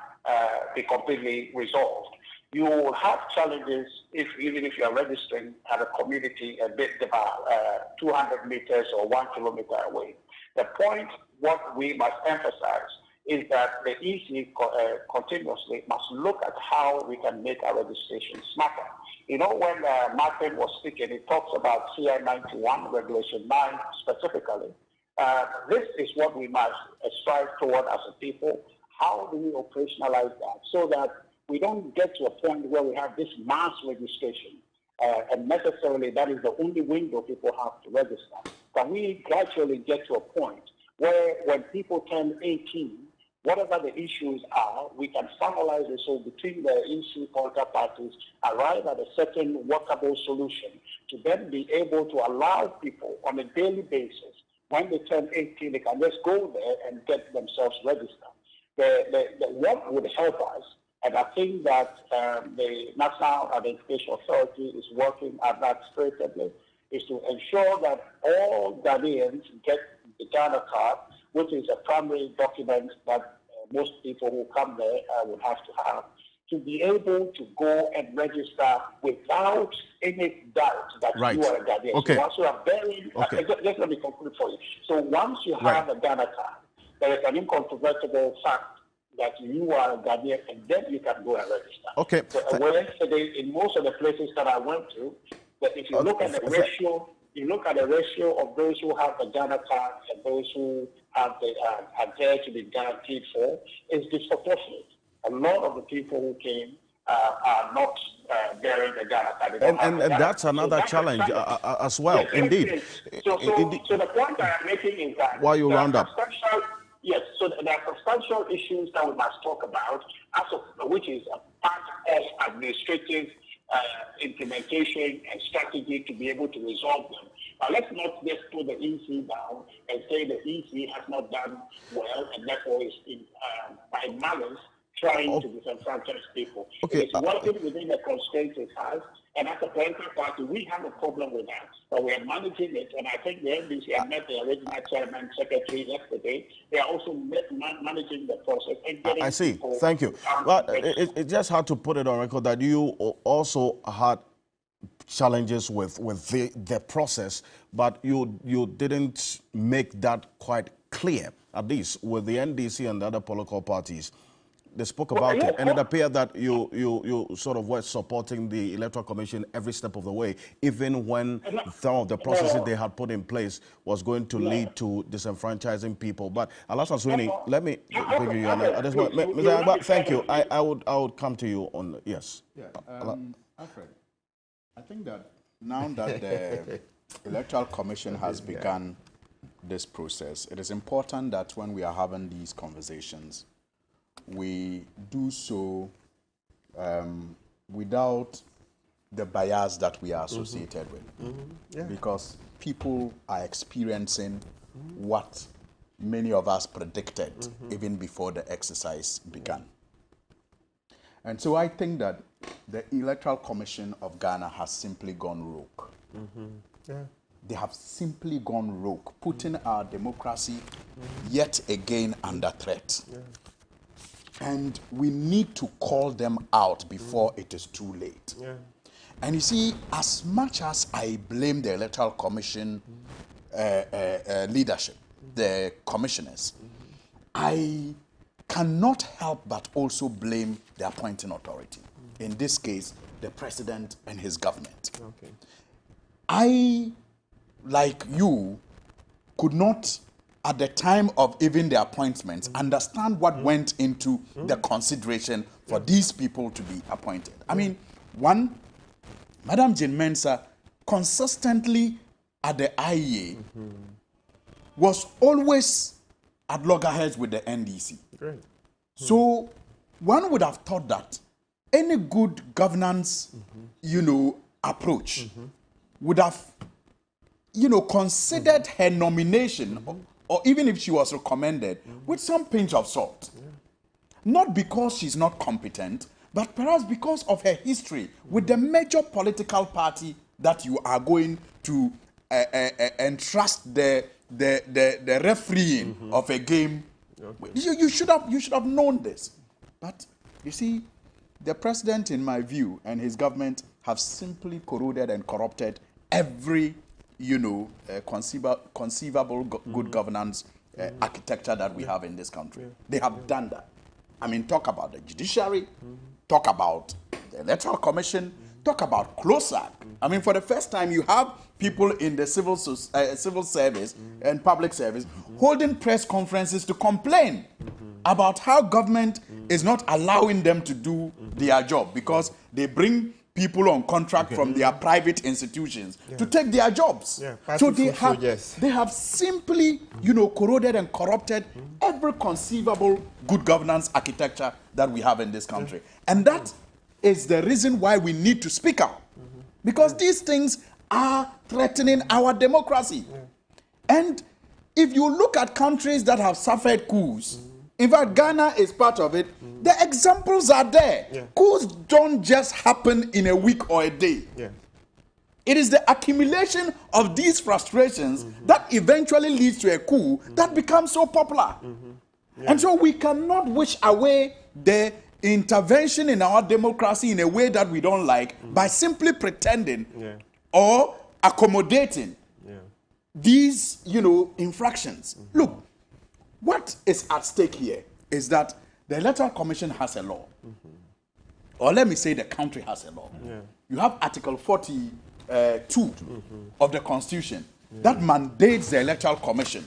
be completely resolved. You will have challenges even if you are registering at a community a bit about 200 meters or 1 kilometer away. The point, what we must emphasize, is that the EC continuously must look at how we can make our registration smarter. You know, when Martin was speaking, he talks about CI 91, Regulation 9 specifically. This is what we must strive toward as a people. How do we operationalize that so that we don't get to a point where we have this mass registration and necessarily that is the only window people have to register? Can we gradually get to a point where when people turn 18, whatever the issues are, we can finalize it so between the EC political parties arrive at a certain workable solution to then be able to allow people on a daily basis, when they turn 18, they can just go there and get themselves registered. What would help us, and I think that the National Identification Authority is working at that spiritedly, is to ensure that all Ghanaians get the Ghana card, which is a primary document that most people who come there would have to have, to be able to go and register without any doubt that you are a Ghanaian. Okay. So once you are very, just let me conclude for you. So once you have a Ghana card, there is an incontrovertible fact that you are a Ghanaian, and then you can go and register. Okay. So yesterday, in most of the places that I went to, that if you look at the ratio, you look at the ratio of those who have the Ghana card and those who have the are there to be guaranteed for, is disproportionate. A lot of the people who came are not bearing the Ghana card. And that's another challenge as well, indeed. So the point I am making is that while you round up, Yes, so there are substantial issues that we must talk about, which is a part of administrative implementation and strategy to be able to resolve them. But let's not just put the EC down and say the EC has not done well and therefore is by malice trying to disenfranchise people. Okay. It's working within the constraints it has, and as a political party, we have a problem with that, but we are managing it, and I think the NDC have met the original chairman, secretary yesterday. They are also managing the process. And getting I see. people Thank you. Well, it just had to put it on record that you also had challenges with the process, but you didn't make that quite clear, at least with the NDC and the other political parties. They spoke about it, and it appeared that you sort of were supporting the Electoral Commission every step of the way, even when some of the processes they had put in place was going to lead to disenfranchising people. But Alasan Sweeney, let me give you another. Mr. Agba, thank you. I would come to you on yes. Yeah, Alfred, I think that now that the Electoral Commission has begun this process, it is important that when we are having these conversations, we do so without the bias that we are associated with. Because people are experiencing what many of us predicted even before the exercise began. And so I think that the Electoral Commission of Ghana has simply gone rogue. They have simply gone rogue, putting our democracy yet again under threat. And we need to call them out before it is too late. And you see, as much as I blame the Electoral Commission leadership, the commissioners, I cannot help but also blame the appointing authority. In this case, the president and his government. I, like you, could not, at the time of even the appointments, understand what went into the consideration for these people to be appointed. I mean, one, Madam Jane Mensah consistently at the IEA was always at loggerheads with the NDC. So one would have thought that any good governance, approach would have, considered her nomination, or even if she was recommended, with some pinch of salt. Not because she's not competent, but perhaps because of her history with the major political party that you are going to entrust the refereeing of a game. You should have known this. But you see, the president, in my view, and his government have simply corroded and corrupted every conceivable good governance architecture that we have in this country. They have done that. I mean, talk about the judiciary, talk about the Electoral Commission, talk about CLOSAC. I mean, for the first time, you have people in the civil service and public service holding press conferences to complain about how government is not allowing them to do their job because they bring people on contract from their private institutions to take their jobs. So they have simply, corroded and corrupted every conceivable good governance architecture that we have in this country. And that is the reason why we need to speak out. Because these things are threatening our democracy. And if you look at countries that have suffered coups, in fact, Ghana is part of it. The examples are there. Coups don't just happen in a week or a day. It is the accumulation of these frustrations that eventually leads to a coup that becomes so popular. And so we cannot wish away the intervention in our democracy in a way that we don't like by simply pretending or accommodating these, infractions. Look, what is at stake here is that the Electoral Commission has a law. Or let me say the country has a law. You have Article 42 of the Constitution that mandates the Electoral Commission,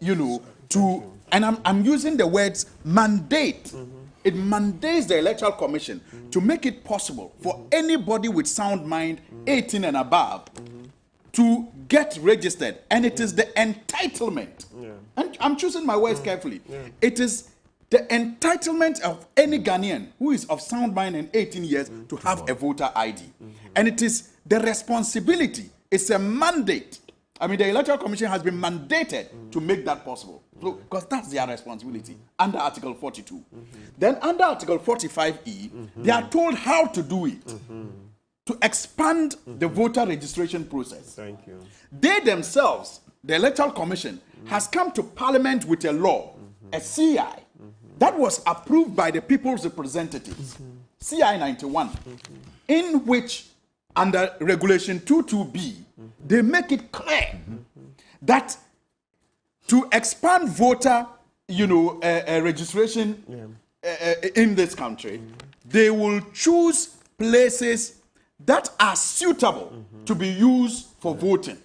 to, and I'm using the words mandate. It mandates the Electoral Commission to make it possible for anybody with sound mind, 18 and above, to get registered, and it is the entitlement. And I'm choosing my words carefully. It is the entitlement of any Ghanaian who is of sound mind and 18 years to have a voter ID. And it is the responsibility, it's a mandate. I mean, the Electoral Commission has been mandated to make that possible. So, because that's their responsibility under Article 42. Then under Article 45E, they are told how to do it. To expand the voter registration process. Thank you. They themselves, the Electoral Commission, has come to Parliament with a law, a CI, that was approved by the people's representatives, CI 91, in which, under Regulation 22B, they make it clear that to expand voter, registration in this country, they will choose places that are suitable to be used for voting.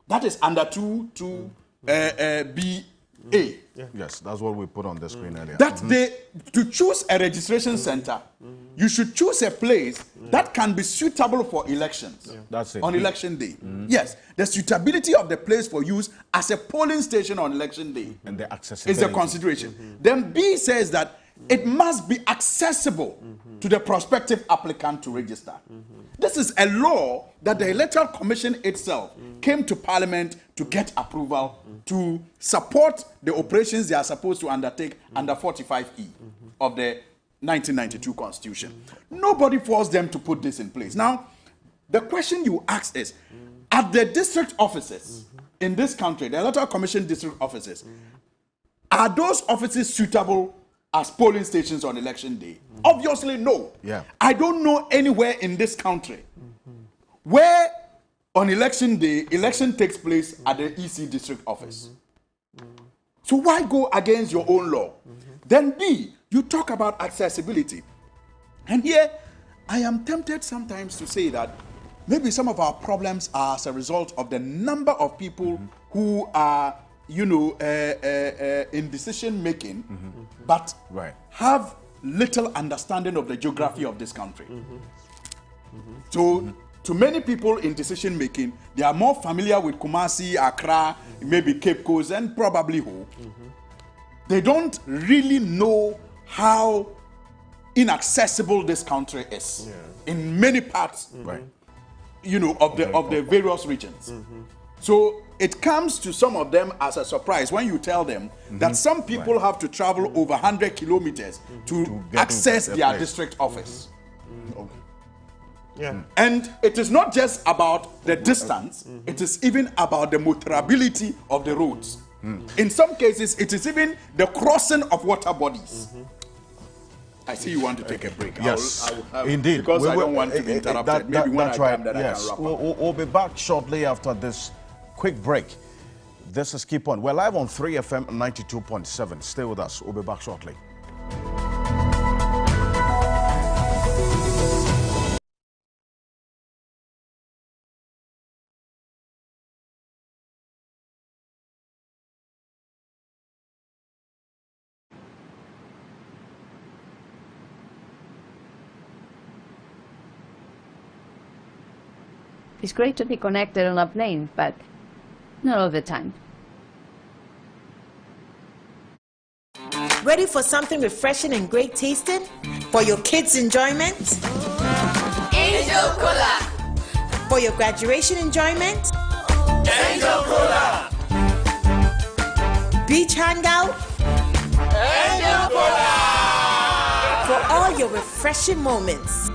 That is under 22BA. Yes, that's what we put on the screen earlier. That to choose a registration center, you should choose a place that can be suitable for elections. That's it. On election day. Yes, the suitability of the place for use as a polling station on election day. And the accessibility. Is a consideration. Then B says that it must be accessible to the prospective applicant to register. This is a law that the Electoral Commission itself came to Parliament to get approval to support the operations they are supposed to undertake under 45E of the 1992 Constitution. Nobody forced them to put this in place. Now, the question you ask is, at the district offices in this country, the Electoral Commission district offices, are those offices suitable as polling stations on election day? Obviously, no. I don't know anywhere in this country where on election day, election takes place at the EC district office. So why go against your own law? Then B, you talk about accessibility. And here, I am tempted sometimes to say that maybe some of our problems are as a result of the number of people who are in decision making, but have little understanding of the geography of this country. So, to many people in decision making, they are more familiar with Kumasi, Accra, maybe Cape Coast, and probably Ho. They don't really know how inaccessible this country is in many parts, of the various regions. So it comes to some of them as a surprise when you tell them that some people have to travel over 100 kilometers to access their district office. And it is not just about the distance, it is even about the motorability of the roads. In some cases, it is even the crossing of water bodies. I see you want to take a break. Yes, I will indeed. Because I don't want to be interrupted. Maybe when I come, then I can wrap up. We'll be back shortly after this quick break. This is Keep On. We're live on 3FM 92.7. Stay with us. We'll be back shortly. It's great to be connected on a plane, but not all the time. Ready for something refreshing and great tasting? For your kids' enjoyment? Angel Cola. For your graduation enjoyment? Angel Cola. Beach hangout? Angel Cola. For all your refreshing moments?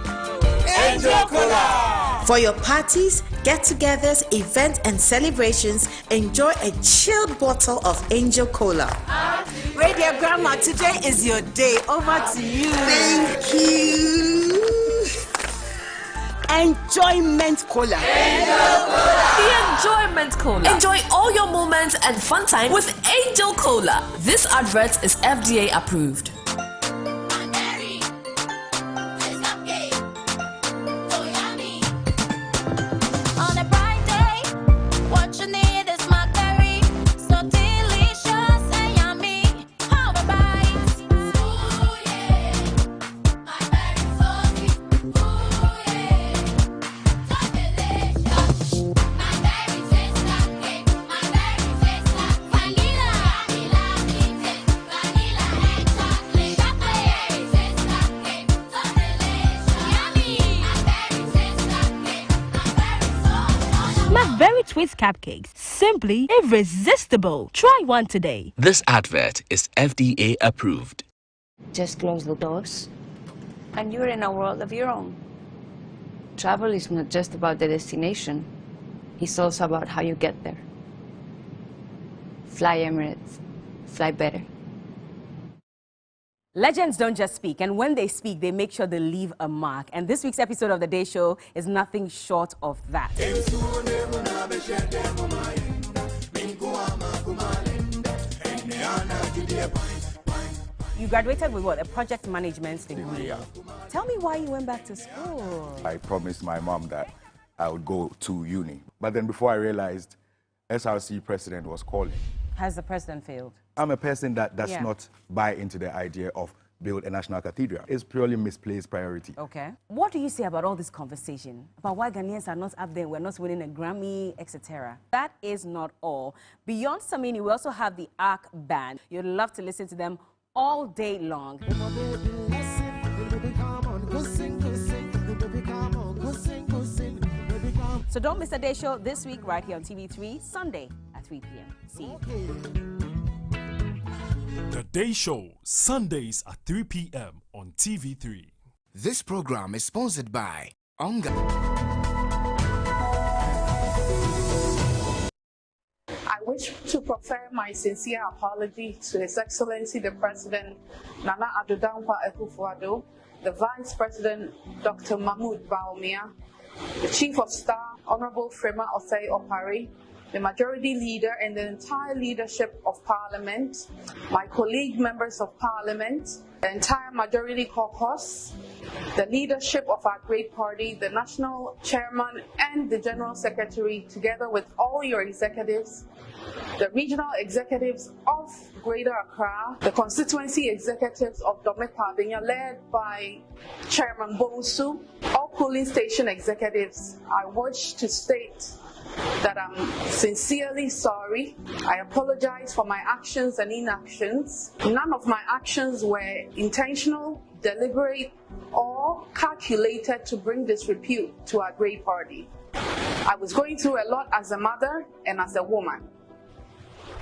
Angel Cola. For your parties, get-togethers, events, and celebrations, enjoy a chilled bottle of Angel Cola. Radio Grandma, today is your day. Over to you. Thank you. Enjoyment Cola. Angel Cola. The Enjoyment Cola. Enjoy all your moments and fun time with Angel Cola. This advert is FDA approved. Swiss cupcakes. Simply irresistible. Try one today. This advert is FDA approved. Just close the doors, and you're in a world of your own. Travel is not just about the destination, it's also about how you get there. Fly Emirates. Fly better. Legends don't just speak, and when they speak, they make sure they leave a mark. And this week's episode of The Day Show is nothing short of that. You graduated with what? A project management degree? Yeah. Tell me why you went back to school. I promised my mom that I would go to uni. But then before I realized, SRC president was calling. Has the president failed? I'm a person that does Yeah. not buy into the idea of build a national cathedral. It's purely misplaced priority. Okay. What do you say about all this conversation about why Ghanaians are not up there, we're not winning a Grammy, etc.? That is not all. Beyond Samini, we also have the Arc Band. You'd love to listen to them all day long. So don't miss The Day Show this week right here on TV3, Sunday at 3 p.m. See you. The Day Show, Sundays at 3 p.m. on TV3. This program is sponsored by Onga. I wish to proffer my sincere apology to His Excellency the President Nana Addo Dankwa Akufo-Addo, the Vice President Dr. Mahmoud Bawumia, the Chief of Staff Honorable Frema Osei Opare, the Majority Leader and the entire leadership of Parliament, my colleague members of Parliament, the entire Majority Caucus, the leadership of our great party, the National Chairman and the General Secretary, together with all your executives, the regional executives of Greater Accra, the constituency executives of Dome-Kwabenya, led by Chairman Bonsu, all polling station executives. I wish to state that I'm sincerely sorry. I apologize for my actions and inactions. None of my actions were intentional, deliberate, or calculated to bring disrepute to our great party. I was going through a lot as a mother and as a woman.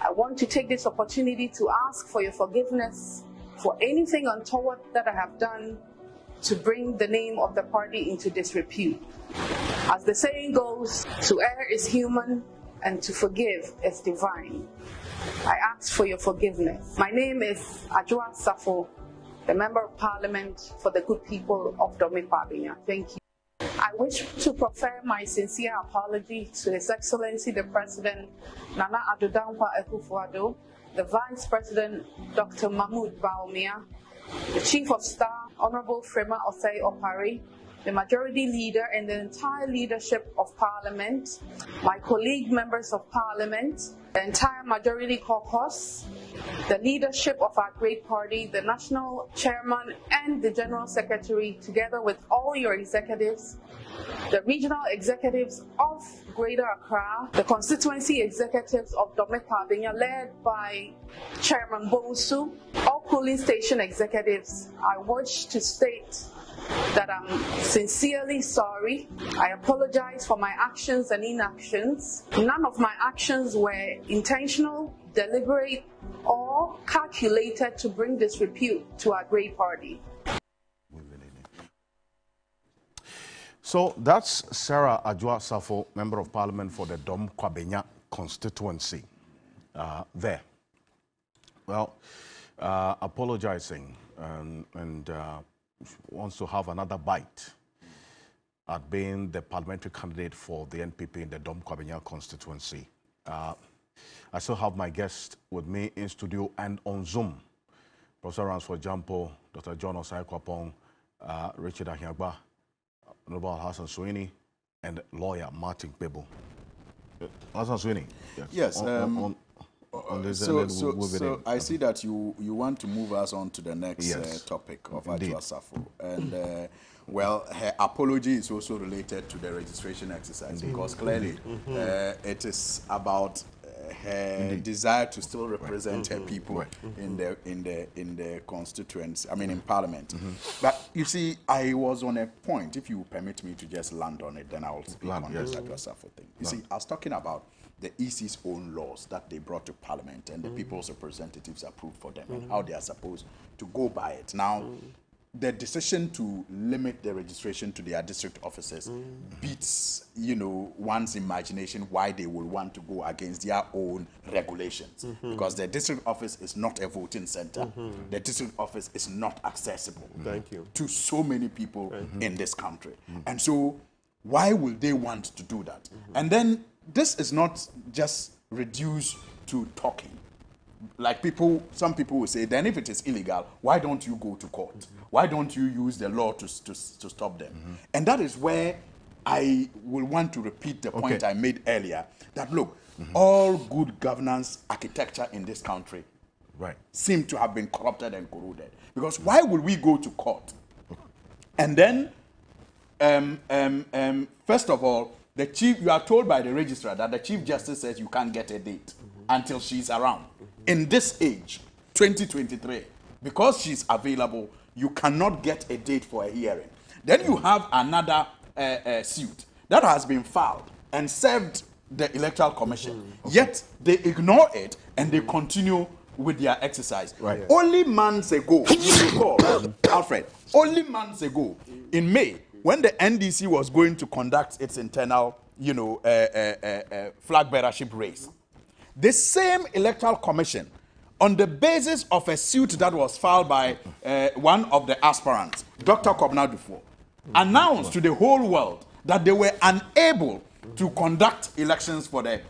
I want to take this opportunity to ask for your forgiveness for anything untoward that I have done to bring the name of the party into disrepute. As the saying goes, to err is human and to forgive is divine. I ask for your forgiveness. My name is Adwoa Safo, the Member of Parliament for the good people of Dome-Kwabenya. Thank you. I wish to proffer my sincere apology to His Excellency the President Nana Addo Dankwa Akufo-Addo, the Vice President Dr. Mahmoud Bawumia, the Chief of Staff Honorable Frema Osei Opare, the Majority Leader and the entire leadership of Parliament, my colleague members of Parliament, the entire Majority Caucus, the leadership of our great party, the National Chairman and the General Secretary, together with all your executives, the regional executives of Greater Accra, the constituency executives of Dome-Kwabenya, led by Chairman Bonsu, all polling station executives. I wish to state that I'm sincerely sorry. I apologize for my actions and inactions. None of my actions were intentional, deliberate, or calculated to bring disrepute to our great party. So that's Sarah Adwoa Safo, Member of Parliament for the Dome-Kwabenya constituency there. Well, apologizing and wants to have another bite at being the parliamentary candidate for the NPP in the Dome-Kwabenya constituency. I still have my guest with me in studio and on Zoom. Professor Ransford Jampo, Dr. John Osai Kwapong, Richard Ahiagba, Honorable Hassan Suini, and lawyer Martin Kpebu. Hassan Suini. Yes. So I see that you want to move us on to the next topic of Adwoa Safo. And, well, her apology is also related to the registration exercise because clearly it is about her desire to still represent her people in the constituency, I mean in Parliament. But you see, I was on a point, if you permit me to just land on it, then I will speak on this Adwoa Safo thing. You see, I was talking about the EC's own laws that they brought to Parliament and the people's representatives approved for them and how they are supposed to go by it. Now, the decision to limit the registration to their district offices beats, one's imagination why they will want to go against their own regulations. Because the district office is not a voting center. The district office is not accessible to so many people in this country. And so, why will they want to do that? And then, this is not just reduced to talking. Like some people will say, then if it is illegal, why don't you go to court? Why don't you use the law to stop them? And that is where I will want to repeat the point I made earlier, that look, all good governance architecture in this country seem to have been corrupted and corroded. Because why would we go to court? And then, first of all, you are told by the registrar that the Chief Justice says you can't get a date until she's around. In this age, 2023, because she's available, you cannot get a date for a hearing. Then you have another suit that has been filed and served the Electoral Commission. Yet they ignore it and they continue with their exercise. Only months ago, Alfred, only months ago, in May, when the NDC was going to conduct its internal, flag bearership race, the same Electoral Commission, on the basis of a suit that was filed by one of the aspirants, Dr. Kobna Dufour, announced to the whole world that they were unable to conduct elections for the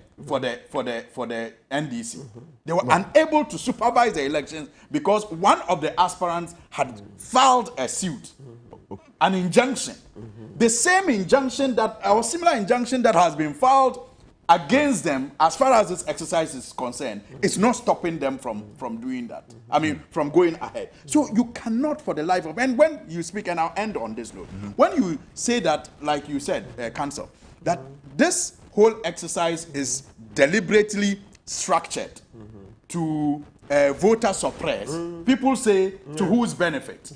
NDC. They were unable to supervise the elections because one of the aspirants had filed a suit, an injunction. The same injunction or similar injunction that has been filed against them, as far as this exercise is concerned, it's not stopping them from doing that. I mean, from going ahead. So you cannot, for the life of, and when you speak, and I'll end on this note, when you say that, like you said, Council, that this whole exercise is deliberately structured to voter suppress, people say, to whose benefit?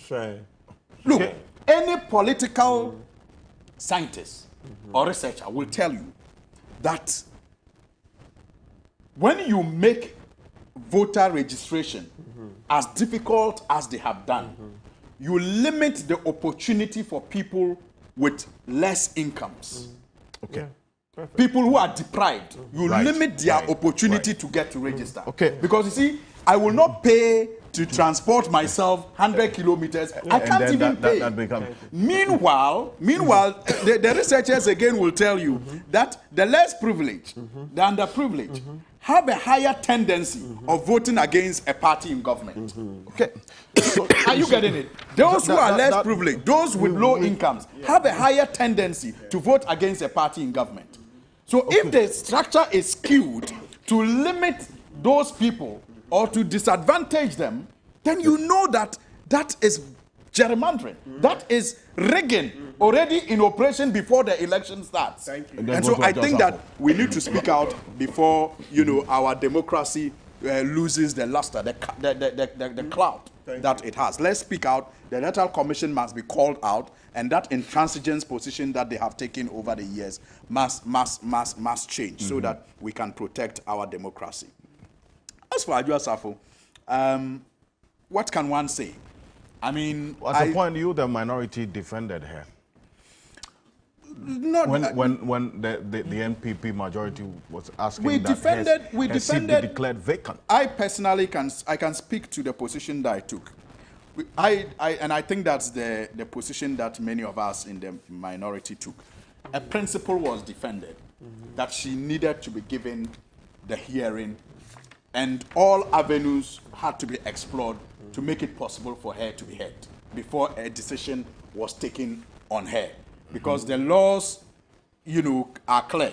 Look, any political scientist or researcher will tell you that when you make voter registration as difficult as they have done, you limit the opportunity for people with less incomes. People who are deprived, you limit their opportunity to get to register. Because you see, I will not pay to transport myself 100 kilometers. I can't even pay. Meanwhile, the researchers again will tell you that the less privileged, the underprivileged, have a higher tendency of voting against a party in government. So, are you getting it? Those who are less privileged, those with low incomes, have a higher tendency to vote against a party in government. So if the structure is skewed to limit those people or to disadvantage them, then you know that that is gerrymandering. That is rigging already in operation before the election starts. And so I think that we need to speak out before, our democracy loses the luster, the clout that it has. Let's speak out. The Electoral Commission must be called out, and that intransigence position that they have taken over the years must change so that we can protect our democracy. As for Adwoa Safo, what can one say? I mean, at the point you, the minority, defended her. Not when the NPP majority was asking we that her seat be declared vacant. I personally can speak to the position that I took. And I think that's the position that many of us in the minority took. A principle was defended that she needed to be given the hearing, and all avenues had to be explored to make it possible for her to be heard before a decision was taken on her. Because the laws, are clear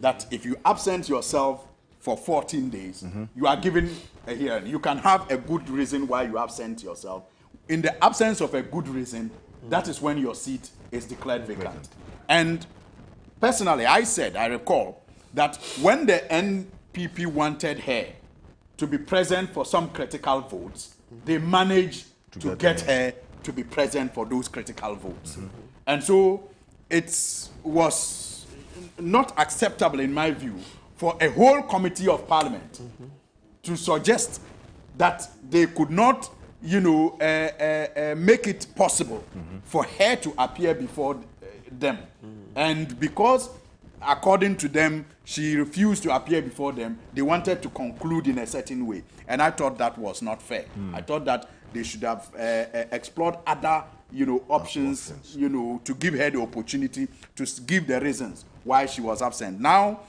that if you absent yourself for 14 days, you are given a hearing. You can have a good reason why you absent yourself. In the absence of a good reason, that is when your seat is declared vacant. And personally, I recall that when the NPP wanted her to be present for some critical votes, they managed to get her to be present for those critical votes. And so it was not acceptable, in my view, for a whole committee of parliament to suggest that they could not, you know, make it possible for her to appear before them. And because, according to them, she refused to appear before them, they wanted to conclude in a certain way. And I thought that was not fair. I thought that they should have explored other, you know, options, you know, to give her the opportunity to give the reasons why she was absent. Now,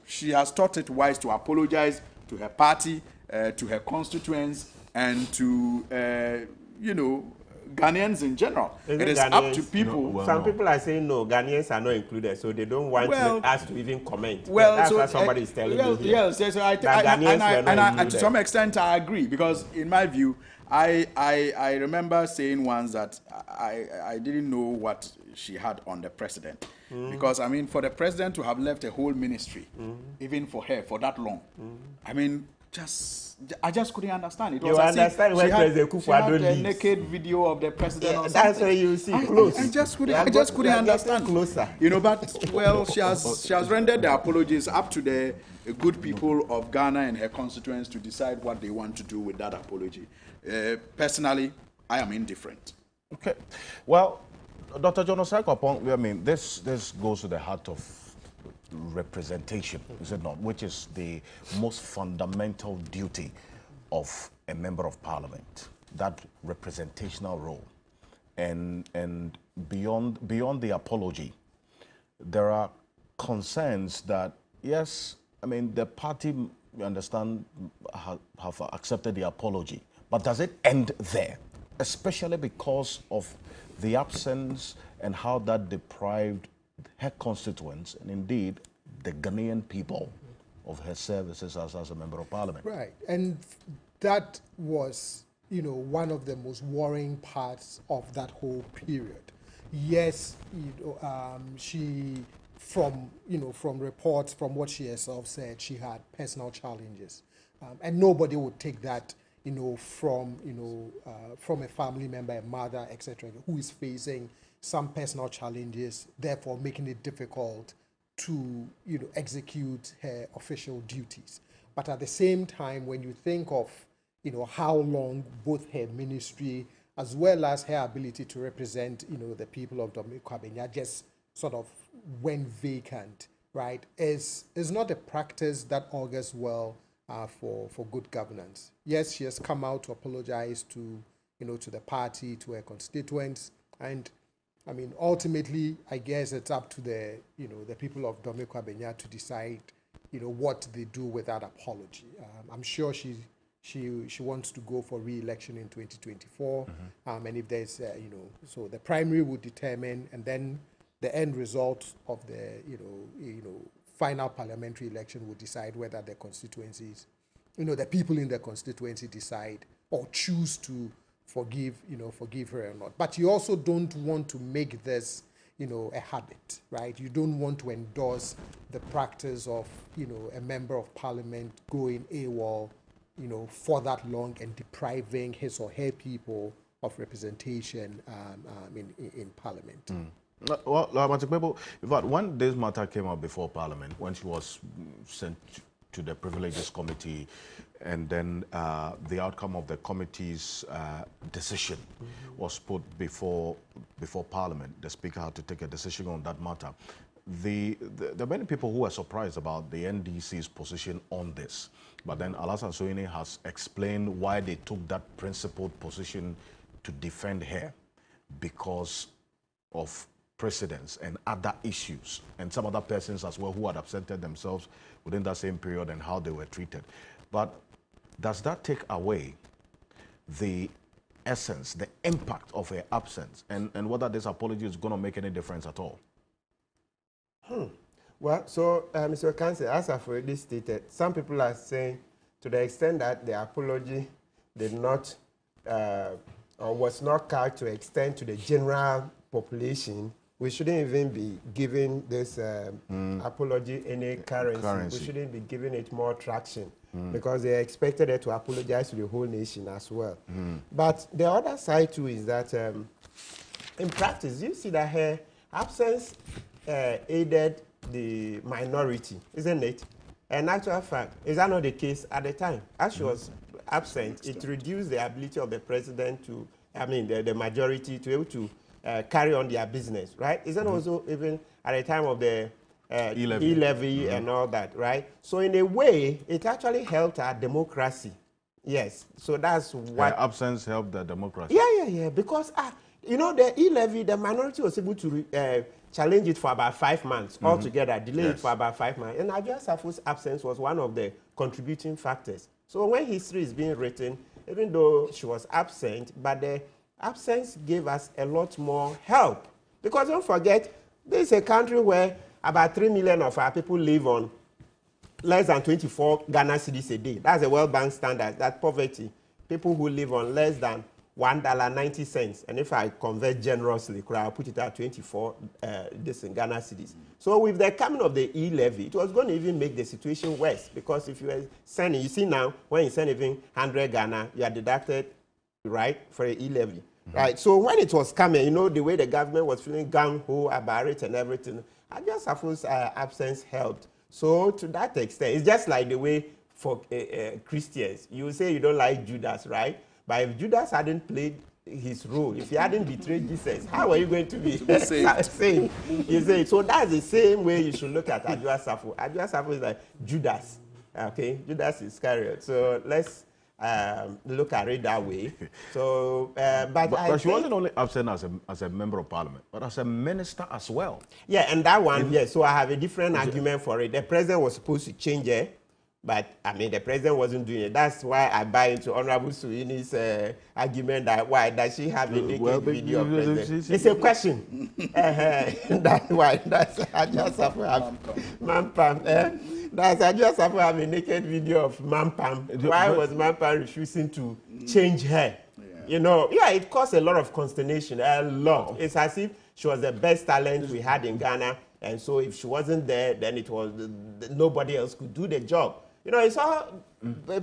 she has thought it wise to apologize to her party, to her constituents, and to, you know, Ghanaians in general. It is up to people. No, some people are saying no, Ghanaians are not included, so they don't want us to even comment. Well, that's so, what somebody is telling me here. Yes, yes. To some extent, I agree, because in my view, I remember saying once that I didn't know what she had on the president. Because, I mean, for the president to have left a whole ministry, even for her, for that long, I mean, I just couldn't understand. It was you understand when President Kufuor leaves. A naked video of the president. Yeah, that's where you see close. I just couldn't understand. Closer. You know, but well, she has rendered the apologies up to the good people of Ghana and her constituents to decide what they want to do with that apology. Personally, I am indifferent. Okay, well, Dr. John Osei-Kwapong, I mean, this goes to the heart of representation, is it not? Which is the most fundamental duty of a member of parliament, that representational role. And beyond the apology, there are concerns that, yes, I mean, the party, we understand, have accepted the apology, but does it end there? Especially because of the absence and how that deprived her constituents, and indeed the Ghanaian people, of her services as a member of parliament. Right, and that was, you know, one of the most worrying parts of that whole period. Yes, you know, she, from reports, from what she herself said, she had personal challenges, and nobody would take that, you know, from a family member, a mother, etc., who is facing some personal challenges, therefore making it difficult to, you know, execute her official duties. But at the same time, when you think of, you know, how long both her ministry as well as her ability to represent, you know, the people of Dominica just sort of went vacant, right, is not a practice that augurs well for good governance. Yes, she has come out to apologize to, you know, to the party, to her constituents, and I mean, ultimately, I guess it's up to the, you know, the people of Dominica to decide, you know, what they do with that apology. I'm sure she wants to go for re-election in 2024, and if there's, you know, so the primary would determine, and then the end result of the, you know, final parliamentary election would decide whether the constituencies, you know, the people in the constituency decide or choose to forgive her or not. But you also don't want to make this, you know, a habit, right? You don't want to endorse the practice of, you know, a member of parliament going AWOL, you know, for that long and depriving his or her people of representation in parliament. Well, in fact, when this matter came up before Parliament, when she was sent to the Privileges Committee, and then the outcome of the committee's decision was put before Parliament, the Speaker had to take a decision on that matter. There are many people who were surprised about the NDC's position on this, but then Alassane Suhuyini has explained why they took that principled position to defend her, because of precedents and other issues, and some other persons as well who had absented themselves within that same period and how they were treated. But does that take away the essence, the impact of her absence, and whether this apology is going to make any difference at all? Well, so Mr. Okansi, as I've already stated, some people are saying to the extent that the apology did not or was not carried to extend to the general population, we shouldn't even be giving this apology any currency. We shouldn't be giving it more traction because they expected her to apologize to the whole nation as well. But the other side too is that in practice, you see that her absence aided the minority, isn't it? In actual fact, is that not the case at the time? As she was absent, it reduced the ability of the president to, I mean, the majority to be able to carry on their business, right? Is that also even at the time of the e-levy and all that, right? So in a way, it actually helped our democracy. Yes, so that's what... Her absence helped the democracy. Yeah, because, you know, the e-levy, the minority was able to challenge it for about 5 months altogether, delay it for about 5 months. And Ajua Safo's absence was one of the contributing factors. So when history is being written, even though she was absent, but the absence gave us a lot more help. Because don't forget, this is a country where about 3 million of our people live on less than 24 Ghana cedis a day. That's the World Bank standard, that poverty. People who live on less than $1.90. And if I convert generously, I'll put it at 24 this in Ghana cedis. So with the coming of the e-levy, it was going to even make the situation worse, because if you were sending, you see now, when you send even 100 Ghana, you are deducted, right, for the e-levy. Right, so when it was coming, you know, the way the government was feeling gung-ho about it and everything, Ajua Safo's absence helped. So to that extent, it's just like the way for Christians, you say you don't like Judas, right? But if Judas hadn't played his role, if he hadn't betrayed Jesus, how are you going to be saved? You say, so that's the same way you should look at Ajua Safo. Ajua Safo is like Judas, okay? Judas Iscariot. So let's look at it that way. So, but she wasn't only absent as a member of parliament, but as a minister as well. Yeah, and that one, yes. So I have a different argument for it. The president was supposed to change it, but I mean the president wasn't doing it. That's why I buy into Honorable Suini's argument that why does she have a naked video of president? It's a question. That's why. That's Ajua Safo have Mampam. That's Ajua Safo have a naked video of Mampam. Why was Mampam refusing to change her? You know, it caused a lot of consternation, a lot. It's as if she was the best talent we had in Ghana, and so if she wasn't there, then it was nobody else could do the job. You know, it's all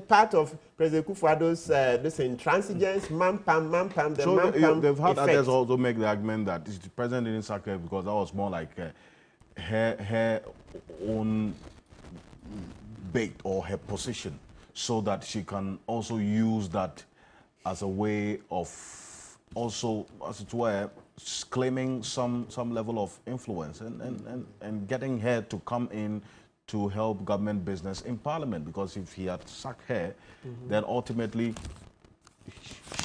part of President Kufuor's this intransigence, Mampam, the so Mampam they've had effect. others also make the argument that the president didn't sack her because that was more like her own bait or her position, so that she can also use that as a way of also, as it were, claiming some level of influence and getting her to come in to help government business in parliament. Because if he had sacked her, then ultimately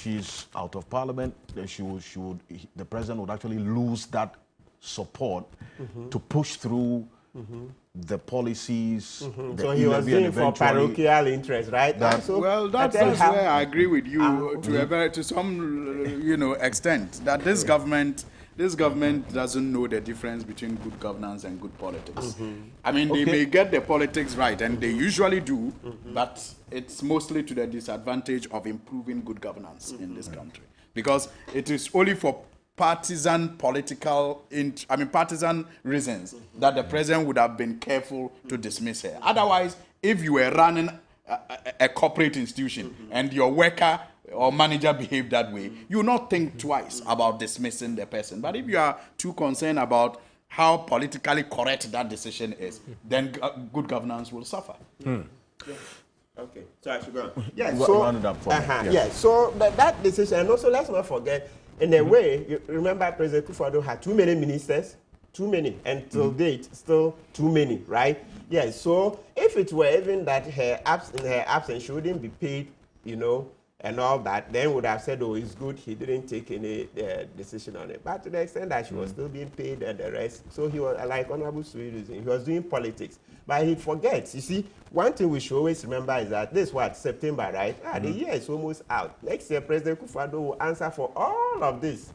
she's out of parliament. Then the president would actually lose that support to push through the policies. So he was doing for parochial interest, right? That's where I agree with you to some extent, that this government doesn't know the difference between good governance and good politics. I mean, they may get the politics right, and they usually do, but it's mostly to the disadvantage of improving good governance in this country, because it is only for partisan reasons that the president would have been careful to dismiss her. Otherwise, if you were running a corporate institution and your worker or manager behaved that way, you will not think twice about dismissing the person. But if you are too concerned about how politically correct that decision is, then good governance will suffer. Okay, so I should go on. Yeah, so, so that decision, and also let's not forget, in a way, you remember President Kufuor had too many ministers, and till date, still too many, right? Yes, so if it were even that in her absence, she wouldn't be paid, you know, and all that, then would have said, oh, it's good he didn't take any decision on it. But to the extent that she was still being paid and the rest, so he was, like Honorable Sui, he was doing politics. But he forgets. You see, one thing we should always remember is that this is what, September, right? The year is almost out. Next year, President Kufuor will answer for all of this.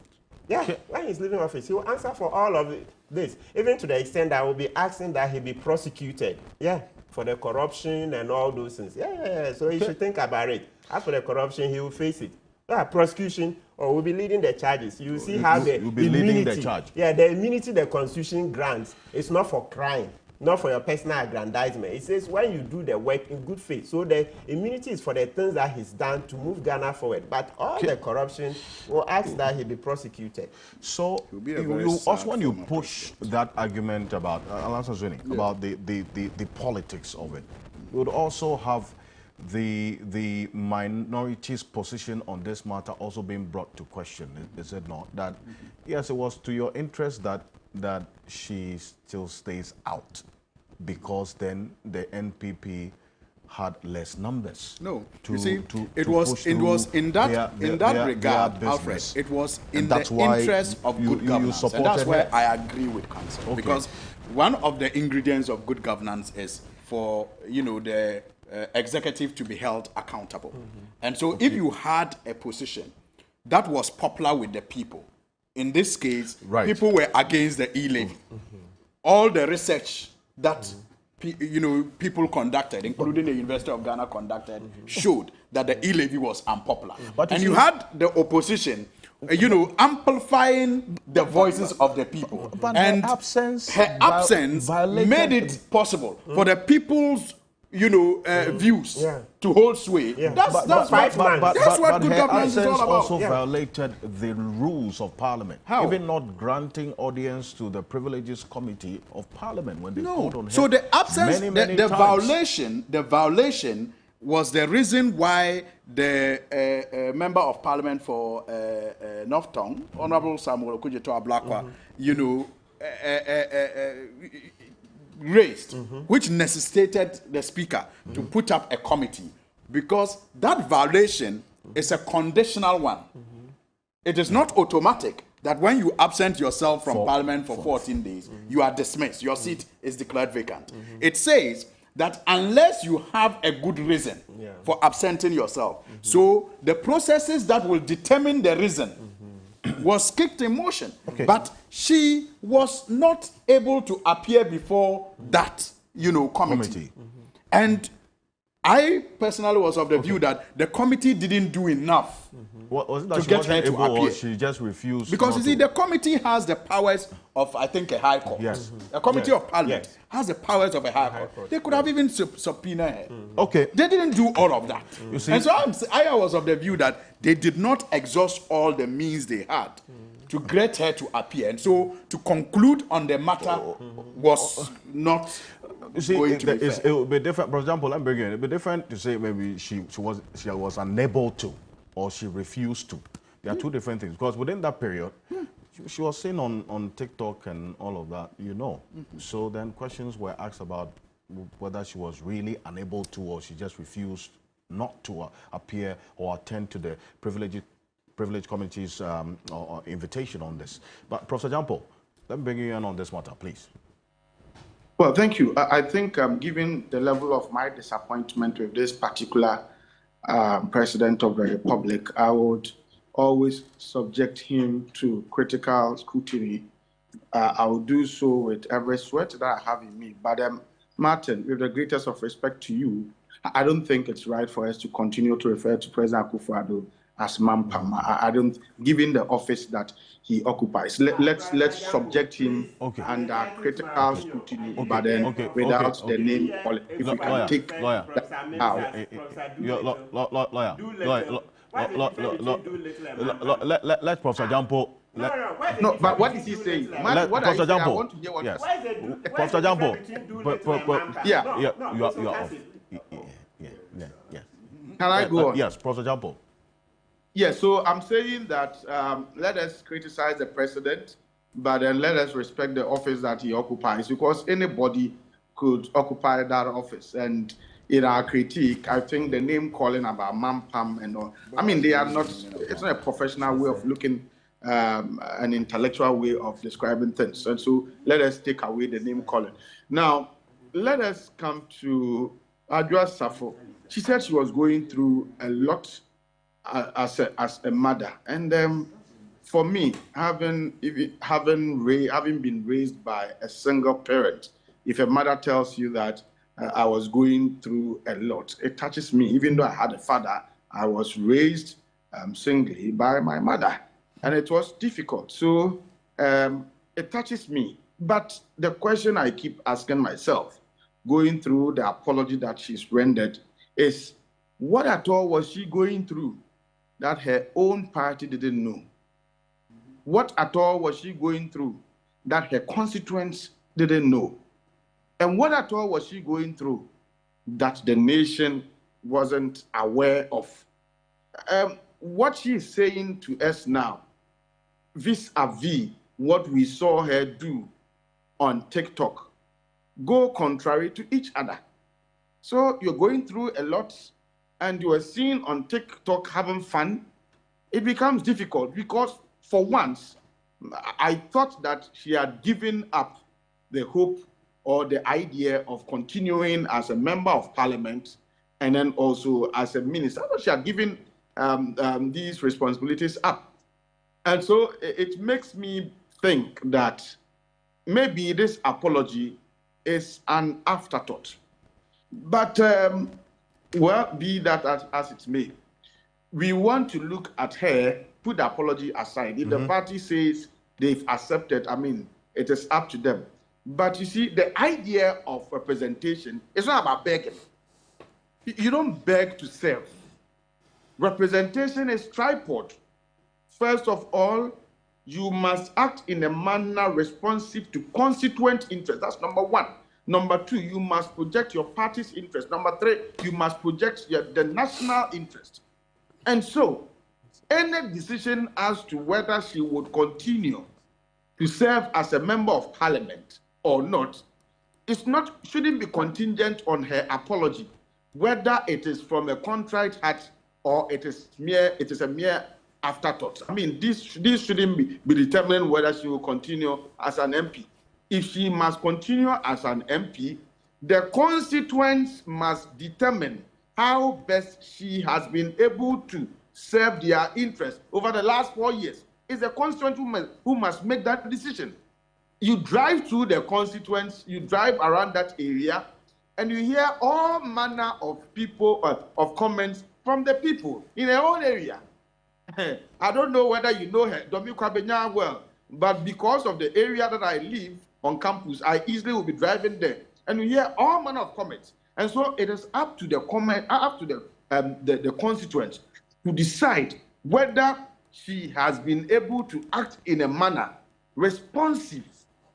Yeah, when he's leaving office, he will answer for all of this, even to the extent that I will be asking that he be prosecuted. Yeah, for the corruption and all those things. Yeah. So he should think about it. As for the corruption, he will face it. Prosecution, or will be leading the charges. You see how the immunity, the immunity the Constitution grants, it's not for crime. not for your personal aggrandizement. It says when you do the work in good faith. So the immunity is for the things that he's done to move Ghana forward. But all the corruption will ask that he be prosecuted. So you also, when you push that argument about about the politics of it, you would also have the minority's position on this matter also being brought to question, is it not? That yes, it was to your interest that she still stays out, because then the NPP had less numbers. No, you see, it was in that regard, Alfred. It was in the interest of good governance, and that's where I agree with counsel. Because one of the ingredients of good governance is for the executive to be held accountable. And so, if you had a position that was popular with the people, in this case, people were against the e-levy. All the research that people conducted, including the University of Ghana conducted, showed that the e-levy was unpopular. And you had the opposition, amplifying the voices of the people. And her absence made it possible for the people's views to hold sway. That's what good governance is all about. Also violated the rules of Parliament. How? Even not granting audience to the Privileges Committee of Parliament when they called on her. So the absence, many the violation was the reason why the member of Parliament for North Tongue, Honorable Samuel Okudzeto Ablakwa, raised, which necessitated the speaker to put up a committee, because that violation is a conditional one. It is not automatic that when you absent yourself from Parliament for 14 days, you are dismissed. Your seat is declared vacant. It says that unless you have a good reason for absenting yourself, so the processes that will determine the reason was kicked in motion. But she was not able to appear before that, committee. And I personally was of the view that the committee didn't do enough to get her to appear. She just refused. Because you see, the committee has the powers of, I think, a high court. A committee of Parliament has the powers of a high court. They could have even subpoenaed her. They didn't do all of that. You see? And so I was of the view that they did not exhaust all the means they had to get her to appear. And so to conclude on the matter was not going to be fair. It would be different. For example, it would be different to say maybe she was unable to, or she refused to. There are two different things. Because within that period, she was seen on TikTok and all of that, So then questions were asked about whether she was really unable to, or she just refused not to appear or attend to the Privilege Committee's or invitation on this. But Professor Jampo, let me bring you in on this matter, please. Well, thank you. I think given the level of my disappointment with this particular President of the Republic, I would always subject him to critical scrutiny. I will do so with every sweat that I have in me. But Martin, with the greatest of respect to you, I don't think it's right for us to continue to refer to President Akufo-Addo as Mampam. I don't, given the office that he occupies. Let's subject him under critical scrutiny, but then without the name. If we can take that out. Let Professor Jampo. No, but what is he saying? What I want to hear what Professor Jampo. Yeah, you are off. Yeah. Can I go on? Yes, Professor Jampo. Yes, so I'm saying that let us criticize the president, but then let us respect the office that he occupies, because anybody could occupy that office. And in our critique, I think the name calling about Mampam and all, I mean, they are not, it's not a professional way of looking, an intellectual way of describing things. And so let us take away the name calling. Now, let us come to Adwoa Safo. She said she was going through a lot as a mother, and for me, having been raised by a single parent, if a mother tells you that I was going through a lot, it touches me. Even though I had a father, I was raised singly by my mother, and it was difficult. So it touches me But the question I keep asking myself, going through the apology that she's rendered, is what at all was she going through that her own party didn't know? What at all was she going through that her constituents didn't know? And what at all was she going through that the nation wasn't aware of? What she is saying to us now, vis-a-vis what we saw her do on TikTok, go contrary to each other. So you're going through a lot and you are seen on TikTok having fun. It becomes difficult because for once, I thought that she had given up the hope or the idea of continuing as a member of parliament and then also as a minister. She had given these responsibilities up. And so it makes me think that maybe this apology is an afterthought. But, well, be that as it may, we want to look at her, put the apology aside. If the party says they've accepted, I mean, it is up to them. But you see, the idea of representation is not about begging. You don't beg to serve. Representation is tripod. First of all, you must act in a manner responsive to constituent interest. That's number one. Number two, you must project your party's interest. Number three, you must project the national interest. And so, any decision as to whether she would continue to serve as a member of parliament or not, shouldn't be contingent on her apology, whether it is from a contrite heart or it is a mere afterthought. I mean, this shouldn't be determining whether she will continue as an MP. If she must continue as an MP, the constituents must determine how best she has been able to serve their interests over the last 4 years. It's the constituent who must make that decision. You drive through the constituents, you drive around that area, and you hear all manner of people, of comments from the people in their own area. I don't know whether you know her, Domi Kwabenya, well, but because of the area that I live on campus, I easily will be driving there, and you hear all manner of comments. And so it is up to the the constituents to decide whether she has been able to act in a manner responsive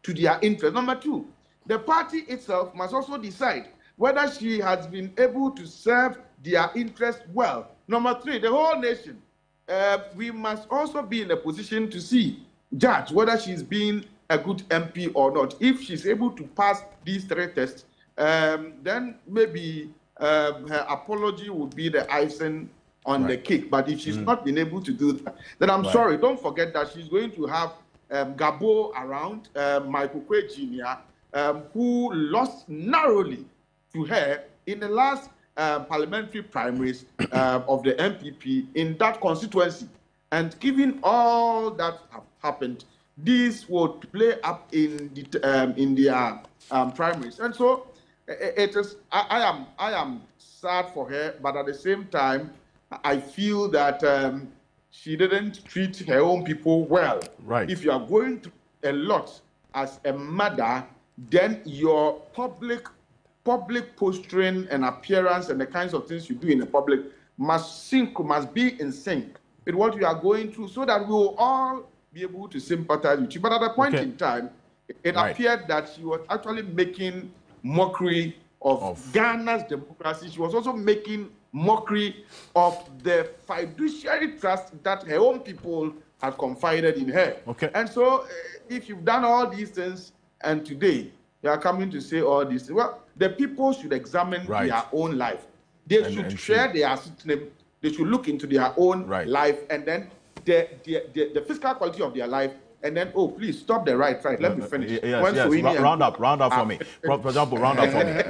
to their interest. Number two, the party itself must also decide whether she has been able to serve their interest well. Number three, the whole nation. We must also be in a position to judge whether she's been a good MP or not. If she's able to pass these three tests, then maybe her apology would be the icing on the cake. But if she's not been able to do that, then I'm sorry. Don't forget that she's going to have Gabo around, Michael Kwe Jr., who lost narrowly to her in the last parliamentary primaries of the MPP in that constituency. And given all that have happened, this would play up in their primaries. And so it is. I am sad for her, but at the same time, I feel that she didn't treat her own people well. Right. If you are going through a lot as a mother, then your public posturing and appearance and the kinds of things you do in the public must be in sync with what you are going through, so that we will all be able to sympathize with you. But at a point in time, it appeared that she was actually making mockery of Ghana's democracy. She was also making mockery of the fiduciary trust that her own people had confided in her. Okay. And so, if you've done all these things and today you are coming to say all these things, well, the people should examine their own life. They should share their system. They should look into their own life, and then the physical quality of their life, and then, oh, please stop the right. Let me finish. Yes. Round up for me. For example, round up for me.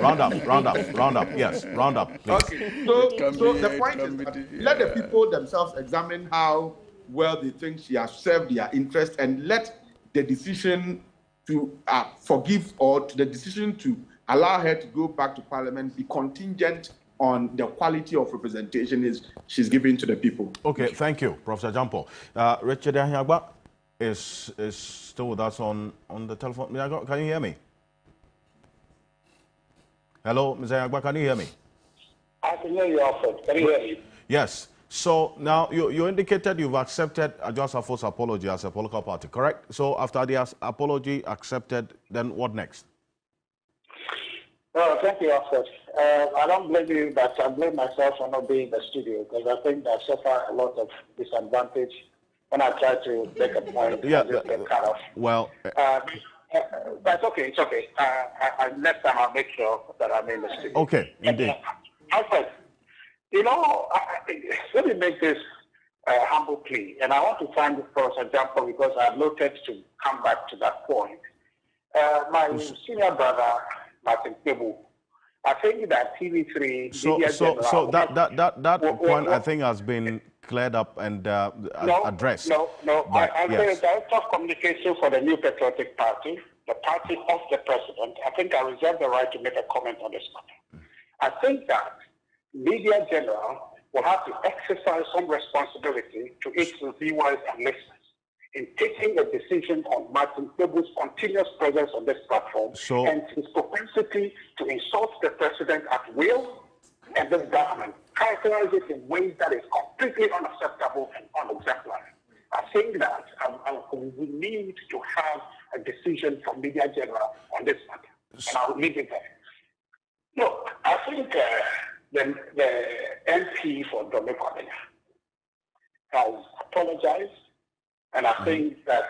Round up. Yes, round up, please. Okay. So the point is that let the people themselves examine how well they think she has served their interest, and let the decision to forgive or to the decision to allow her to go back to parliament be contingent on the quality of representation she's giving to the people. Okay, thank you, Professor Jampo. Richard Ahiagba, is still with us on the telephone. Mr. Ayagba, can you hear me? Hello, Mr. Ayagba, can you hear me? I can hear you, Alfred. Can you hear me? Yes. So now you indicated you've accepted Adjoa Safo's apology as a political party, correct? So after the apology accepted, then what next? Well, thank you, Alfred. I don't blame you, but I blame myself for not being in the studio because I think I suffer a lot of disadvantage when I try to make a point. Yeah, just get cut off. Well, that's okay. It's okay. Next time I'll make sure that I'm in the studio. Okay, indeed. Alfred, you know, let me make this humble plea, and I want to find the first example because I've noted to come back to that point. My senior brother, Martin Kebu, I think that TV3... So that point, I think, has been cleared up and addressed. No. I'm the Director of Communication for the New Patriotic Party, the party of the President. I think I reserve the right to make a comment on this matter. I think that Media General will have to exercise some responsibility to its viewers and listeners in taking a decision on Martin Kebu's continuous presence on this platform and his propensity to insult the president at will and the government, characterize it in ways that is completely unacceptable and unexemplary. I think that we need to have a decision from Media General on this matter, and I'll leave it there. Look, I think the MP for Dome-Kwabenya has apologized, and I think that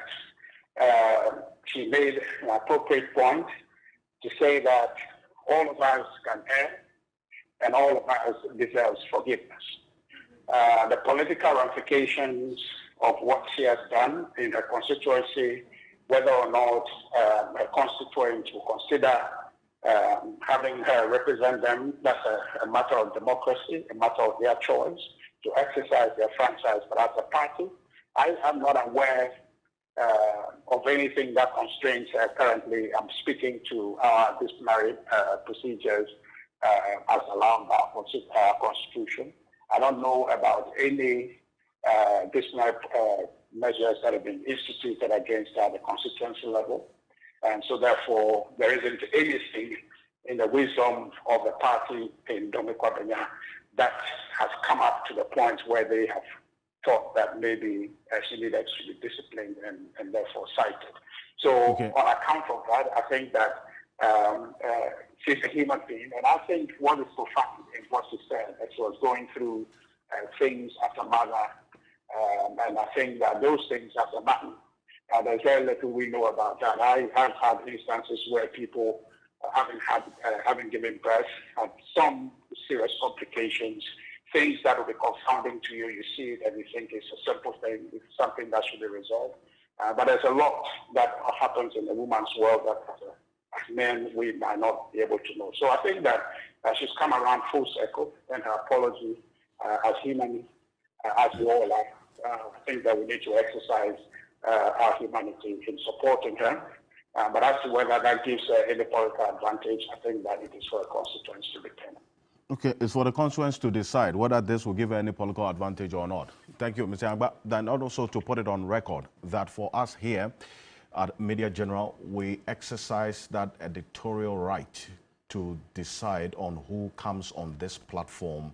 she made an appropriate point to say that all of us can err and all of us deserves forgiveness. The political ramifications of what she has done in her constituency, whether or not her constituents will consider having her represent them, that's a matter of democracy, a matter of their choice to exercise their franchise. But as a party, I am not aware of anything that constrains her currently. I'm speaking to our disciplinary procedures as allowed by our Constitution. I don't know about any disciplinary measures that have been instituted against her at the constituency level. And so therefore, there isn't anything in the wisdom of the party in Dome-Kwabenya that has come up to the point where they have thought that maybe she needed to be disciplined and therefore cited. So on account of that, I think that she's a human being. And I think what is profound in what she said, that she was going through things after mother. And I think that those things after mother, there's very little we know about that. I have had instances where people having given birth had some serious complications, things that will be confounding to you. You see it and you think it's a simple thing, it's something that should be resolved. But there's a lot that happens in the woman's world that as men we might not be able to know. So I think that she's come around full circle, and her apology as human as we all are. I think that we need to exercise our humanity in supporting her. But as to whether that gives her any political advantage, I think that it is for a constituents to determine. Okay, it's for the constituents to decide whether this will give her any political advantage or not. Thank you, Mr. Ayagba. Then also to put it on record that for us here at Media General, we exercise that editorial right to decide on who comes on this platform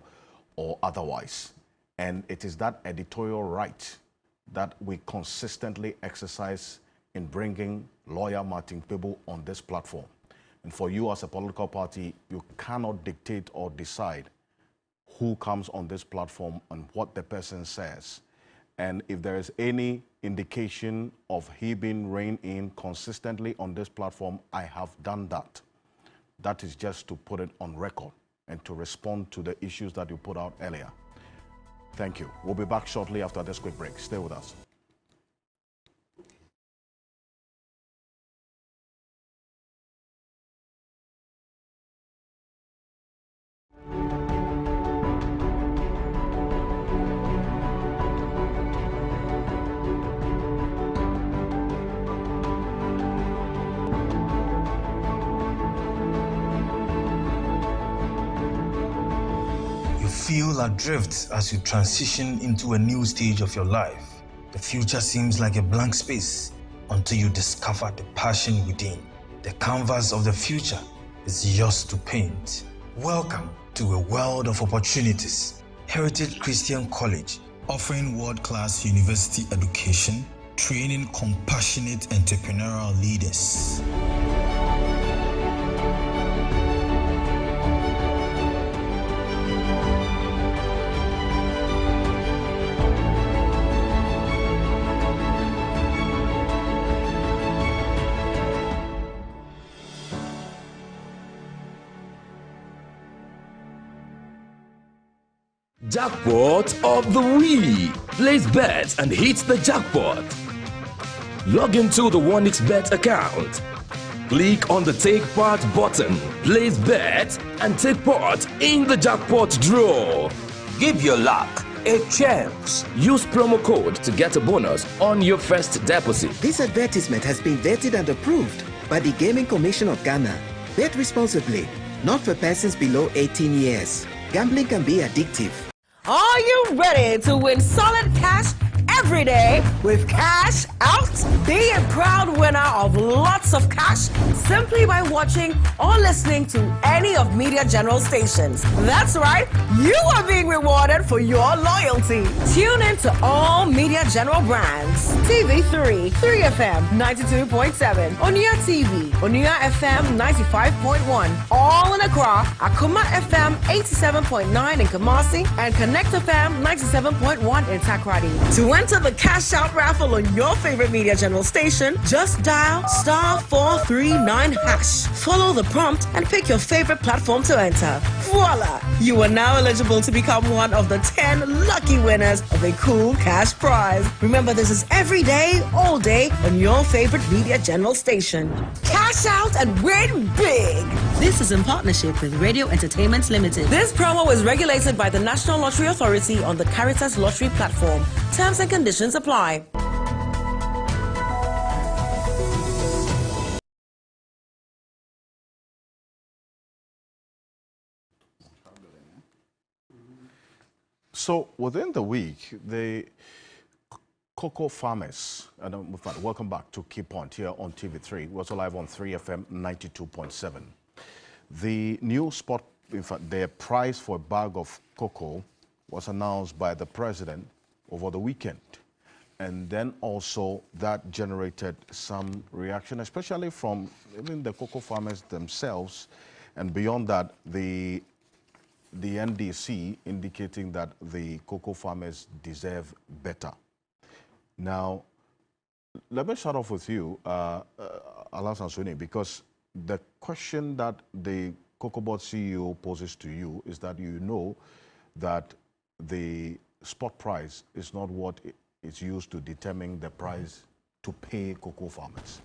or otherwise. And it is that editorial right that we consistently exercise in bringing lawyer Martin Kebu on this platform. And for you as a political party, you cannot dictate or decide who comes on this platform and what the person says. And if there is any indication of he being reined in consistently on this platform, I have done that. That is just to put it on record and to respond to the issues that you put out earlier. Thank you. We'll be back shortly after this quick break. Stay with us. Feel adrift as you transition into a new stage of your life. The future seems like a blank space until you discover the passion within. The canvas of the future is yours to paint. Welcome to a world of opportunities. Heritage Christian College, offering world-class university education, training compassionate entrepreneurial leaders. Jackpot of the week. Place bets and hit the jackpot. Log into the OneXBet account. Click on the Take Part button. Place bet and take part in the jackpot draw. Give your luck a chance. Use promo code to get a bonus on your first deposit. This advertisement has been vetted and approved by the Gaming Commission of Ghana. Bet responsibly, not for persons below 18 years. Gambling can be addictive. Are you ready to win solid cash every day with Cash Out? Be a proud winner of lots of cash simply by watching or listening to any of Media General stations. That's right, you are being rewarded for your loyalty. Tune in to all Media General brands. TV3, 3FM 92.7, Onia TV, Onia FM 95.1, all in Accra, Akuma FM 87.9 in Kumasi, and Connect FM 97.1 in Takrady. To enter the Cash Out raffle on your favorite Media General station, just dial *439#. Follow the prompt and pick your favorite platform to enter. Voila! You are now eligible to become one of the 10 lucky winners of a cool cash prize. Remember, this is every day, all day on your favorite Media General station. Cash out and win big! This is in partnership with Radio Entertainment Limited. This promo is regulated by the National Lottery Authority on the Caritas Lottery platform. Terms and conditions apply. So within the week, the cocoa farmers, and in fact, welcome back to Key Point here on TV3. We're also live on 3FM 92.7. The new spot, in fact, the price for a bag of cocoa was announced by the president over the weekend. And then also that generated some reaction, especially from even the cocoa farmers themselves. And beyond that, the NDC indicating that the cocoa farmers deserve better. Now, let me start off with you, Alan Sansoni, because the question that the Cocoa Board CEO poses to you is that you know that the spot price is not what is used to determine the price to pay cocoa farmers.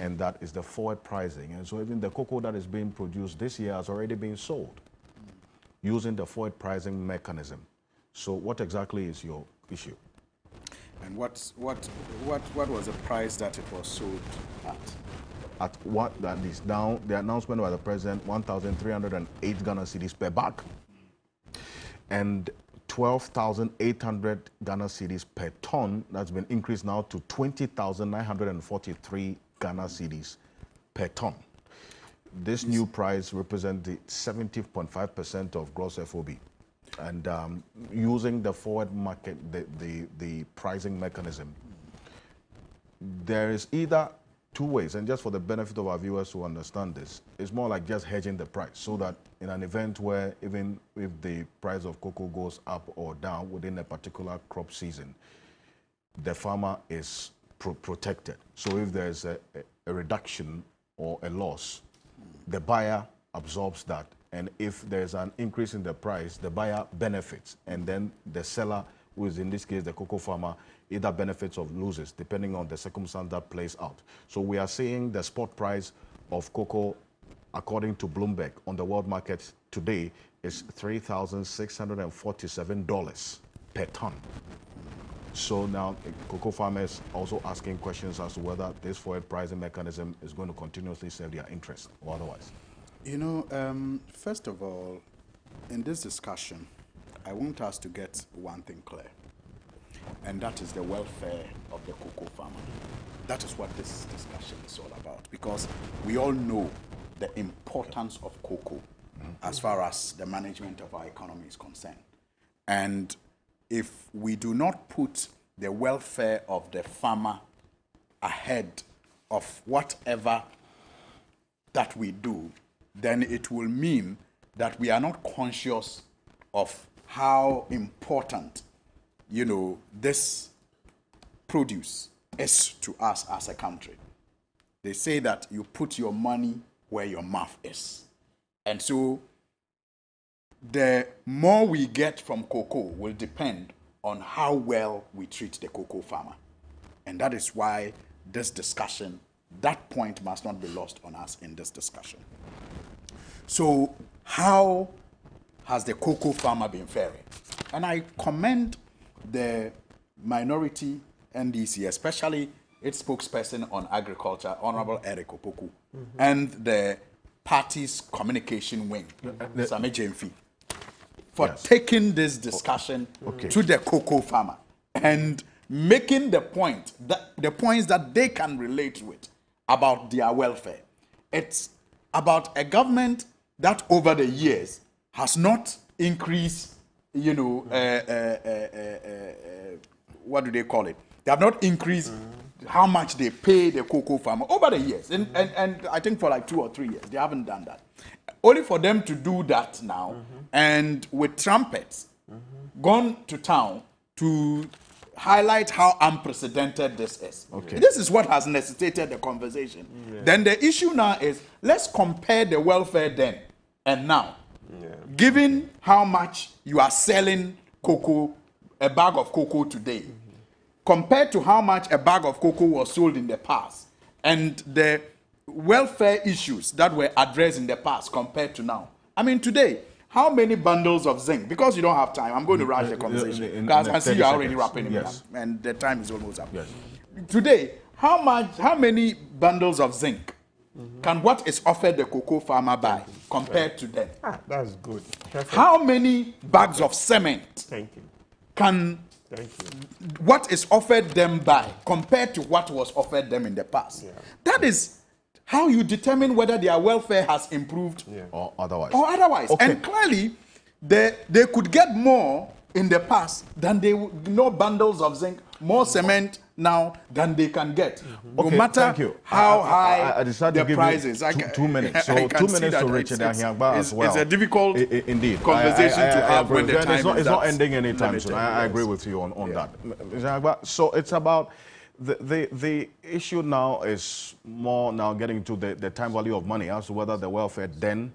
And that is the forward pricing. And so even the cocoa that is being produced this year has already been sold using the forward pricing mechanism. So what exactly is your issue? And what was the price that it was sold at? At what that is now, the announcement by the president, 1,308 Ghana cedis per bag, and 12,800 Ghana cedis per ton. That's been increased now to 20,943 Ghana cedis per ton. This new price represents the 70.5% of gross FOB. And using the forward market, the pricing mechanism, there is either two ways, and just for the benefit of our viewers to understand this, it's more like just hedging the price so that in an event where even if the price of cocoa goes up or down within a particular crop season, the farmer is protected. So if there's a reduction or a loss, the buyer absorbs that. And if there's an increase in the price, the buyer benefits. And then the seller, who is in this case the cocoa farmer, either benefits or loses, depending on the circumstance that plays out. So we are seeing the spot price of cocoa, according to Bloomberg, on the world market today is $3,647 per ton. So now cocoa farmers also asking questions as to whether this forward pricing mechanism is going to continuously serve their interest or otherwise. You know, first of all, in this discussion, I want us to get one thing clear. and that is the welfare of the cocoa farmer. That is what this discussion is all about, because we all know the importance of cocoa as far as the management of our economy is concerned. And if we do not put the welfare of the farmer ahead of whatever that we do, then it will mean that we are not conscious of how important, you know, this produce is to us as a country. They say that you put your money where your mouth is. And so the more we get from cocoa will depend on how well we treat the cocoa farmer. And that is why this discussion, that point must not be lost on us in this discussion. So how has the cocoa farmer been faring? And I commend the minority NDC, especially its spokesperson on agriculture, Honorable Eric Opoku, and the party's communication wing, Same Jemfi, for taking this discussion to the cocoa farmer and making the point that the points that they can relate with about their welfare. It's about a government that over the years has not increased, you know, what do they call it? They have not increased how much they pay the cocoa farmer over the years. And I think for like 2 or 3 years, they haven't done that. Only for them to do that now, and with trumpets, gone to town to highlight how unprecedented this is. This is what has necessitated the conversation. Then the issue now is, let's compare the welfare then and now. Given how much you are selling cocoa, a bag of cocoa today, compared to how much a bag of cocoa was sold in the past, and the welfare issues that were addressed in the past compared to now. I mean, today, how many bundles of zinc? Because you don't have time, I'm going to rush the conversation. Because I see you're already wrapping it up, and the time is almost up. Today, how many bundles of zinc can what is offered the cocoa farmer buy compared to then? That's good. Perfect. How many bags of cement can what is offered them buy compared to what was offered them in the past? That is how you determine whether their welfare has improved or otherwise. And clearly, they could get more in the past than they no bundles of zinc, more cement now than they can get. No matter how high the prices. 2 minutes. So 2 minutes to Richard Ahiagba as well. It's a difficult indeed conversation to have when the time it's not ending anytime soon. I agree with you on that. So it's about the issue now is more now getting to the time value of money as to whether the welfare then,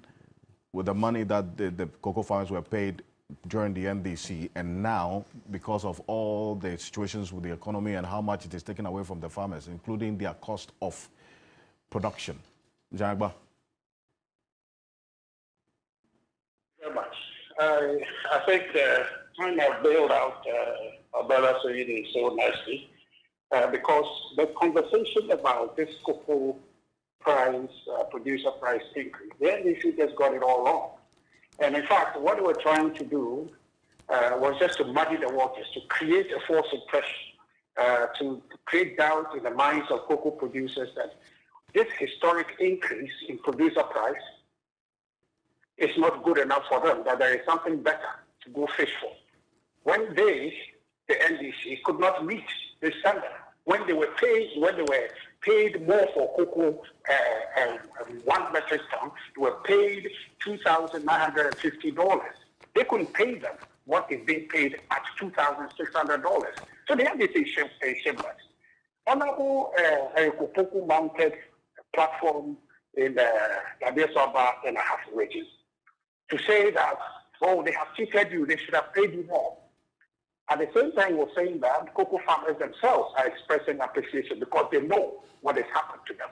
with the money that the cocoa farmers were paid during the NDC, and now because of all the situations with the economy and how much it is taken away from the farmers, including their cost of production. Jagba. Very much. I think the time I bailed out Brother Soyini so nicely, because the conversation about this cocoa price, producer price increase, the NDC just got it all wrong. And in fact, what they were trying to do was just to muddy the waters, to create a false impression, to create doubt in the minds of cocoa producers that this historic increase in producer price is not good enough for them, that there is something better to go fish for. When they, the NDC, could not meet this standard, when they were paid more for cocoa, 1 metric ton, they were paid $2,950. They couldn't pay them what is being paid at $2,600. So the NDC is shameless. Honorable Opoku mounted a platform in the Abiesaba and a half regions to say that, oh, they have cheated you, they should have paid you more. At the same time, we're saying that cocoa farmers themselves are expressing appreciation because they know what has happened to them.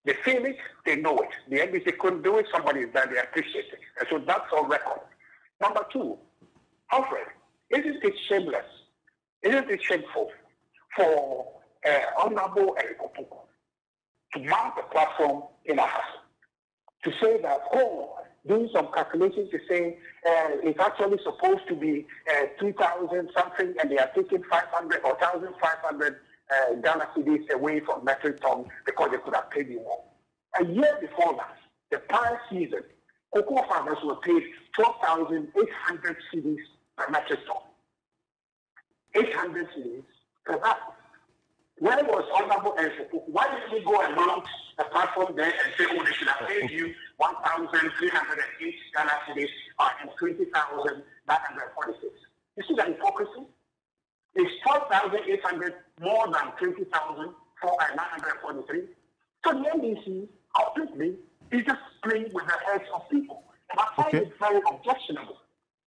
They feel it, they know it. The NDC couldn't do it, somebody is there, they appreciate it. And so that's on record. Number 2, Alfred, isn't it shameless? Isn't it shameful for Honorable Eric Opoku to mount a platform in a house to say that, oh, doing some calculations to say it's actually supposed to be 2,000 something, and they are taking 500 or 1,500 Ghana cedis away from metric ton because they could have paid you more. A year before that, the prior season, cocoa farmers were paid 12,800 cedis per metric ton. 800 cedis per bag. When it was Honorable Ensoko, why didn't we go and launch a platform there and say, oh, they should have paid you 1,308 Ghana cedis and 20,946? You see the hypocrisy? It's 12,800 more than 20,000 for 943. So the NDC completely is just playing with the heads of people. And I find it very objectionable,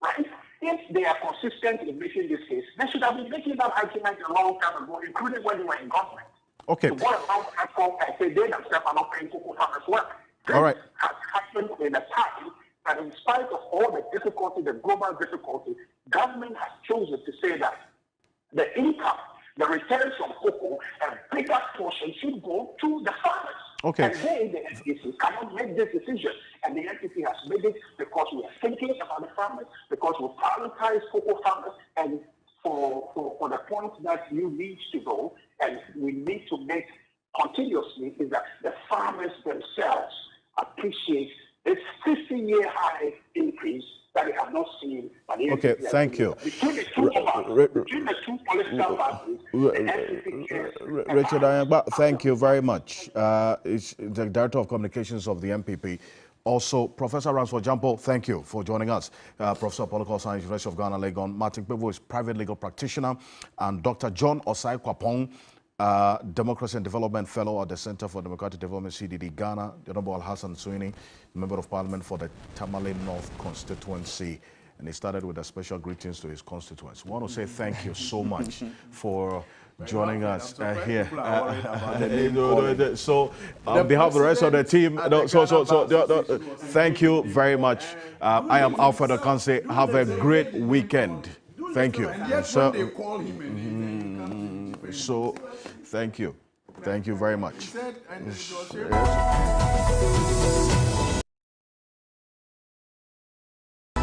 right? If they are consistent in making this case, they should have been making that argument a long time ago, including when they were in government. Okay. So what about ACO and say they themselves are not paying cocoa farmers well? This all right. has happened in a time that in spite of all the difficulty, the global difficulty, government has chosen to say that the income, the returns from cocoa, a bigger portion should go to the farmers. Okay. And they, the NCC, cannot make this decision. And the NCC has made it because we are thinking about the farmers, because we prioritize cocoa farmers, and for the point that you need to go, and we need to make continuously, is that the farmers themselves appreciate this 50-year high increase that they have not seen. Okay, thank you. Between the two political parties, Richard Ayangba, thank you very much. It's the Director of Communications of the MPP. Also, Professor Ransford Jampo, thank you for joining us. Professor of Political Science, University of Ghana, Legon. Martin Kpebu is private legal practitioner. And Dr. John Osai Kwapong, Democracy and Development Fellow at the Center for Democratic Development, CDD Ghana. The Honorable Al-Hassan Suini, Member of Parliament for the Tamale North constituency. And he started with a special greetings to his constituents. I want to say thank you so much for joining us here. So, on behalf of the rest of the team, thank you very much. I am Alfred Okanse. Have a great weekend. Thank you. So, thank you. Thank you very much.